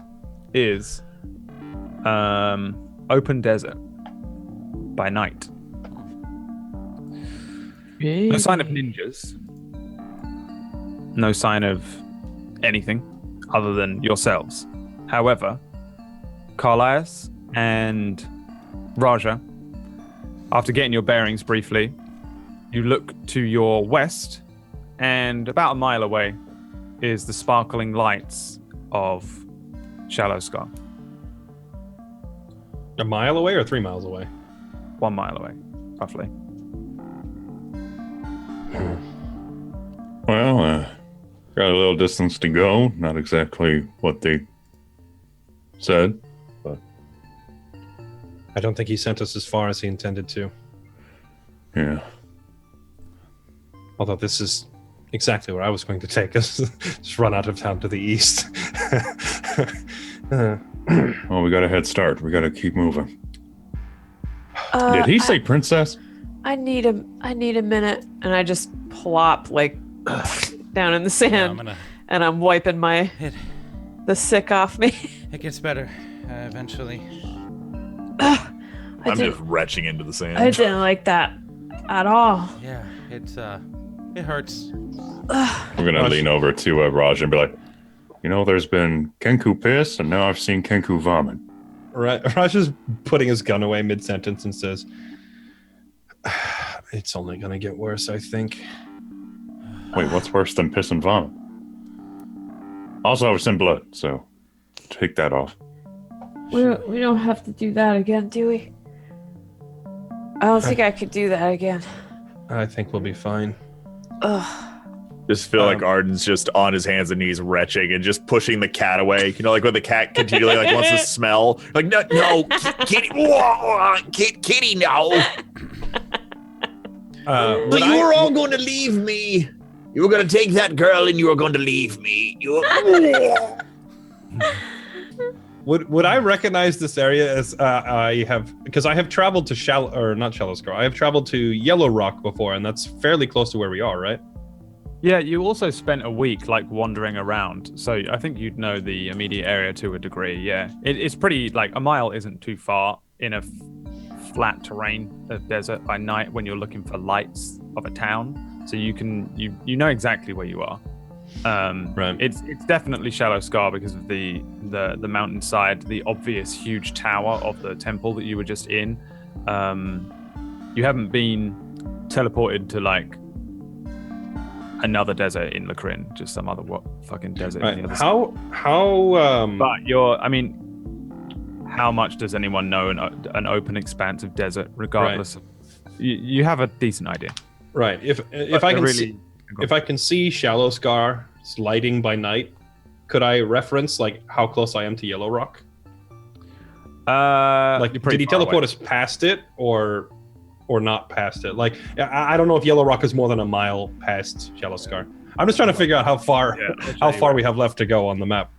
is open desert by night. No sign of ninjas. No sign of anything other than yourselves. However, Carlisle and Raja, after getting your bearings briefly, you look to your west, and about a mile away is the sparkling lights of Shallow Scar. A mile away or 3 miles away? 1 mile away, roughly. Well, got a little distance to go. Not exactly what they said, but I don't think he sent us as far as he intended to. yeah. Although this is exactly where I was going to take us. Just run out of town to the east. Well, we got a head start. We got to keep moving. Did he say princess? I need a minute, and I just plop like down in the sand, and I'm wiping the sick off me. It gets better eventually. I'm just retching into the sand. I didn't like that at all. Yeah, it hurts. We're gonna lean over to Raj and be like, there's been Kenku piss, and now I've seen Kenku vomit. Raj is putting his gun away mid-sentence and says, it's only going to get worse, I think. Wait, what's worse than piss and vomit? Also, I have some blood, so take that off. We don't have to do that again, do we? I don't think I could do that again. I think we'll be fine. Ugh. Just feel like Arden's just on his hands and knees retching and just pushing the cat away. You know, like when the cat continually like wants to smell. Like, no, kitty, kitty, no. So you were all going to leave me. You were going to take that girl and you were going to leave me. Would I recognize this area as because I have traveled to not Shallow Scar. I have traveled to Yellow Rock before, and that's fairly close to where we are, right? Yeah, you also spent a week like wandering around, so I think you'd know the immediate area to a degree. Yeah, it's pretty like a mile isn't too far in a flat terrain of desert by night when you're looking for lights of a town. So you know exactly where you are. Right. It's definitely Shallow Scar because of the mountainside, the obvious huge tower of the temple that you were just in. You haven't been teleported to like another desert in Lacrin, just some other fucking desert. Right. On the other How But how much does anyone know an open expanse of desert, regardless of you have a decent idea. Right. If I can see Shallow Scar lighting by night, could I reference like how close I am to Yellow Rock? Did he teleport us past it or not past it? Like, I don't know if Yellow Rock is more than a mile past Shallow Scar. I'm just trying to figure out how far we have left to go on the map.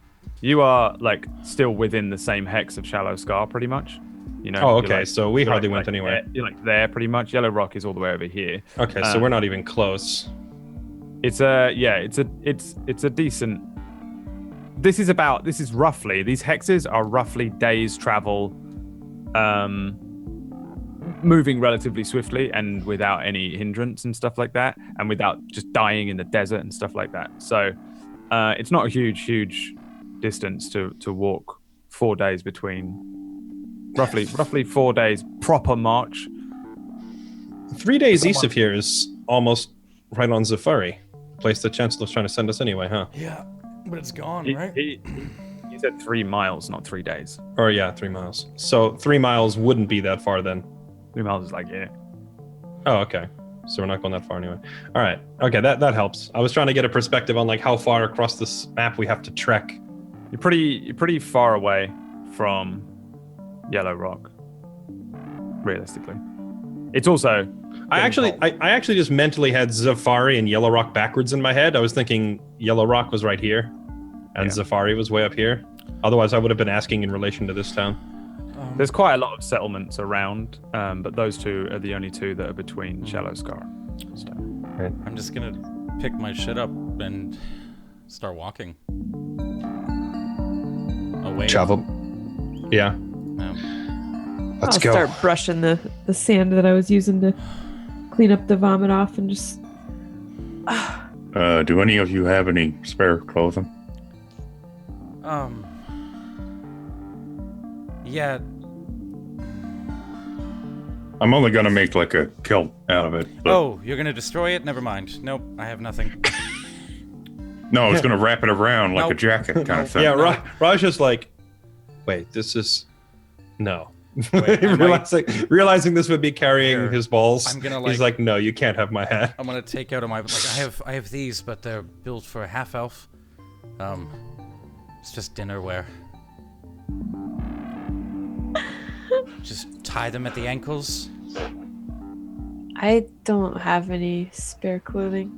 You are like still within the same hex of Shallow Scar, pretty much. You know. Oh, okay. Like, so we hardly went anywhere. You're like there, pretty much. Yellow Rock is all the way over here. Okay, so we're not even close. It's a decent. This is roughly, these hexes are roughly days travel, moving relatively swiftly and without any hindrance and stuff like that, and without just dying in the desert and stuff like that. So it's not a huge distance to walk. 4 days between, roughly 4 days proper march. 3 days east of here is almost right on Zafari, place the Chancellor's trying to send us anyway, huh? Yeah, but it's gone, right? He said 3 miles, not 3 days. Or yeah, 3 miles. So 3 miles wouldn't be that far then. 3 miles is like, yeah. Oh, okay. So we're not going that far anyway. All right. Okay, that helps. I was trying to get a perspective on like how far across this map we have to trek. You're pretty far away from Yellow Rock, realistically. It's also I actually just mentally had Zafari and Yellow Rock backwards in my head. I was thinking Yellow Rock was right here and Zafari was way up here. Otherwise I would have been asking in relation to this town. There's quite a lot of settlements around, but those two are the only two that are between Shallow Scar. So. Right. I'm just gonna pick my shit up and start walking away. Travel. Yeah. Let's go. I'll start brushing the sand that I was using to clean up the vomit off and just. Do any of you have any spare clothing? Yeah. I'm only gonna make like a kilt out of it. Oh, you're gonna destroy it? Never mind. Nope, I have nothing. No, I was gonna wrap it around like a jacket kind of thing. Yeah, Raj is like, wait, this is no. Wait, realizing this would be carrying his balls. I'm gonna he's like, no, you can't have my hat. I'm gonna take out of my I have these, but they're built for a half elf. It's just dinnerware. Just tie them at the ankles. I don't have any spare clothing.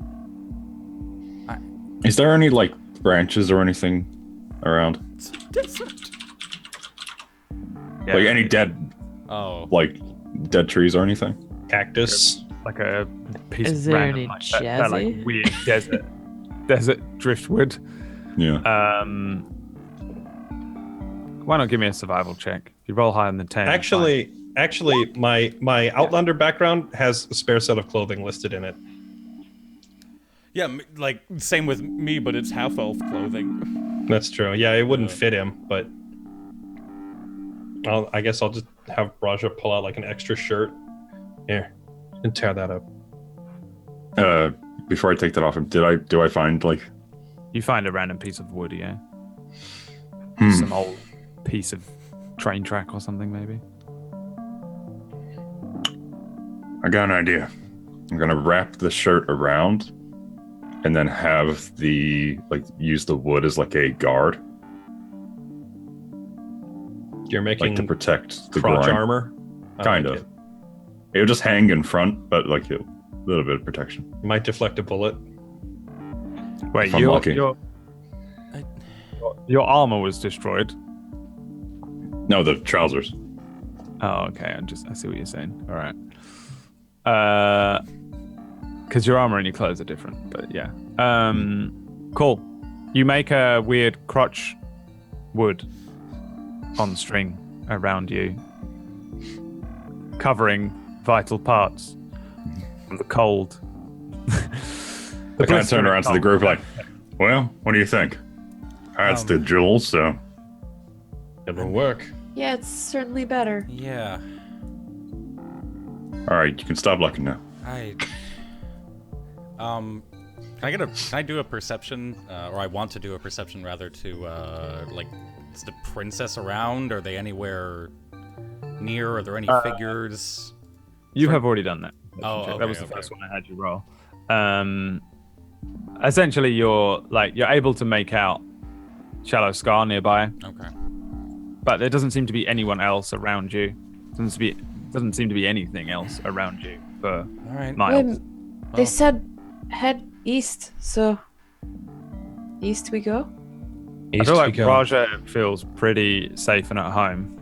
Is there any like branches or anything around? Yeah. Like any dead, like dead trees or anything? Cactus, like a piece Is of there random, any like, that like jazzy? weird desert driftwood. Yeah. Why not give me a survival check? If you roll higher than 10. Actually, my Outlander background has a spare set of clothing listed in it. Yeah, like same with me, but it's half elf clothing. That's true. Yeah, it wouldn't fit him, but I guess I'll just have Raja pull out like an extra shirt. Here, and tear that up. Before I take that off him, do I find like You find a random piece of wood, yeah? Hmm. Some old piece of train track or something, maybe? I got an idea. I'm gonna wrap the shirt around and then have use the wood as like a guard. You're making Like to protect the crotch groin. armor? I Kind like of. It would just hang in front, but like a little bit of protection. it. Might deflect a bullet. Wait, If I'm lucky. Your armor was destroyed. No, the trousers. Oh, okay. I see what you're saying. All right. Because your armor and your clothes are different, but yeah. Cool. You make a weird crotch wood on string around you, covering vital parts from the cold. I kind of turn around to the group like, well, what do you think? That's the jewels, so. It will work. Yeah, it's certainly better. Yeah. All right, you can stop looking now. Can I do a perception, or I want to do a perception rather to, is the princess around? Are they anywhere near? Are there any figures? You have already done that. Oh, okay, that was the first one I had you roll. Essentially, you're able to make out Shallow Scar nearby. Okay. But there doesn't seem to be anyone else around you. Doesn't seem to be anything else around you for All right. miles. They said head east, so east we go. I feel like Raja feels pretty safe and at home.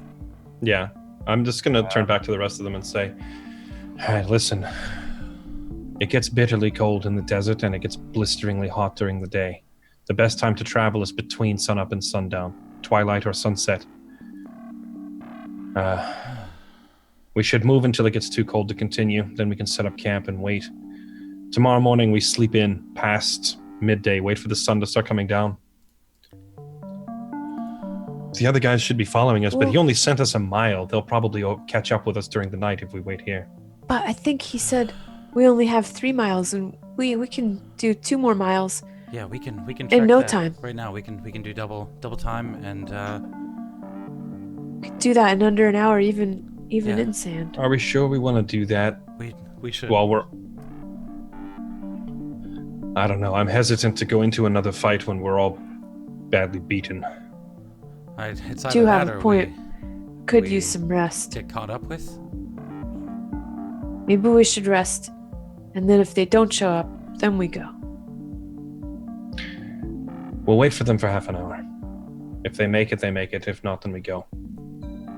Yeah. I'm just going to turn back to the rest of them and say, hey, listen, it gets bitterly cold in the desert and it gets blisteringly hot during the day. The best time to travel is between sunup and sundown, twilight or sunset. We should move until it gets too cold to continue, then we can set up camp and wait. Tomorrow morning we sleep in past midday, wait for the sun to start coming down. The other guys should be following us, but he only sent us a mile. They'll probably catch up with us during the night if we wait here. But I think he said we only have 3 miles, and we can do 2 more miles. Yeah, we can in no that time. Right now, we can do double time, and We could do that in under an hour, even Yeah. in sand. Are we sure we want to do that? we should. While we're... I don't know. I'm hesitant to go into another fight when we're all badly beaten. It's Do either have that a or point. Could we use some rest. get caught up with. Maybe we should rest, and then if they don't show up, then we go. We'll wait for them for half an hour. If they make it, they make it. If not, then we go.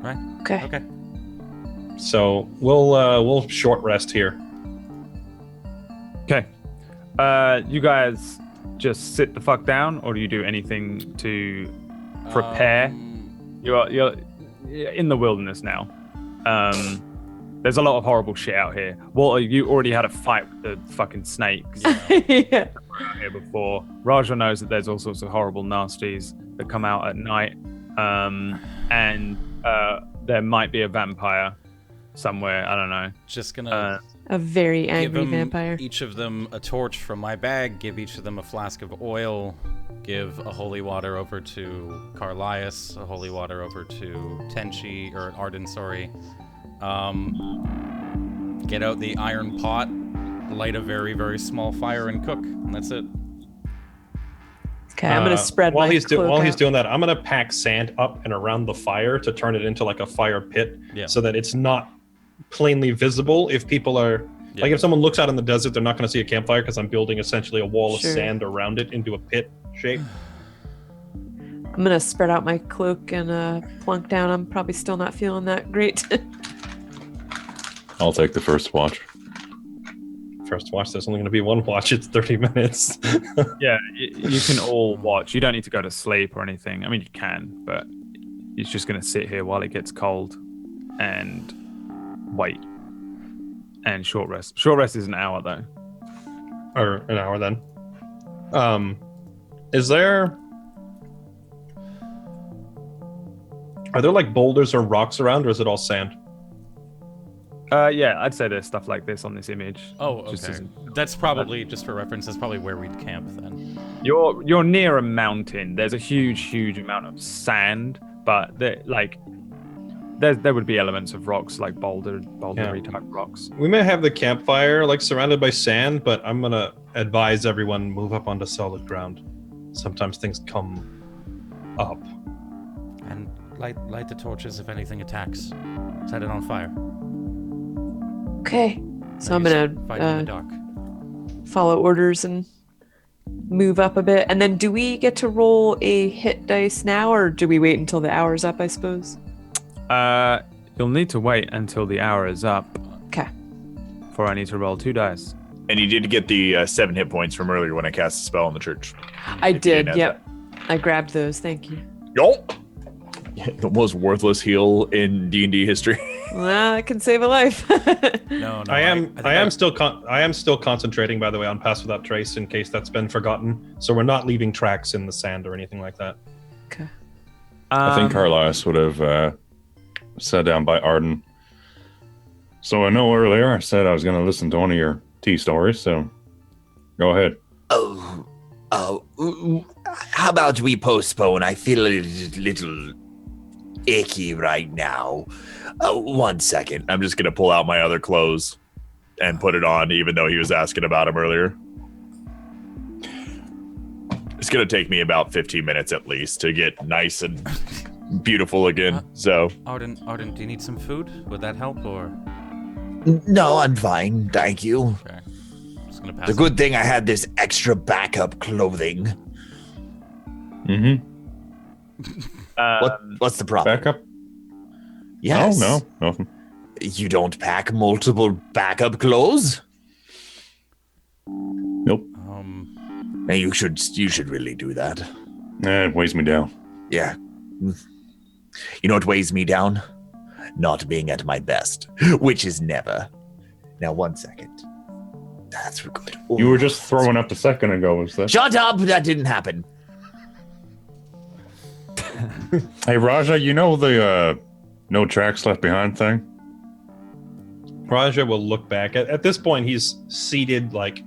Right. Okay. Okay. So we'll short rest here. Okay. You guys just sit the fuck down, or do you do anything to prepare? You're in the wilderness now. There's a lot of horrible shit out here. Walter, you already had a fight with the fucking snakes Yeah. out here before. Raja knows that there's all sorts of horrible nasties that come out at night. And there might be a vampire somewhere. I don't know. Just gonna A very give angry them, vampire. each of them a torch from my bag, give each of them a flask of oil, give a holy water over to Carlias, a holy water over to Tenchi, or Arden, sorry. Get out the iron pot, light a very, very small fire, and cook. And that's it. Okay, I'm gonna spread while my he's cloak while he's out. doing that. I'm gonna pack sand up and around the fire to turn it into like a fire pit, Yeah. so that it's not plainly visible if people are Yeah. like if someone looks out in the desert, they're not going to see a campfire because I'm building essentially a wall Sure. of sand around it into a pit shape. I'm gonna spread out my cloak and plunk down. I'm probably still not feeling that great. I'll take the first watch. First watch, there's only going to be one watch. It's 30 minutes. Yeah, you can all watch. You don't need to go to sleep or anything. I mean, you can, but it's just going to sit here while it gets cold and wait. And short rest. Short rest is an hour, though. Or an hour then. Is there... Are there like boulders or rocks around, or is it all sand? Yeah, I'd say there's stuff like this on this image. Oh, Just okay. isn't- That's probably, just for reference, that's probably where we'd camp then. You're near a mountain. There's a huge amount of sand, but there would be elements of rocks like bouldery type rocks. We may have the campfire like surrounded by sand, but I'm gonna advise everyone move up onto solid ground. Sometimes things come up. And light the torches if anything attacks. Set it on fire. Okay. So I'm Fight in the gonna dark. follow orders and move up a bit. And then do we get to roll a hit dice now, or do we wait until the hour's up, I suppose? You'll need to wait until the hour is up. Okay. For I need to roll 2 dice. And you did get the 7 hit points from earlier when I cast a spell on the church. I did, yep. I grabbed those, thank you. Yo! The most worthless heal in D&D history. Well, that can save a life. No. I am still concentrating, by the way, on Pass Without Trace in case that's been forgotten. So we're not leaving tracks in the sand or anything like that. Okay. I think Carlisle would have sat down by Arden. So I know earlier I said I was going to listen to one of your tea stories, so go ahead. How about we postpone? I feel a little icky right now. 1 second. I'm just going to pull out my other clothes and put it on, even though he was asking about him earlier. It's going to take me about 15 minutes at least to get nice and beautiful again. So, Arden, do you need some food? Would that help, or? No, I'm fine. Thank you. Okay. Just gonna pass. The good thing I had this extra backup clothing. Mm-hmm. What's the problem? Backup? Yes. Oh, no. Nothing. You don't pack multiple backup clothes? Nope. Now you should really do that. It weighs me down. Yeah. You know what weighs me down? Not being at my best, which is never. Now, 1 second. That's for good. You were just throwing up a second ago, was that? Shut up! That didn't happen. Hey, Raja, you know the no tracks left behind thing? Raja will look back. At this point, he's seated like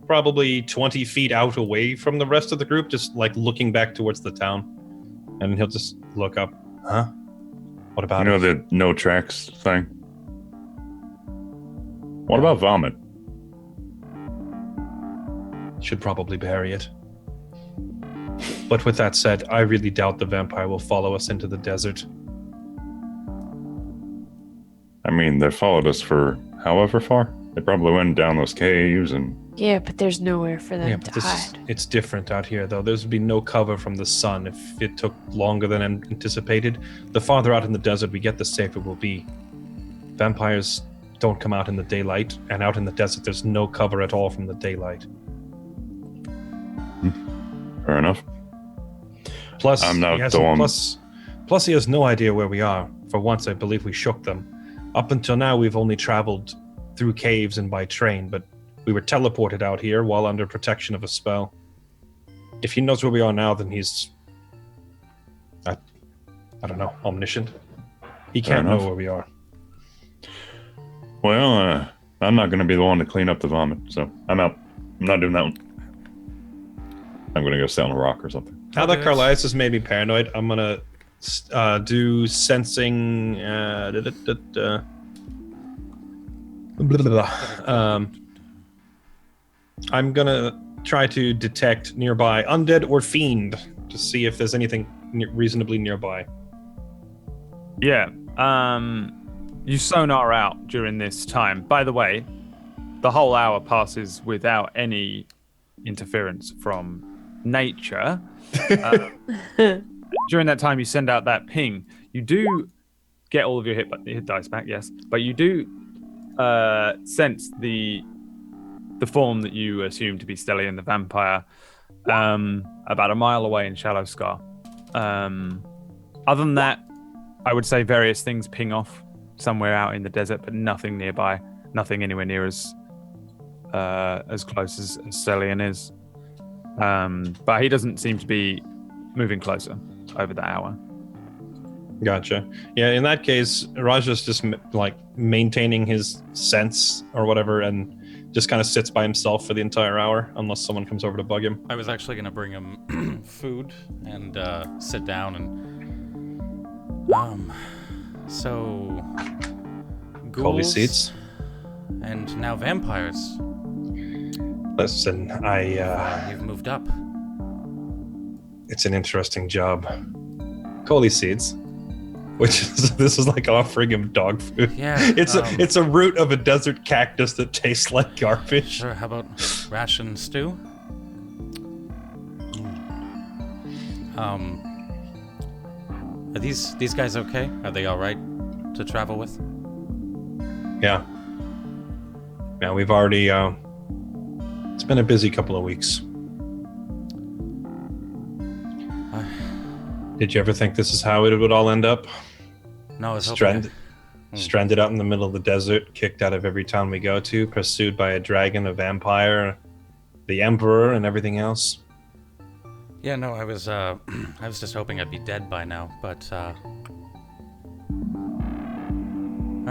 probably 20 feet out away from the rest of the group, just like looking back towards the town. And he'll just look up. Huh? What about You know the no tracks thing? What about vomit? Should probably bury it. But with that said, I really doubt the vampire will follow us into the desert. I mean, they followed us for however far. They probably went down those caves and... Yeah, but there's nowhere for them to hide. It's different out here, though. There's been no cover from the sun if it took longer than anticipated. The farther out in the desert we get, the safer we'll be. Vampires don't come out in the daylight, and out in the desert there's no cover at all from the daylight. Fair enough. Plus, I'm not he has the one. plus he has no idea where we are. For once, I believe we shook them. Up until now, we've only traveled through caves and by train, but we were teleported out here while under protection of a spell. If he knows where we are now, then he's... I don't know, omniscient. He can't know where we are. Well, I'm not going to be the one to clean up the vomit, so I'm out. I'm not doing that one. I'm going to go sit on a rock or something. Now that Carlias has made me paranoid, I'm going to do sensing... I'm gonna try to detect nearby undead or fiend to see if there's anything reasonably nearby. Yeah. You sonar out during this time. By the way, the whole hour passes without any interference from nature. During that time, you send out that ping. You do get all of your hit dice back, yes, but you do sense the form that you assume to be Stellian the vampire about a mile away in Shallow Scar. Other than that, I would say various things ping off somewhere out in the desert, but nothing nearby, nothing anywhere near as close as Stellian is. But he doesn't seem to be moving closer over the hour. Gotcha. Yeah, in that case, Raja's just like maintaining his sense or whatever and just kind of sits by himself for the entire hour unless someone comes over to bug him. I was actually gonna bring him food and sit down and so Call these ghouls seats. and now vampires. Listen, You've moved up. it's an interesting job. Coley seeds, this is like offering him dog food. Yeah, it's a root of a desert cactus that tastes like garbage. Sure. How about ration stew? Are these guys okay? Are they all right to travel with? Yeah. Yeah, we've already. It's been a busy couple of weeks. Did you ever think this is how it would all end up? No, it's stranded out in the middle of the desert, kicked out of every town we go to, pursued by a dragon, a vampire, the emperor, and everything else. Yeah, no, I was just hoping I'd be dead by now, but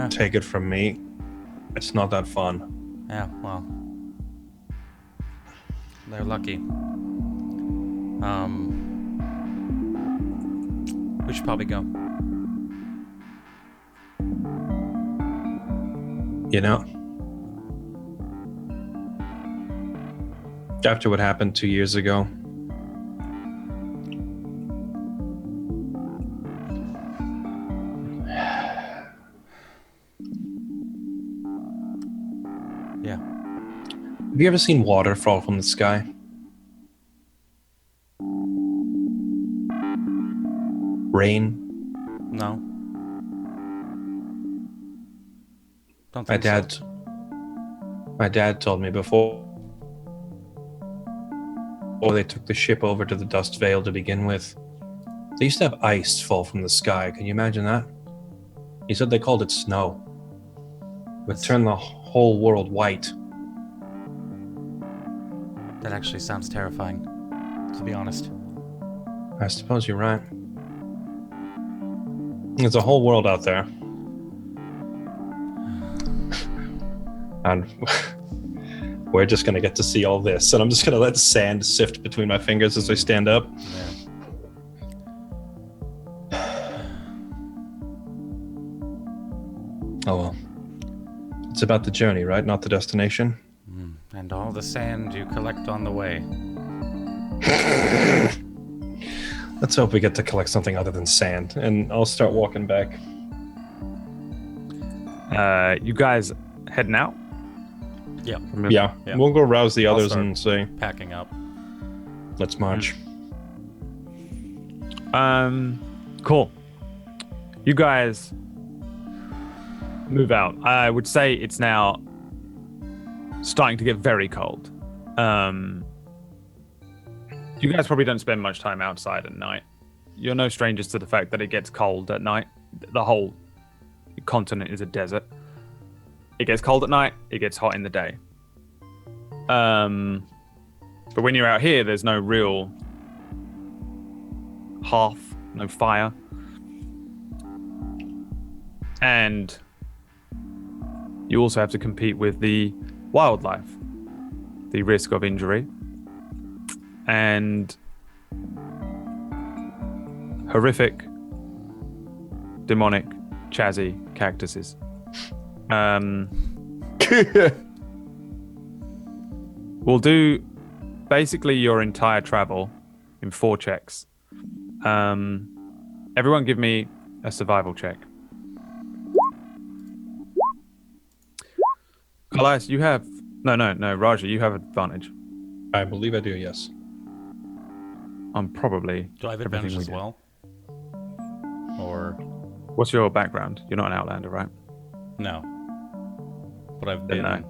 Take it from me, it's not that fun. yeah, well, they're lucky. We should probably go. You know, after what happened 2 years ago, Yeah. have you ever seen water fall from the sky? Rain? No. Don't My think dad. so. My dad told me before. Or they took the ship over to the Dust Vale to begin with. They used to have ice fall from the sky. Can you imagine that? He said they called it snow. It would turn the whole world white. That actually sounds terrifying, to be honest. I suppose you're right. There's a whole world out there. And we're just going to get to see all this. And I'm just going to let sand sift between my fingers as I stand up. Oh well. It's about the journey, right? Not the destination. And all the sand you collect on the way. Let's hope we get to collect something other than sand. And I'll start walking back. You guys heading out? Yeah. Yeah. We'll go rouse the I'll others start and say, packing up. let's march. Cool. You guys move out. I would say it's now starting to get very cold. You guys probably don't spend much time outside at night. You're no strangers to the fact that it gets cold at night. The whole continent is a desert. It gets cold at night, it gets hot in the day. But when you're out here, there's no real hearth, no fire. And you also have to compete with the wildlife, the risk of injury, and horrific, demonic, chazzy cactuses. We'll do basically your entire travel in 4 checks. Everyone give me a survival check. Elias, you have... No, Raja, you have advantage. I believe I do, yes. I'm probably... Do I have everything advantage we as do. well? Or... What's your background? You're not an Outlander, right? No. But I've Then been... no.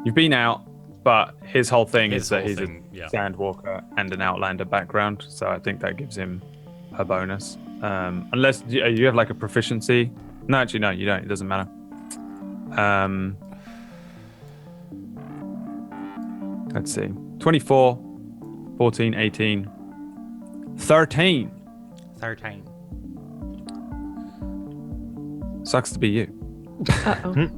You've been out, but his whole thing is that he's a Sandwalker and an Outlander background, so I think that gives him a bonus. Unless you have like a proficiency. No, actually, no, you don't. It doesn't matter. Let's see. 24, 14, 18, 13. 13. Sucks to be you. Uh-oh.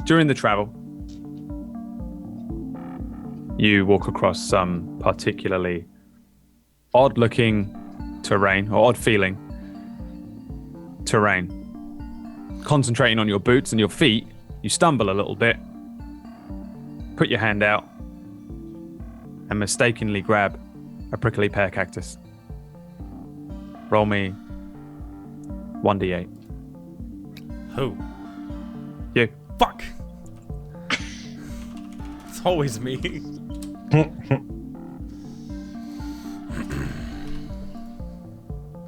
During the travel, you walk across some particularly odd-looking terrain, or odd-feeling terrain. Concentrating on your boots and your feet, you stumble a little bit, put your hand out, and mistakenly grab a prickly pear cactus. Roll me 1d8. Who? You. Fuck! It's always me.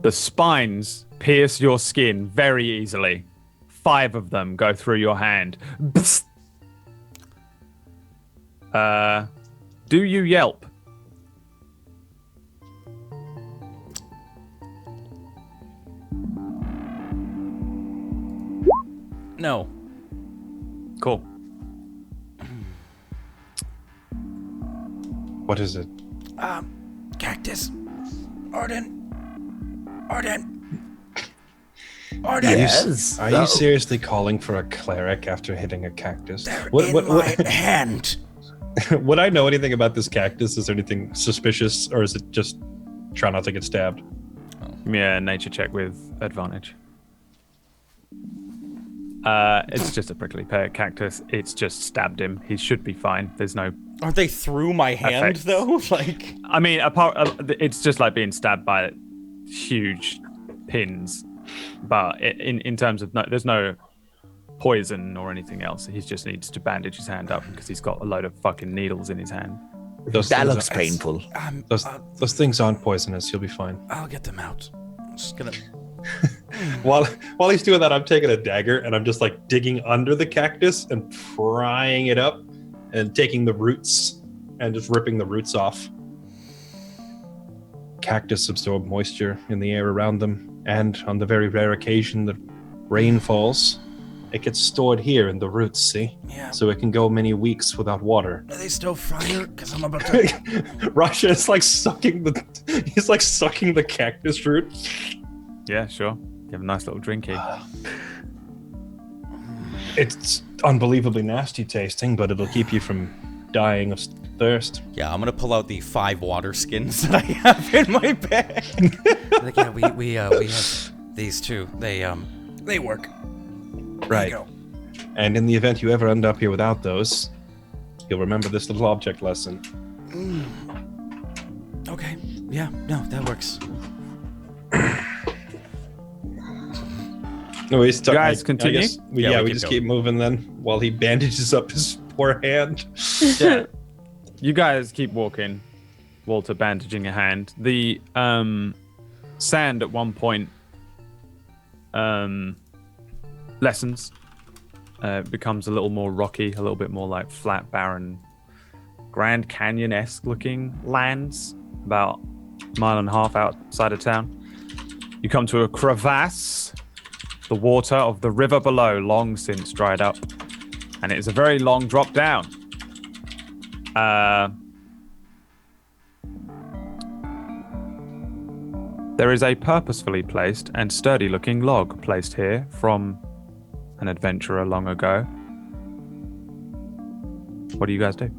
The spines pierce your skin very easily. 5 of them go through your hand. Do you yelp? No. Cool. What is it? Cactus. Arden. Yes. Are you seriously calling for a cleric after hitting a cactus? They're in my hand. Would I know anything about this cactus? Is there anything suspicious, or is it just try not to get stabbed? Yeah, nature check with advantage. It's just a prickly pear cactus. It's just stabbed him. He should be fine. There's no. Aren't they through my hand effects. though? Like. I mean, it's just like being stabbed by huge pins. But in terms of there's no poison or anything else. He just needs to bandage his hand up because he's got a load of fucking needles in his hand. That looks painful. Those things aren't poisonous. You'll be fine. I'll get them out. I'm just gonna. While he's doing that, I'm taking a dagger and I'm just like digging under the cactus and prying it up and taking the roots and just ripping the roots off. Cactus absorb moisture in the air around them, and on the very rare occasion that rain falls, it gets stored here in the roots, see? Yeah. So it can go many weeks without water. Are they still fire? Because I'm about to. Rasha is like sucking the cactus root. Yeah, sure. You have a nice little drinky. It's unbelievably nasty tasting, but it'll keep you from dying of thirst. Yeah, I'm gonna pull out the 5 water skins that I have in my bag. Like, yeah, we have these too. They work. Right. And in the event you ever end up here without those, you'll remember this little object lesson. Okay. Yeah. No, that works. No, he's guys, continue? We just keep moving then while he bandages up his poor hand. Yeah. You guys keep walking. Walter bandaging a hand. The sand at one point lessens. Becomes a little more rocky, a little bit more like flat, barren, Grand Canyon-esque looking lands, about a mile and a half outside of town. You come to a crevasse. The water of the river below long since dried up, and it is a very long drop down. There is a purposefully placed and sturdy-looking log placed here from an adventurer long ago. What do you guys do?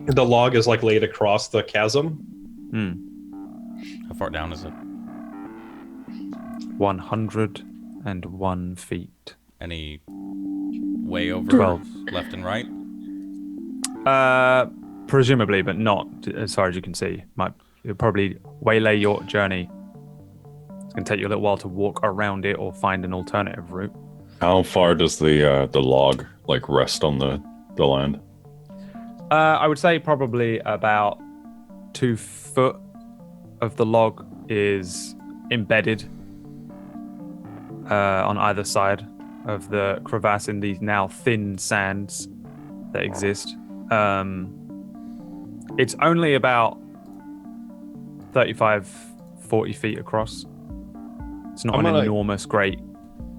The log is like laid across the chasm. How far down is it? 101 feet. Any way over 12. Left and right? Presumably, but not as far as you can see. It'll probably waylay your journey. It's going to take you a little while to walk around it or find an alternative route. How far does the log like rest on the land? I would say probably about 2 foot of the log is embedded on either side of the crevasse in these now thin sands that exist. It's only about 35, 40 feet across. It's not an enormous, great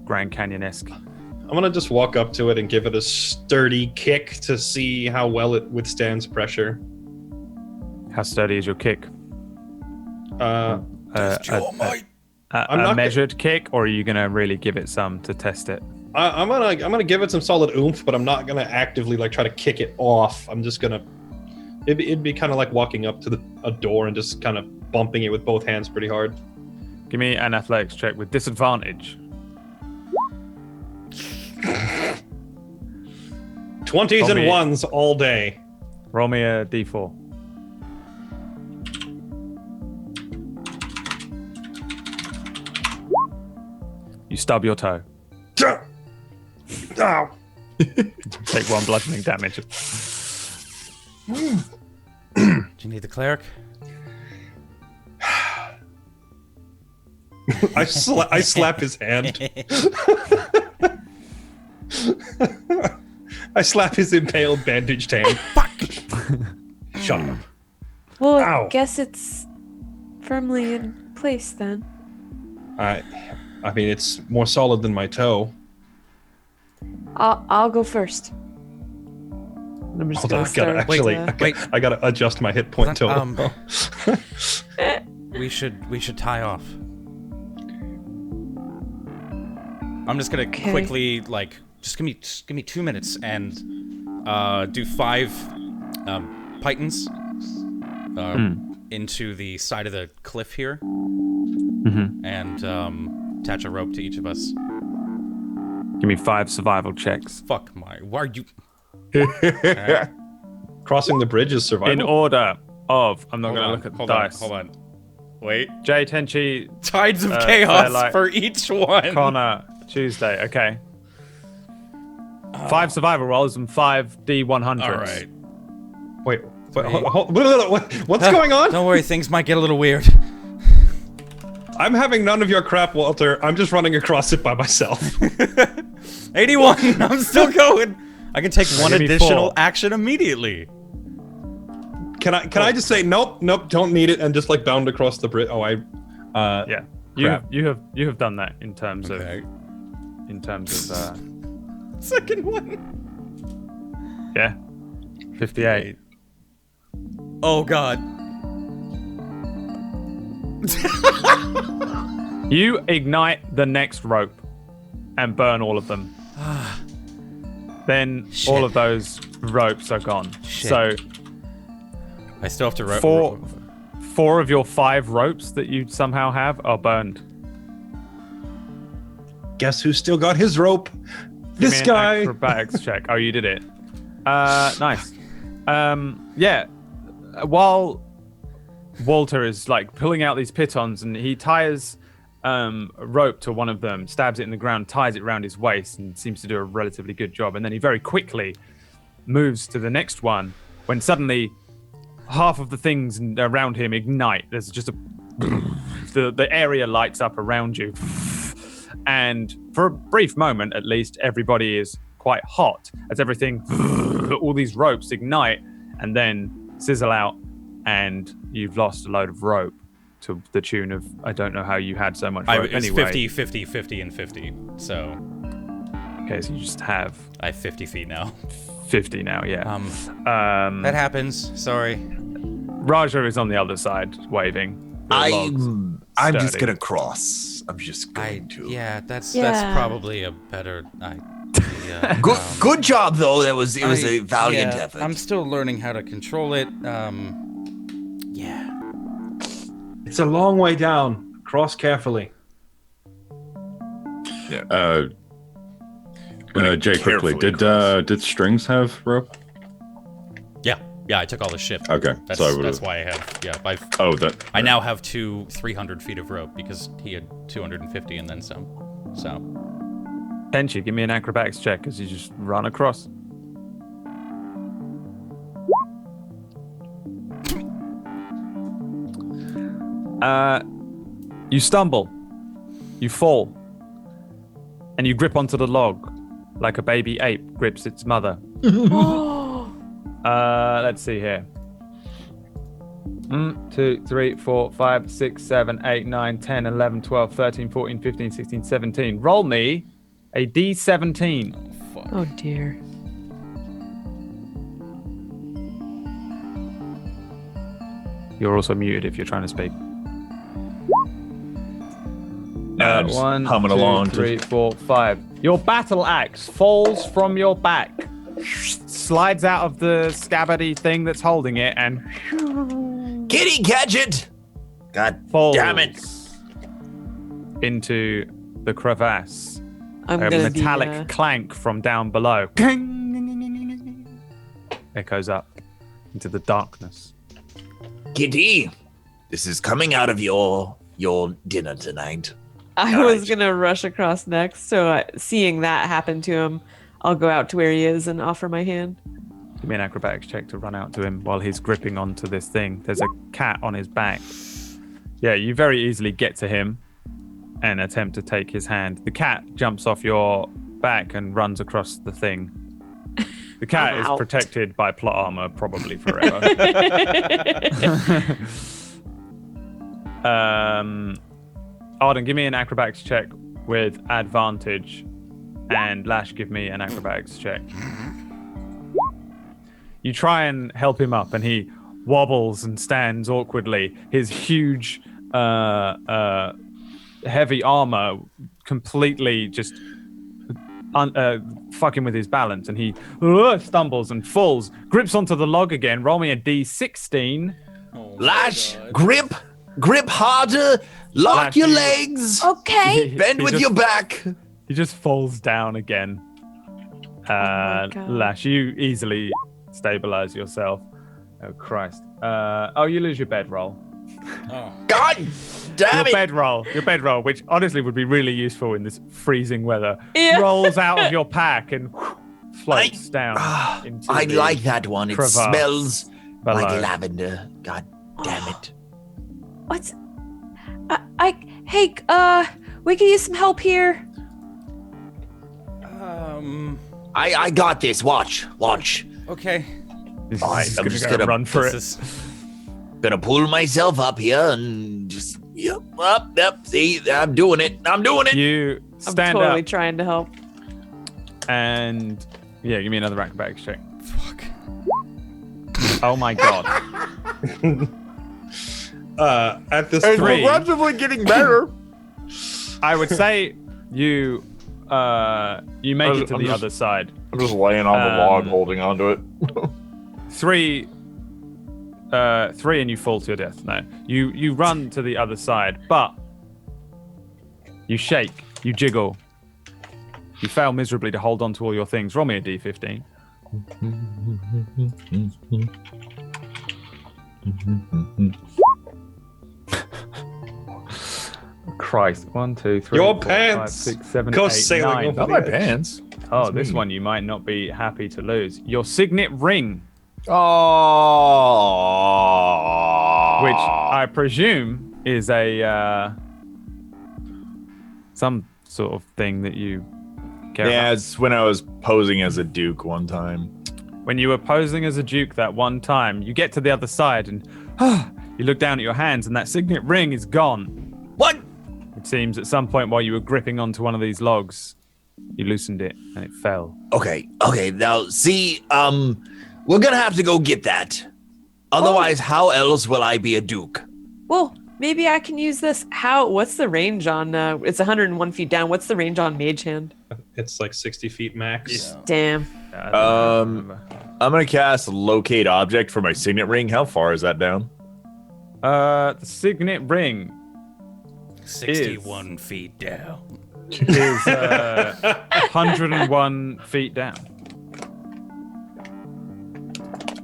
Grand Canyon-esque. I'm going to just walk up to it and give it a sturdy kick to see how well it withstands pressure. How sturdy is your kick? A I'm a measured kick, or are you gonna really give it some to test it? I'm gonna give it some solid oomph, but I'm not gonna actively like try to kick it off. I'm just gonna. It'd be kind of like walking up to a door and just kind of bumping it with both hands pretty hard. Give me an athletics check with disadvantage. 20s and 1s all day. Roll me a d4. You stub your toe. Ow. Take 1 bludgeoning damage. Do you need the cleric? I slap his hand. I slap his impaled, bandaged hand. Fuck! Shut up. Well, Ow. I guess it's firmly in place then. I mean, it's more solid than my toe. I'll go first. I'm just Hold on, I gotta adjust my hit point total. We should tie off. I'm just gonna quickly just give me 2 minutes and do 5 pythons into the side of the cliff here, and attach a rope to each of us. Give me 5 survival checks. Fuck my! Why are you? Right. Crossing the bridge is survival. In order of, I'm not going to look at the hold dice. Hold on. Wait. Jay, Tenchi, Tides of chaos for each one. Connor, Tuesday. Okay. 5 survival rolls and 5 D100s. All right. Wait. What's going on? Don't worry, things might get a little weird. I'm having none of your crap, Walter. I'm just running across it by myself. 81. I'm still going. I can take 1 additional action immediately. Can I just say nope, don't need it, and just like bound across the bridge? Oh, yeah. You have done that in terms of second one. Yeah. 58. Oh God. You ignite the next rope and burn all of them. Then all of those ropes are gone. Shit. So I still have to rope. 4 of your 5 ropes that you somehow have are burned. Guess who still got his rope? This Give me guy. an acrobatics check. Oh, you did it. Nice. Yeah. While Walter is like pulling out these pitons, and he ties a rope to one of them, stabs it in the ground, ties it around his waist, and seems to do a relatively good job. And then he very quickly moves to the next one, when suddenly half of the things around him ignite. There's just the area lights up around you, and for a brief moment at least, everybody is quite hot as everything, all these ropes ignite and then sizzle out, and you've lost a load of rope to the tune of, I don't know how you had so much rope It's anyway. 50, 50, 50, and 50. So. Okay, so you just have. I have 50 feet now. 50 now, yeah. That happens. Sorry. Raja is on the other side, waving. I'm just gonna cross. I'm just going to. Yeah, that's probably a better idea. Good job though. It was a valiant effort. I'm still learning how to control it. Yeah. It's a long way down. Cross carefully. Yeah. Jay, quickly, did Strings have rope? Yeah, I took all the ship. Okay, that's why I have. Yeah, I now have 300 feet of rope because he had 250 and then some. So. Tenchi, give me an acrobatics check as you just run across. You stumble, you fall, and you grip onto the log like a baby ape grips its mother. Let's see here. 1, 2, 3, 4, 5, 6, 7, 8, 9, 10, 11, 12, 13, 14, 15, 16, 17. Roll me a D17. Oh, fuck. Oh dear. You're also muted if you're trying to speak. just One, humming two, along. 3, 4, 5. Your battle axe falls from your back, slides out of the scabbardy thing that's holding it, and Kitty, catch it! God falls damn it! into the crevasse. I'm A gonna metallic clank from down below echoes up into the darkness. Kitty, this is coming out of your dinner tonight. I All was right. gonna rush across next, so seeing that happen to him, I'll go out to where he is and offer my hand. Give me an acrobatics check to run out to him while he's gripping onto this thing. There's a cat on his back. Yeah, you very easily get to him and attempt to take his hand. The cat jumps off your back and runs across the thing. The cat is Ow. protected by plot armor probably forever. Arden, give me an acrobatics check with advantage, and Lash, give me an acrobatics check. You try and help him up, and he wobbles and stands awkwardly. His huge, heavy armor completely just fucking with his balance, and he stumbles and falls, grips onto the log again. Roll me a d16. Lash, grip harder, lock Lash, your you- legs, Okay. bend with your back. He just falls down again. my God. Lash, you easily stabilize yourself. Oh, Christ. You lose your bedroll. Oh. God damn Your it! bedroll, which honestly would be really useful in this freezing weather, Yeah. rolls out of your pack and floats down into I the like that one. It crevasse smells below. like lavender. God damn it. What's hey, we can use some help here. I got this. Watch. Okay. He's All right, just I'm just gonna gonna- run for it. This is Gonna pull myself up here and just yep. See, I'm doing it. You I'm stand totally up trying to help. and give me another acrobatics check. fuck. Oh my God. At this It's Three. progressively getting better. I would say you make it to I'm the just- other side. I'm just laying on the log, Um, holding onto it. 3 and you fall to your death. No, you run to the other side, but you shake, you jiggle, you fail miserably to hold on to all your things. Roll me a d15. Christ, 1, 2, 3, Your 4, 5, pants 6, 7, go 8, sailing 9. over Not the my edge. pants. Oh, this one you might not be happy to lose. Your signet ring, Oh. which I presume is a some sort of thing that you care Yeah, about. it's when I was posing as a duke one time. When you were posing as a duke that one time, you get to the other side and you look down at your hands and that signet ring is gone. What? It seems at some point while you were gripping onto one of these logs, you loosened it and it fell. Okay. Now, see, we're gonna have to go get that. Otherwise, how else will I be a duke? Well, maybe I can use this. What's the range on? It's 101 feet down. What's the range on Mage Hand? It's like 60 feet max. Damn. I don't remember. I'm gonna cast locate object for my signet ring. How far is that down? The signet ring 61 feet down. is 101 feet down.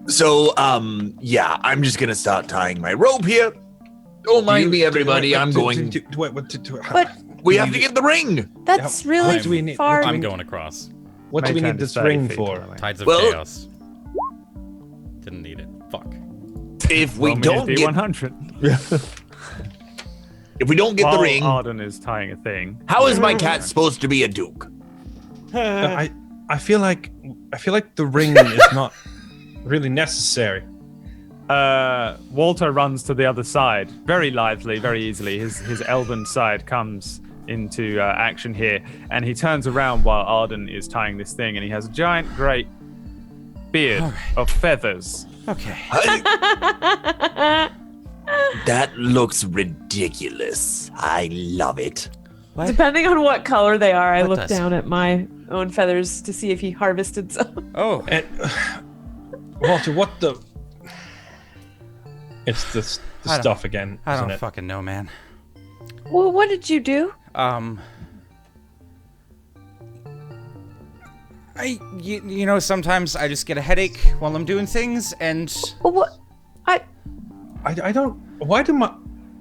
So, yeah, I'm just gonna start tying my rope here. Don't mind me, everybody. I'm going. But We have to get the ring. that's What really do we need? far. I'm going across. What do we Mage need hand is this 30 ring feet, for? by the way. Tides of Well- chaos. Didn't need it. Fuck. If we Roll me a don't get, D100. if we don't get the While ring, Arden is tying a thing. how is my cat supposed to be a duke? I feel like the ring is not really necessary. Walter runs to the other side, very lively, very easily. His elven side comes into action here, and he turns around while Arden is tying this thing, and he has a giant, great beard of feathers. Okay. That looks ridiculous. I love it. Depending on what color they are, I What look does? down at my own feathers to see if he harvested some. Oh, And Walter, what the? It's the I don't- stuff again, I isn't don't it? fucking know, man. Well, what did you do? You know, sometimes I just get a headache while I'm doing things, and Well, what? I don't. Why do my?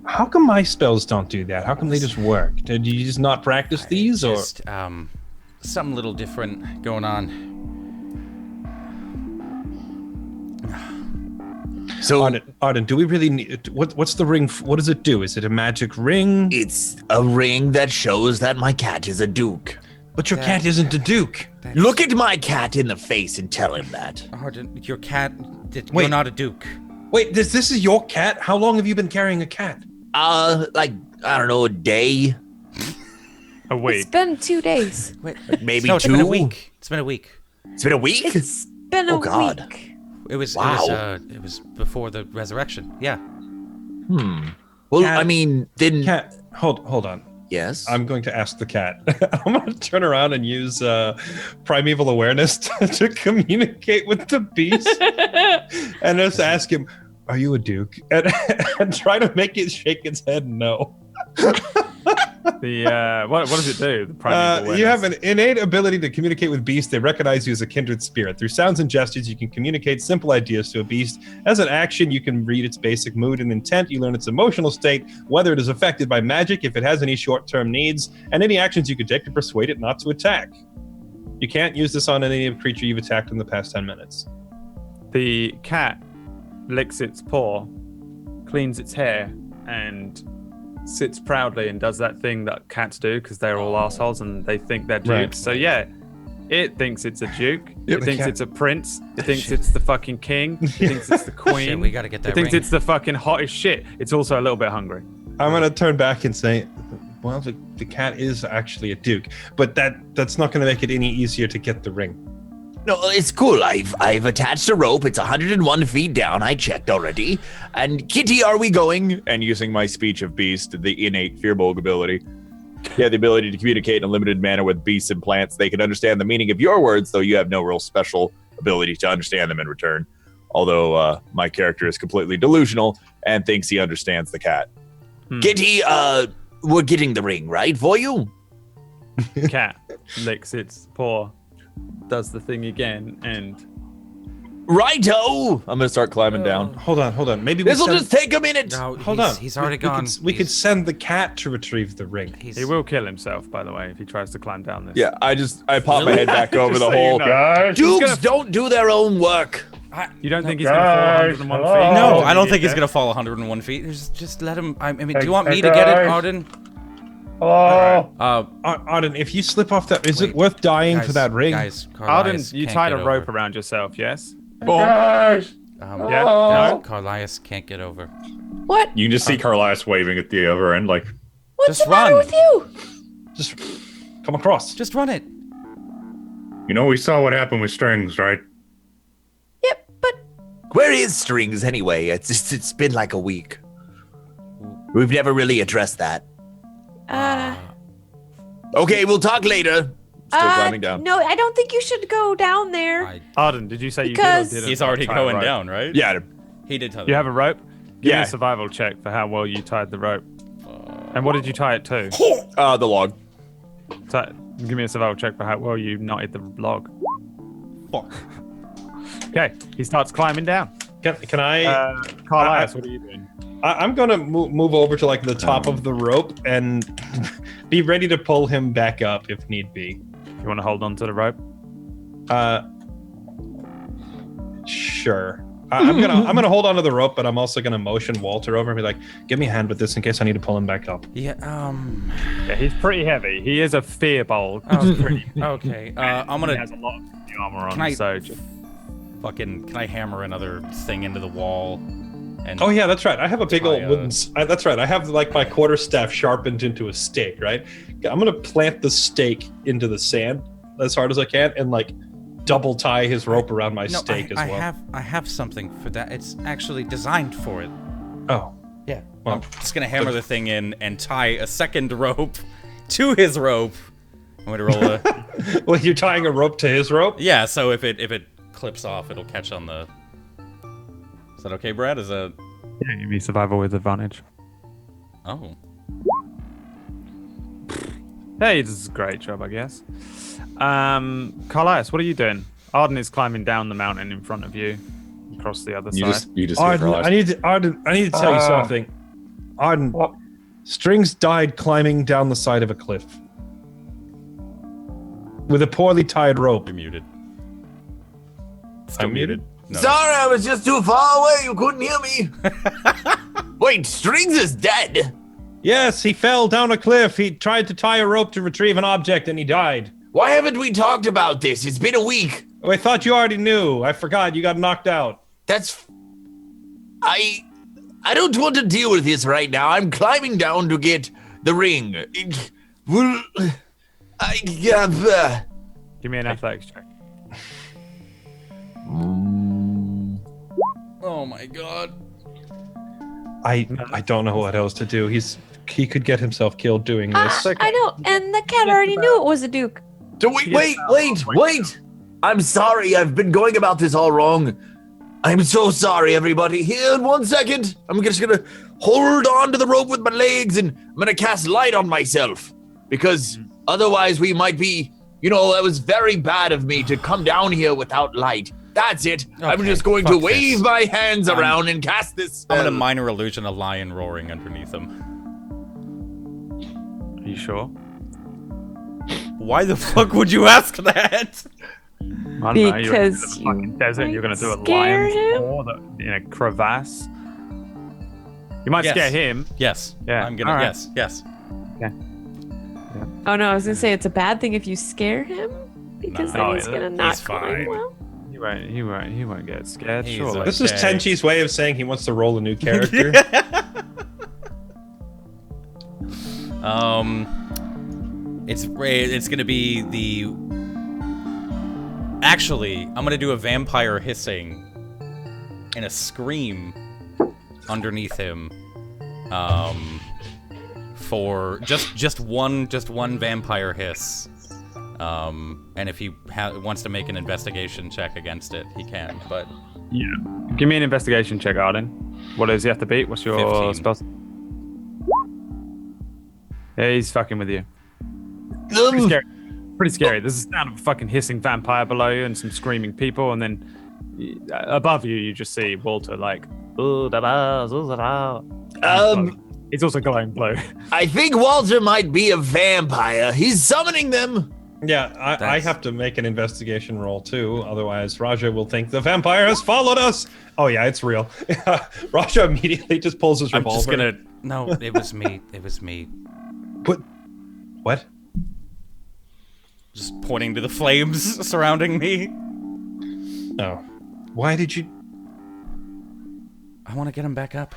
How come my spells don't do that? How come they just work? Did you just not practice these, or? just something a little different going on. So Arden, do we really need? What's the ring? What does it do? Is it a magic ring? it's a ring that shows that my cat is a duke. But your cat isn't a duke. Look at my cat in the face and tell him that. Your cat, you're Wait. not a duke. Wait, this is your cat? How long have you been carrying a cat? Like, I don't know, a day, A It's week. been 2 days. Wait, maybe no, it's two. been a week. It's been a week. It's been a week. It's been a Oh, God. week. It was. Wow. It was before the resurrection. Yeah. Well, Cat- I mean, then Cat, hold on. yes. I'm going to ask the cat. I'm going to turn around and use primeval awareness to communicate with the beast, and just ask him, "Are you a duke?" And try to make it shake its head no. The what does it do? The primeval You have awareness? an innate ability to communicate with beasts. They recognize you as a kindred spirit. Through sounds and gestures, you can communicate simple ideas to a beast. As an action, you can read its basic mood and intent. You learn its emotional state, whether it is affected by magic, if it has any short-term needs, and any actions you can take to persuade it not to attack. You can't use this on any creature you've attacked in the past 10 minutes. The cat licks its paw, cleans its hair, and sits proudly and does that thing that cats do because they're all assholes and they think they're dukes. Right. So yeah, it thinks it's a duke. Yeah, It the thinks cat- it's a prince. It thinks it's the fucking king. It thinks it's the queen. Shit, we gotta get It that thinks ring. it's the fucking hottest shit. It's also a little bit hungry. I'm going to turn back and say, well, the cat is actually a duke, but that's not going to make it any easier to get the ring. No, it's cool. I've attached a rope. It's 101 feet down. I checked already. And Kitty, are we going? And using my speech of beast, the innate fearbog ability. Yeah, the ability to communicate in a limited manner with beasts and plants. They can understand the meaning of your words, though you have no real special ability to understand them in return. Although my character is completely delusional and thinks he understands the cat. Kitty, we're getting the ring, right, for you? Cat licks its paw, does the thing again, and Righto. I'm gonna start climbing down. Hold on. Maybe we This'll send- just take a minute. No, Hold on. He's already We gone. We could send the cat to retrieve the ring. he will kill himself, by the way, if he tries to climb down this. Yeah, I pop my head back over Just the so you hole. know. Guys, Dukes don't do their own work. You don't think he's going to fall 101 Guys, feet? No, Oh, I don't think he's Yeah. gonna fall 101 feet. Just let him. I mean, do Hey, you want me hey, to get it, guys. Arden? hello. Arden, if you slip off that, is Wait, it worth dying guys, for that ring? Guys, Arden, Carlias you can't tied get a rope over. around yourself, yes? Guys. Yeah? Oh. Carlias can't get over. What? You can just see Carlias waving at the other end, like, What's Just the matter run. with you? Just come across. Just run it. you know, we saw what happened with strings, right? Yep, but Where is Strings anyway? It's been like a week. We've never really addressed that. Okay, we'll talk later. Still climbing down. No, I don't think you should go down there. Arden, did you say you Because- did or didn't? He's already tie a going rope? down, right? Yeah, He did tell You have a rope? Give me Yeah. a survival check for how well you tied the rope. And what did you tie it to? the log. Give me a survival check for how well you knotted the log. Fuck. Okay, he starts climbing down. Can I? Carlias, what are you doing? I'm gonna move over to like the top of the rope and be ready to pull him back up if need be. You want to hold on to the rope? Sure. I'm gonna hold onto the rope, but I'm also gonna motion Walter over and be like, "Give me a hand with this in case I need to pull him back up." Yeah. Yeah, he's pretty heavy. He is a fearbold. Okay. I'm He gonna has a lot of armor on, Can I- so just Can I hammer another thing into the wall? And Oh yeah, that's right. I have a big old Tie, wooden. That's right. I have like my quarterstaff sharpened into a stake. Right. I'm gonna plant the stake into the sand as hard as I can and like double tie his rope around my stake as well. I have something for that. It's actually designed for it. Oh. Yeah. Well, I'm just gonna hammer the thing in and tie a second rope to his rope. I'm going to roll a... Well, you're tying a rope to his rope? Yeah, so if it clips off, it'll catch on the... Is that okay, Brad? Is that... Yeah, give me survival with advantage. Oh. Hey, this is a great job, I guess. Carlias, what are you doing? Arden is climbing down the mountain in front of you, across the other side. You just Arden, I need to tell you something. Arden, What? Strings died climbing down the side of a cliff with a poorly tied rope. You're muted. Still muted? No. Sorry, I was just too far away. You couldn't hear me. Wait, Strings is dead. Yes, he fell down a cliff. He tried to tie a rope to retrieve an object and he died. Why haven't we talked about this? It's been a week. Oh, I thought you already knew. I forgot. You got knocked out. I don't want to deal with this right now. I'm climbing down to get the ring. Give me an athletics check. Oh my god. I don't know what else to do. He could get himself killed doing this. I know, and the cat already knew it was a duke. Wait. I'm sorry. I've been going about this all wrong. I'm so sorry, everybody. Here in 1 second. I'm just gonna hold on to the rope with my legs and I'm gonna cast light on myself. Because otherwise we might be, that was very bad of me to come down here without light. That's it. Okay, I'm just going to wave my hands around and cast this spell. I'm gonna minor illusion a lion roaring underneath him. Are you sure? Why the fuck would you ask that? I don't know, you're in Because the fucking desert. You're gonna do a scare lion's him? roar in a crevasse. You might Yes. scare him. Yes. Yeah, I'm gonna. all right. Yes. Oh no, I was gonna say it's a bad thing if you scare him because No, then he's gonna not he's climb fine. well. He won't get scared. He's Surely. This is Okay. Tenchi's way of saying he wants to roll a new character. It's gonna be the. Actually, I'm gonna do a vampire hissing and a scream underneath him. For just one vampire hiss. And if he wants to make an investigation check against it, he can. But Yeah. Give me an investigation check, Arden. What does he have to beat? What's your 15. spell? Yeah, he's fucking with you. Pretty scary. Pretty scary. There's a sound of a fucking hissing vampire below you and some screaming people, and then above you, you just see Walter like, he's also glowing blue. I think Walter might be a vampire. He's summoning them. Yeah, I have to make an investigation roll too, otherwise Raja will think the vampire has followed us. Oh yeah, it's real. Raja immediately just pulls his I'm revolver. just gonna. No, it was me. It was me. What? Just pointing to the flames surrounding me. No. Why did you? I want to get him back up.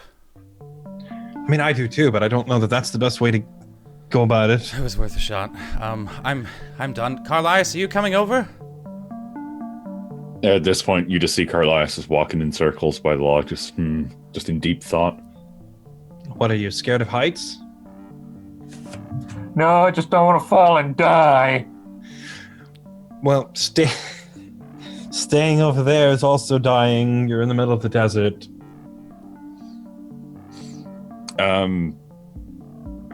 I mean, I do too, but I don't know that that's the best way to go about it. It was worth a shot. I'm done. Carlias, are you coming over? At this point, you just see Carlias is walking in circles by the log, just in deep thought. What are you, scared of heights? No, I just don't want to fall and die. Well, staying over there is also dying. You're in the middle of the desert.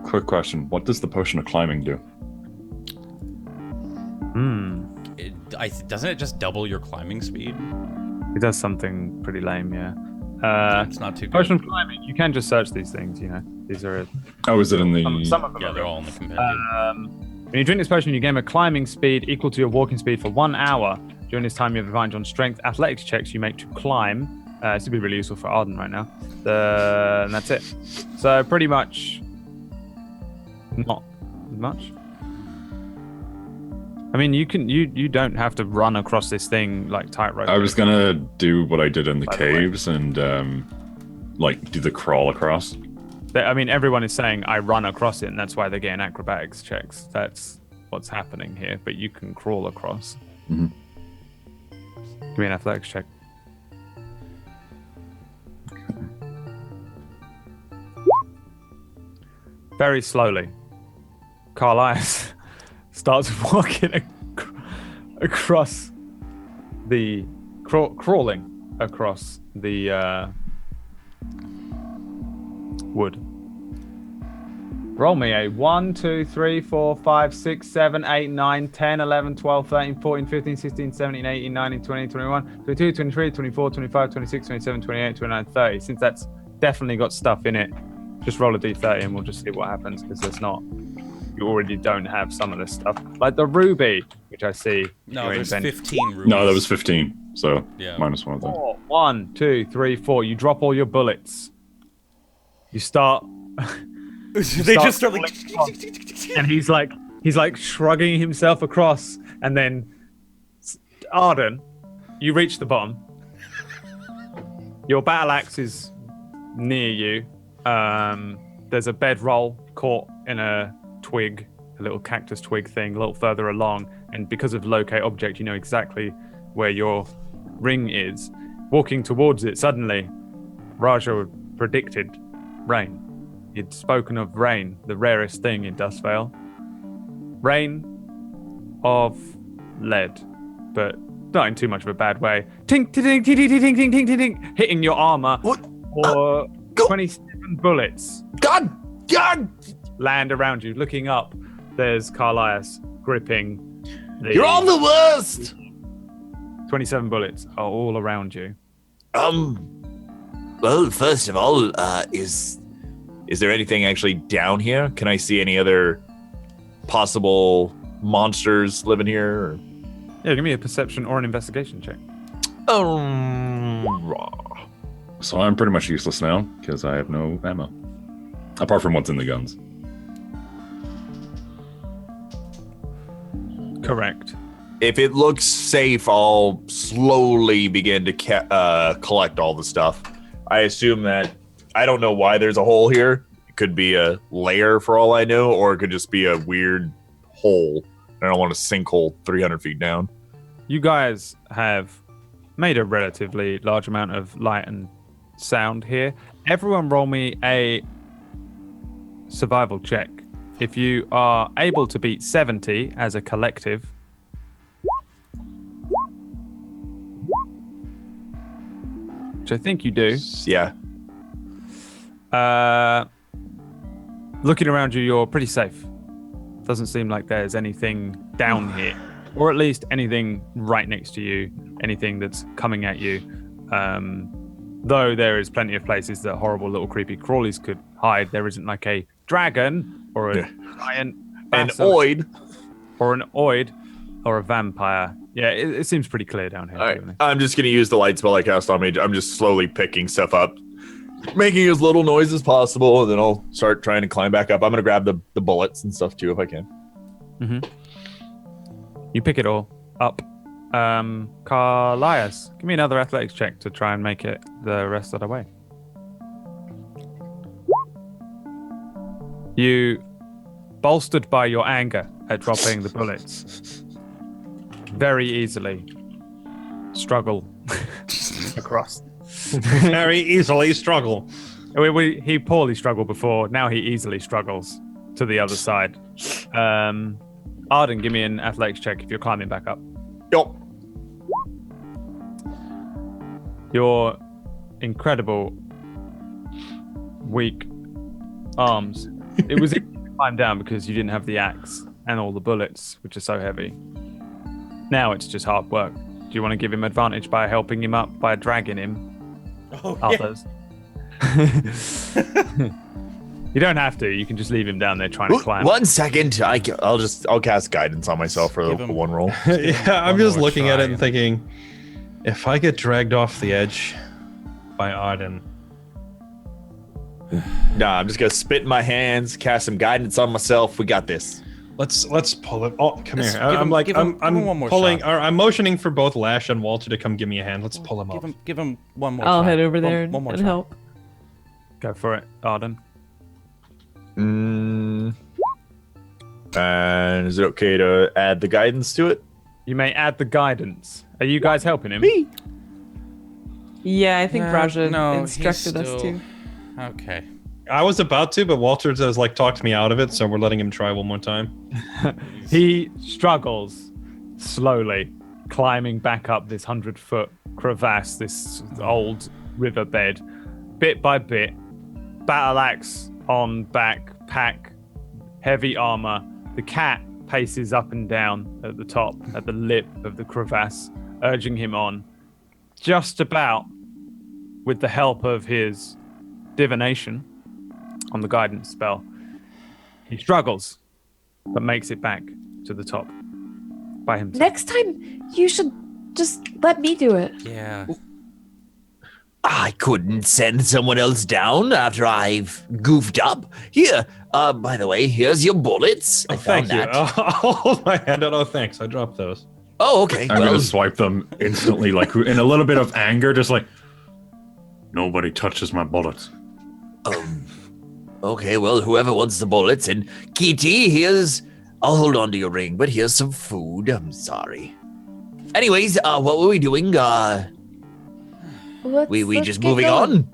Quick question. What does the potion of climbing do? Doesn't it just double your climbing speed? He does something pretty lame, yeah. It's not too good. Potion of climbing. You can just search these things, These are Oh, is it in the... some of them. Yeah, are they're real. all in the compendium. When you drink this potion, you gain a climbing speed equal to your walking speed for 1 hour. During this time, you have advantage on strength athletics checks you make to climb. This would be really useful for Arden right now. And that's it. So pretty much not much. I mean, you don't have to run across this thing like tightrope. I was gonna do what I did in the By the way. caves and do the crawl across. I mean, everyone is saying I run across it, and that's why they're getting acrobatics checks. That's what's happening here. But you can crawl across. Mhm. Give me an athletics check. Very slowly. Carlias starts walking across the crawling across the wood. Roll me a 1, 2, 3, 4, 5, 6, 7, 8, 9, 10, 11, 12, 13, 14, 15, 16, 17, 18, 19, 20, 21, 22, 23, 24, 25, 26, 27, 28, 29, 30. Since that's definitely got stuff in it, just roll a d30 and we'll just see what happens, because there's not... You already don't have some of this stuff. Like the ruby, which I see. No, there's 15 rubies. No, that was 15. So yeah. minus one of them. 1, 2, 3, 4. You drop all your bullets. You start... They just start like... And he's like shrugging himself across, and then Arden, you reach the bottom. Your battle axe is near you. There's a bedroll caught in a twig, a little cactus twig thing, a little further along, and because of locate object, you know exactly where your ring is. Walking towards it, suddenly, Raja predicted rain. He'd spoken of rain, the rarest thing in Dustvale. Rain of lead, but not in too much of a bad way. Tink, tink, tink, tink, tink, tink, tink, tink, tink, hitting your armor. What? Or 27 bullets. God! Land around you. Looking up, there's Carlias gripping the... You're all the worst! 27 bullets are all around you. Well, first of all, is there anything actually down here? Can I see any other possible monsters living here? Or... Yeah, give me a perception or an investigation check. So I'm pretty much useless now because I have no ammo, apart from what's in the guns. Correct. If it looks safe, I'll slowly begin to collect all the stuff. I assume that I don't know why there's a hole here. It could be a layer for all I know, or it could just be a weird hole. I don't want a sinkhole 300 feet down. You guys have made a relatively large amount of light and sound here. Everyone roll me a survival check. If you are able to beat 70 as a collective, which I think you do. Yeah. Looking around you, you're pretty safe. Doesn't seem like there's anything down here, or at least anything right next to you, anything that's coming at you. Though there is plenty of places that horrible little creepy crawlies could hide. There isn't like a dragon or a giant an oid or an oid or a vampire. Yeah, it seems pretty clear down here. All right. I'm just going to use the light spell I cast on me. I'm just slowly picking stuff up, making as little noise as possible, and then I'll start trying to climb back up. I'm going to grab the bullets and stuff too if I can. Mm-hmm. You pick it all up. Carlias, give me another athletics check to try and make it the rest of the way. You, bolstered by your anger at dropping the bullets, very easily struggle across. Very easily struggle. He poorly struggled before. Now he easily struggles to the other side. Arden, give me an athletics check if you're climbing back up. Yup. Your incredible weak arms. It was easy to climb down because you didn't have the axe and all the bullets, which are so heavy. Now it's just hard work. Do you want to give him advantage by helping him up, by dragging him up those? You don't have to. You can just leave him down there trying to climb. 1 second. I'll cast guidance on myself for the one roll. Yeah, I'm just looking at it and thinking, if I get dragged off the edge by Arden. Nah, I'm just gonna spit in my hands, cast some guidance on myself. We got this. Let's pull it. Oh, come here. I'm one more pulling. shot. Or I'm motioning for both Lash and Walter to come give me a hand. Let's pull him up. Give him one more. I'll try. head over there One more and try. help. Go for it, Arden. And is it okay to add the guidance to it? You may add the guidance. Are you guys helping him? Me. Yeah, I think Raja No, instructed he's us still... to. Okay. I was about to, but Walter has like talked me out of it, so we're letting him try one more time. He struggles slowly, climbing back up this 100-foot crevasse, this old riverbed, bit by bit. Battle axe on back, pack, heavy armor. The cat paces up and down at the top, at the lip of the crevasse, urging him on. Just about, with the help of his divination on the guidance spell, he struggles, but makes it back to the top by himself. Next time, you should just let me do it. Yeah. I couldn't send someone else down after I've goofed up. Here, by the way, here's your bullets. I found Thank you. that. I'll hold my hand out. Oh, thanks. I dropped those. Oh, okay. I'm gonna swipe them instantly, like in a little bit of anger, just like nobody touches my bullets. Okay, well, whoever wants the bullets, and Kitty, I'll hold on to your ring, but here's some food. I'm sorry. Anyways, what were we doing? We Let's just get moving going. on?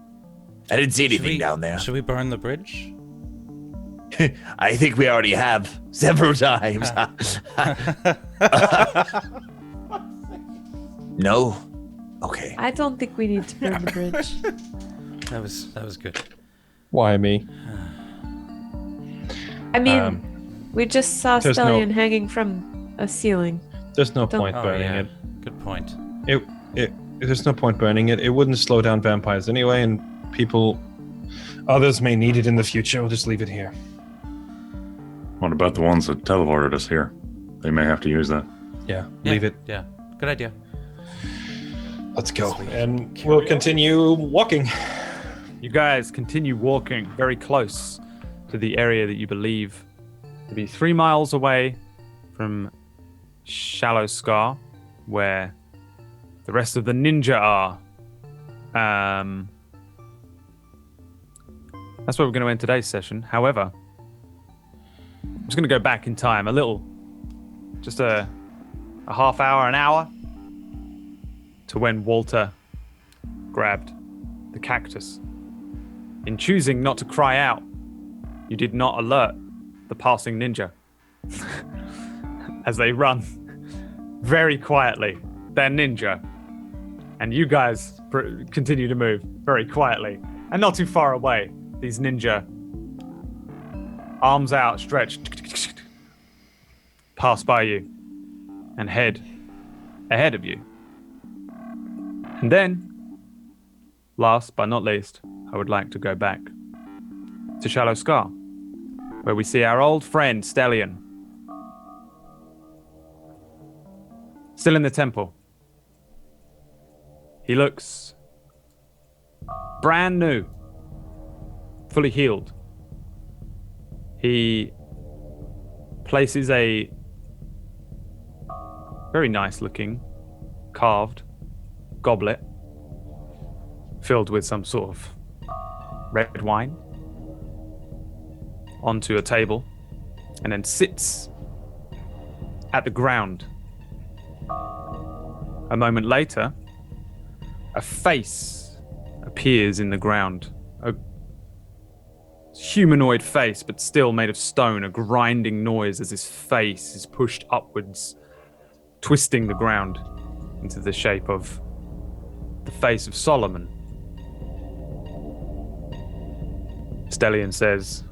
I didn't see anything down there. Should we burn the bridge? I think we already have several times. No? Okay. I don't think we need to burn the bridge. That was good. Why me? I mean, we just saw there's Stellion no- hanging from a ceiling. There's no Don't- point burning it. Good point. There's no point burning it. It wouldn't slow down vampires anyway, and others may need it in the future. We'll just leave it here. What about the ones that teleported us here? They may have to use that. Yeah, leave it. Yeah, good idea. Let's go. And we'll continue walking. You guys continue walking very close to the area that you believe to be 3 miles away from Shallow Scar, where the rest of the ninja are. That's where we're going to end today's session. However, I'm just going to go back in time a little, just a half hour, an hour, to when Walter grabbed the cactus. In choosing not to cry out, you did not alert the passing ninja. As they run very quietly, they're ninja. And you guys continue to move very quietly. And not too far away, these ninja, arms outstretched, pass by you and head ahead of you. And then, last but not least, I would like to go back to Shallow Scar, where we see our old friend Stellion still in the temple. He looks brand new, fully healed. He places a very nice looking carved goblet filled with some sort of red wine onto a table and then sits at the ground. A moment later, a face appears in the ground. A humanoid face, but still made of stone, a grinding noise as his face is pushed upwards, twisting the ground into the shape of the face of Solomon. Stellion says,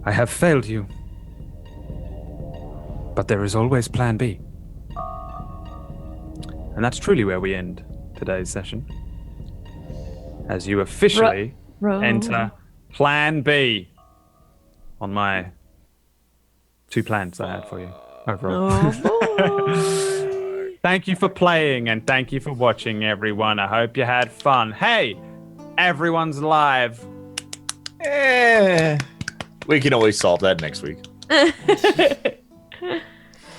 "I have failed you, but there is always plan B." And that's truly where we end today's session, as you officially enter Plan B on my 2 plans I had for you overall. Thank you for playing and thank you for watching, everyone. I hope you had fun. Hey, everyone's live. We can always solve that next week.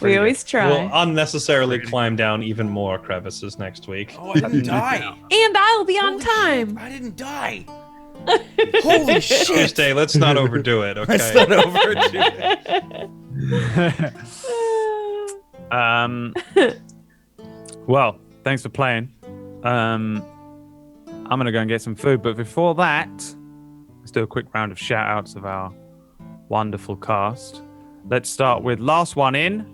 We always try. We'll unnecessarily climb down even more crevices next week. Oh, I didn't die. And I'll be on time. I didn't die. Holy shit. Tuesday, let's not overdo it, okay? Let's not overdo it. Well, thanks for playing. I'm going to go and get some food. But before that, let's do a quick round of shout outs of our wonderful cast. Let's start with last one in,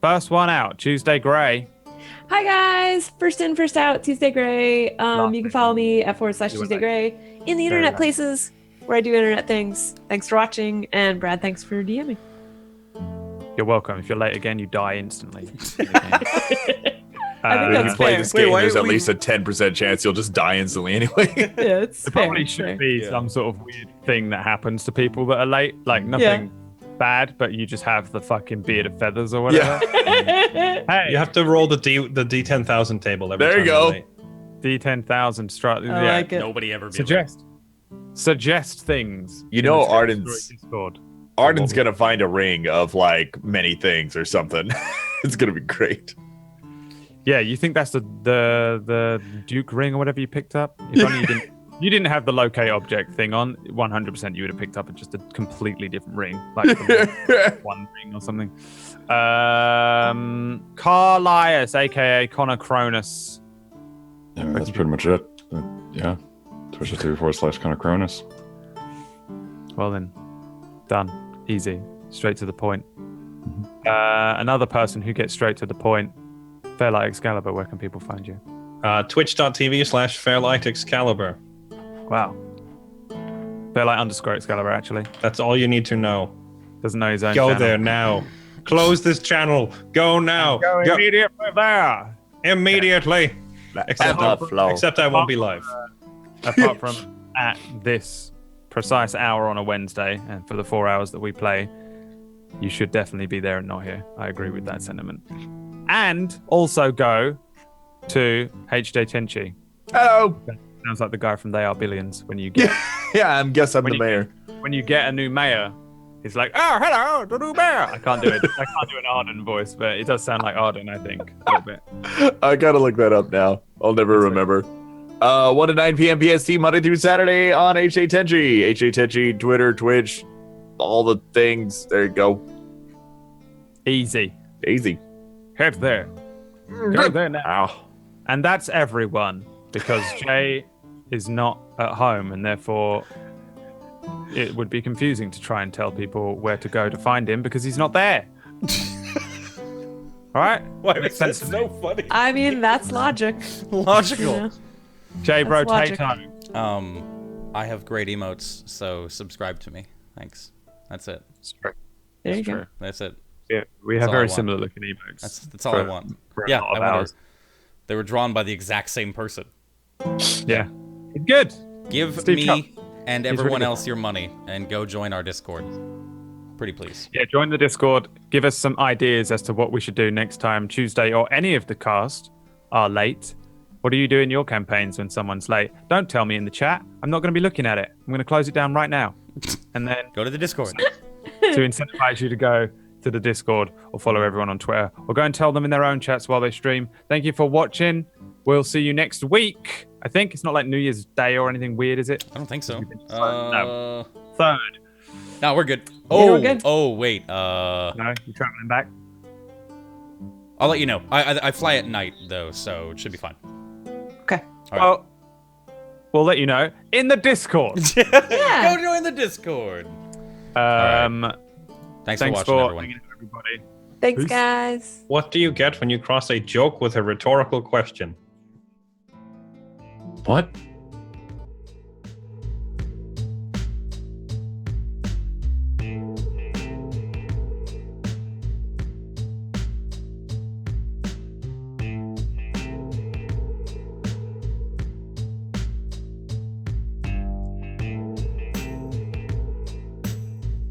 first one out, Tuesday Gray. Hi guys, first in, first out, Tuesday Gray. You can follow me at /Tuesday Gray in the internet places where I do internet things. Thanks for watching, and Brad, thanks for DMing. You're welcome. If you're late again, you die instantly. I think If that's you play fair. this game, there's at least a 10% chance you'll just die instantly anyway. Yeah, it's There fair, probably it's fair. should be some sort of weird thing that happens to people that are late. Like nothing bad, but you just have the fucking beard of feathers or whatever. Hey, You have to roll the D10,000 table every There you time. go. Right? D10,000 strut. I like it. Nobody ever be Suggest things. You in know, the Arden's Discord. gonna find a ring of like many things or something. It's gonna be great. Yeah, you think that's the Duke ring or whatever you picked up? If only you didn't have the locate object thing on, 100% you would have picked up just a completely different ring, like the one ring or something. Carlias, aka Connor Cronus. Yeah, that's pretty much it. Yeah. Twitch.tv/Connor Cronus. Well then, done. Easy. Straight to the point. Another person who gets straight to the point, Fairlight Excalibur, where can people find you? Twitch.tv/FairlightExcalibur. Wow. Fairlight_Excalibur, actually. That's all you need to know. Doesn't know his own Go channel. there now. Close this channel. Go now. Go immediately there. Immediately. Except I won't be live. Apart from at this precise hour on a Wednesday, and for the 4 hours that we play, you should definitely be there and not here. I agree with that sentiment. And also go to HD Tenchi. Hello. Sounds like the guy from They Are Billions. When you get Yeah, I guess I'm the mayor. when you get a new mayor, he's like, "Oh, hello, the new mayor." I can't do it. I can't do an Arden voice, but it does sound like Arden, I think, a little bit. I gotta look that up now. I'll never remember. 1 to 9 p.m. PST, Monday through Saturday on HA Tenchi. HA Tenchi, Twitter, Twitch, all the things. There you go. Easy. Easy. Head there. Go there now. Ow. And that's everyone, because Jay is not at home, and therefore it would be confusing to try and tell people where to go to find him because he's not there. All right? Why is that so funny? I mean, that's logic. Logical. You know? Jay, bro, That's take logic. home. I have great emotes, so subscribe to me. Thanks. That's it. There you go. That's it. Yeah, we That's have all I very want. similar looking emotes. That's all I want. for a Yeah, lot of I wonder. hours. They were drawn by the exact same person. Yeah. Good. Give Steve me Chubb. and He's everyone really good. else your money and go join our Discord. Pretty please. Yeah, join the Discord. Give us some ideas as to what we should do next time Tuesday or any of the cast are late. What do you do in your campaigns when someone's late? Don't tell me in the chat. I'm not going to be looking at it. I'm going to close it down right now. And then Go to the Discord. to incentivize you to go to the Discord or follow everyone on Twitter or go and tell them in their own chats while they stream. Thank you for watching. We'll see you next week. I think it's not like New Year's Day or anything weird, is it? I don't think so. No. Third. No, we're good. Yeah, Oh, we're good. oh, wait. No, you're traveling back. I'll let you know. I fly at night though, so it should be fine. Okay. All right. Well, we'll let you know in the Discord. Yeah. Go join the Discord. Thanks Thanks for watching, for everyone. hanging out, everybody. Thanks, Peace. guys. What do you get when you cross a joke with a rhetorical question? What?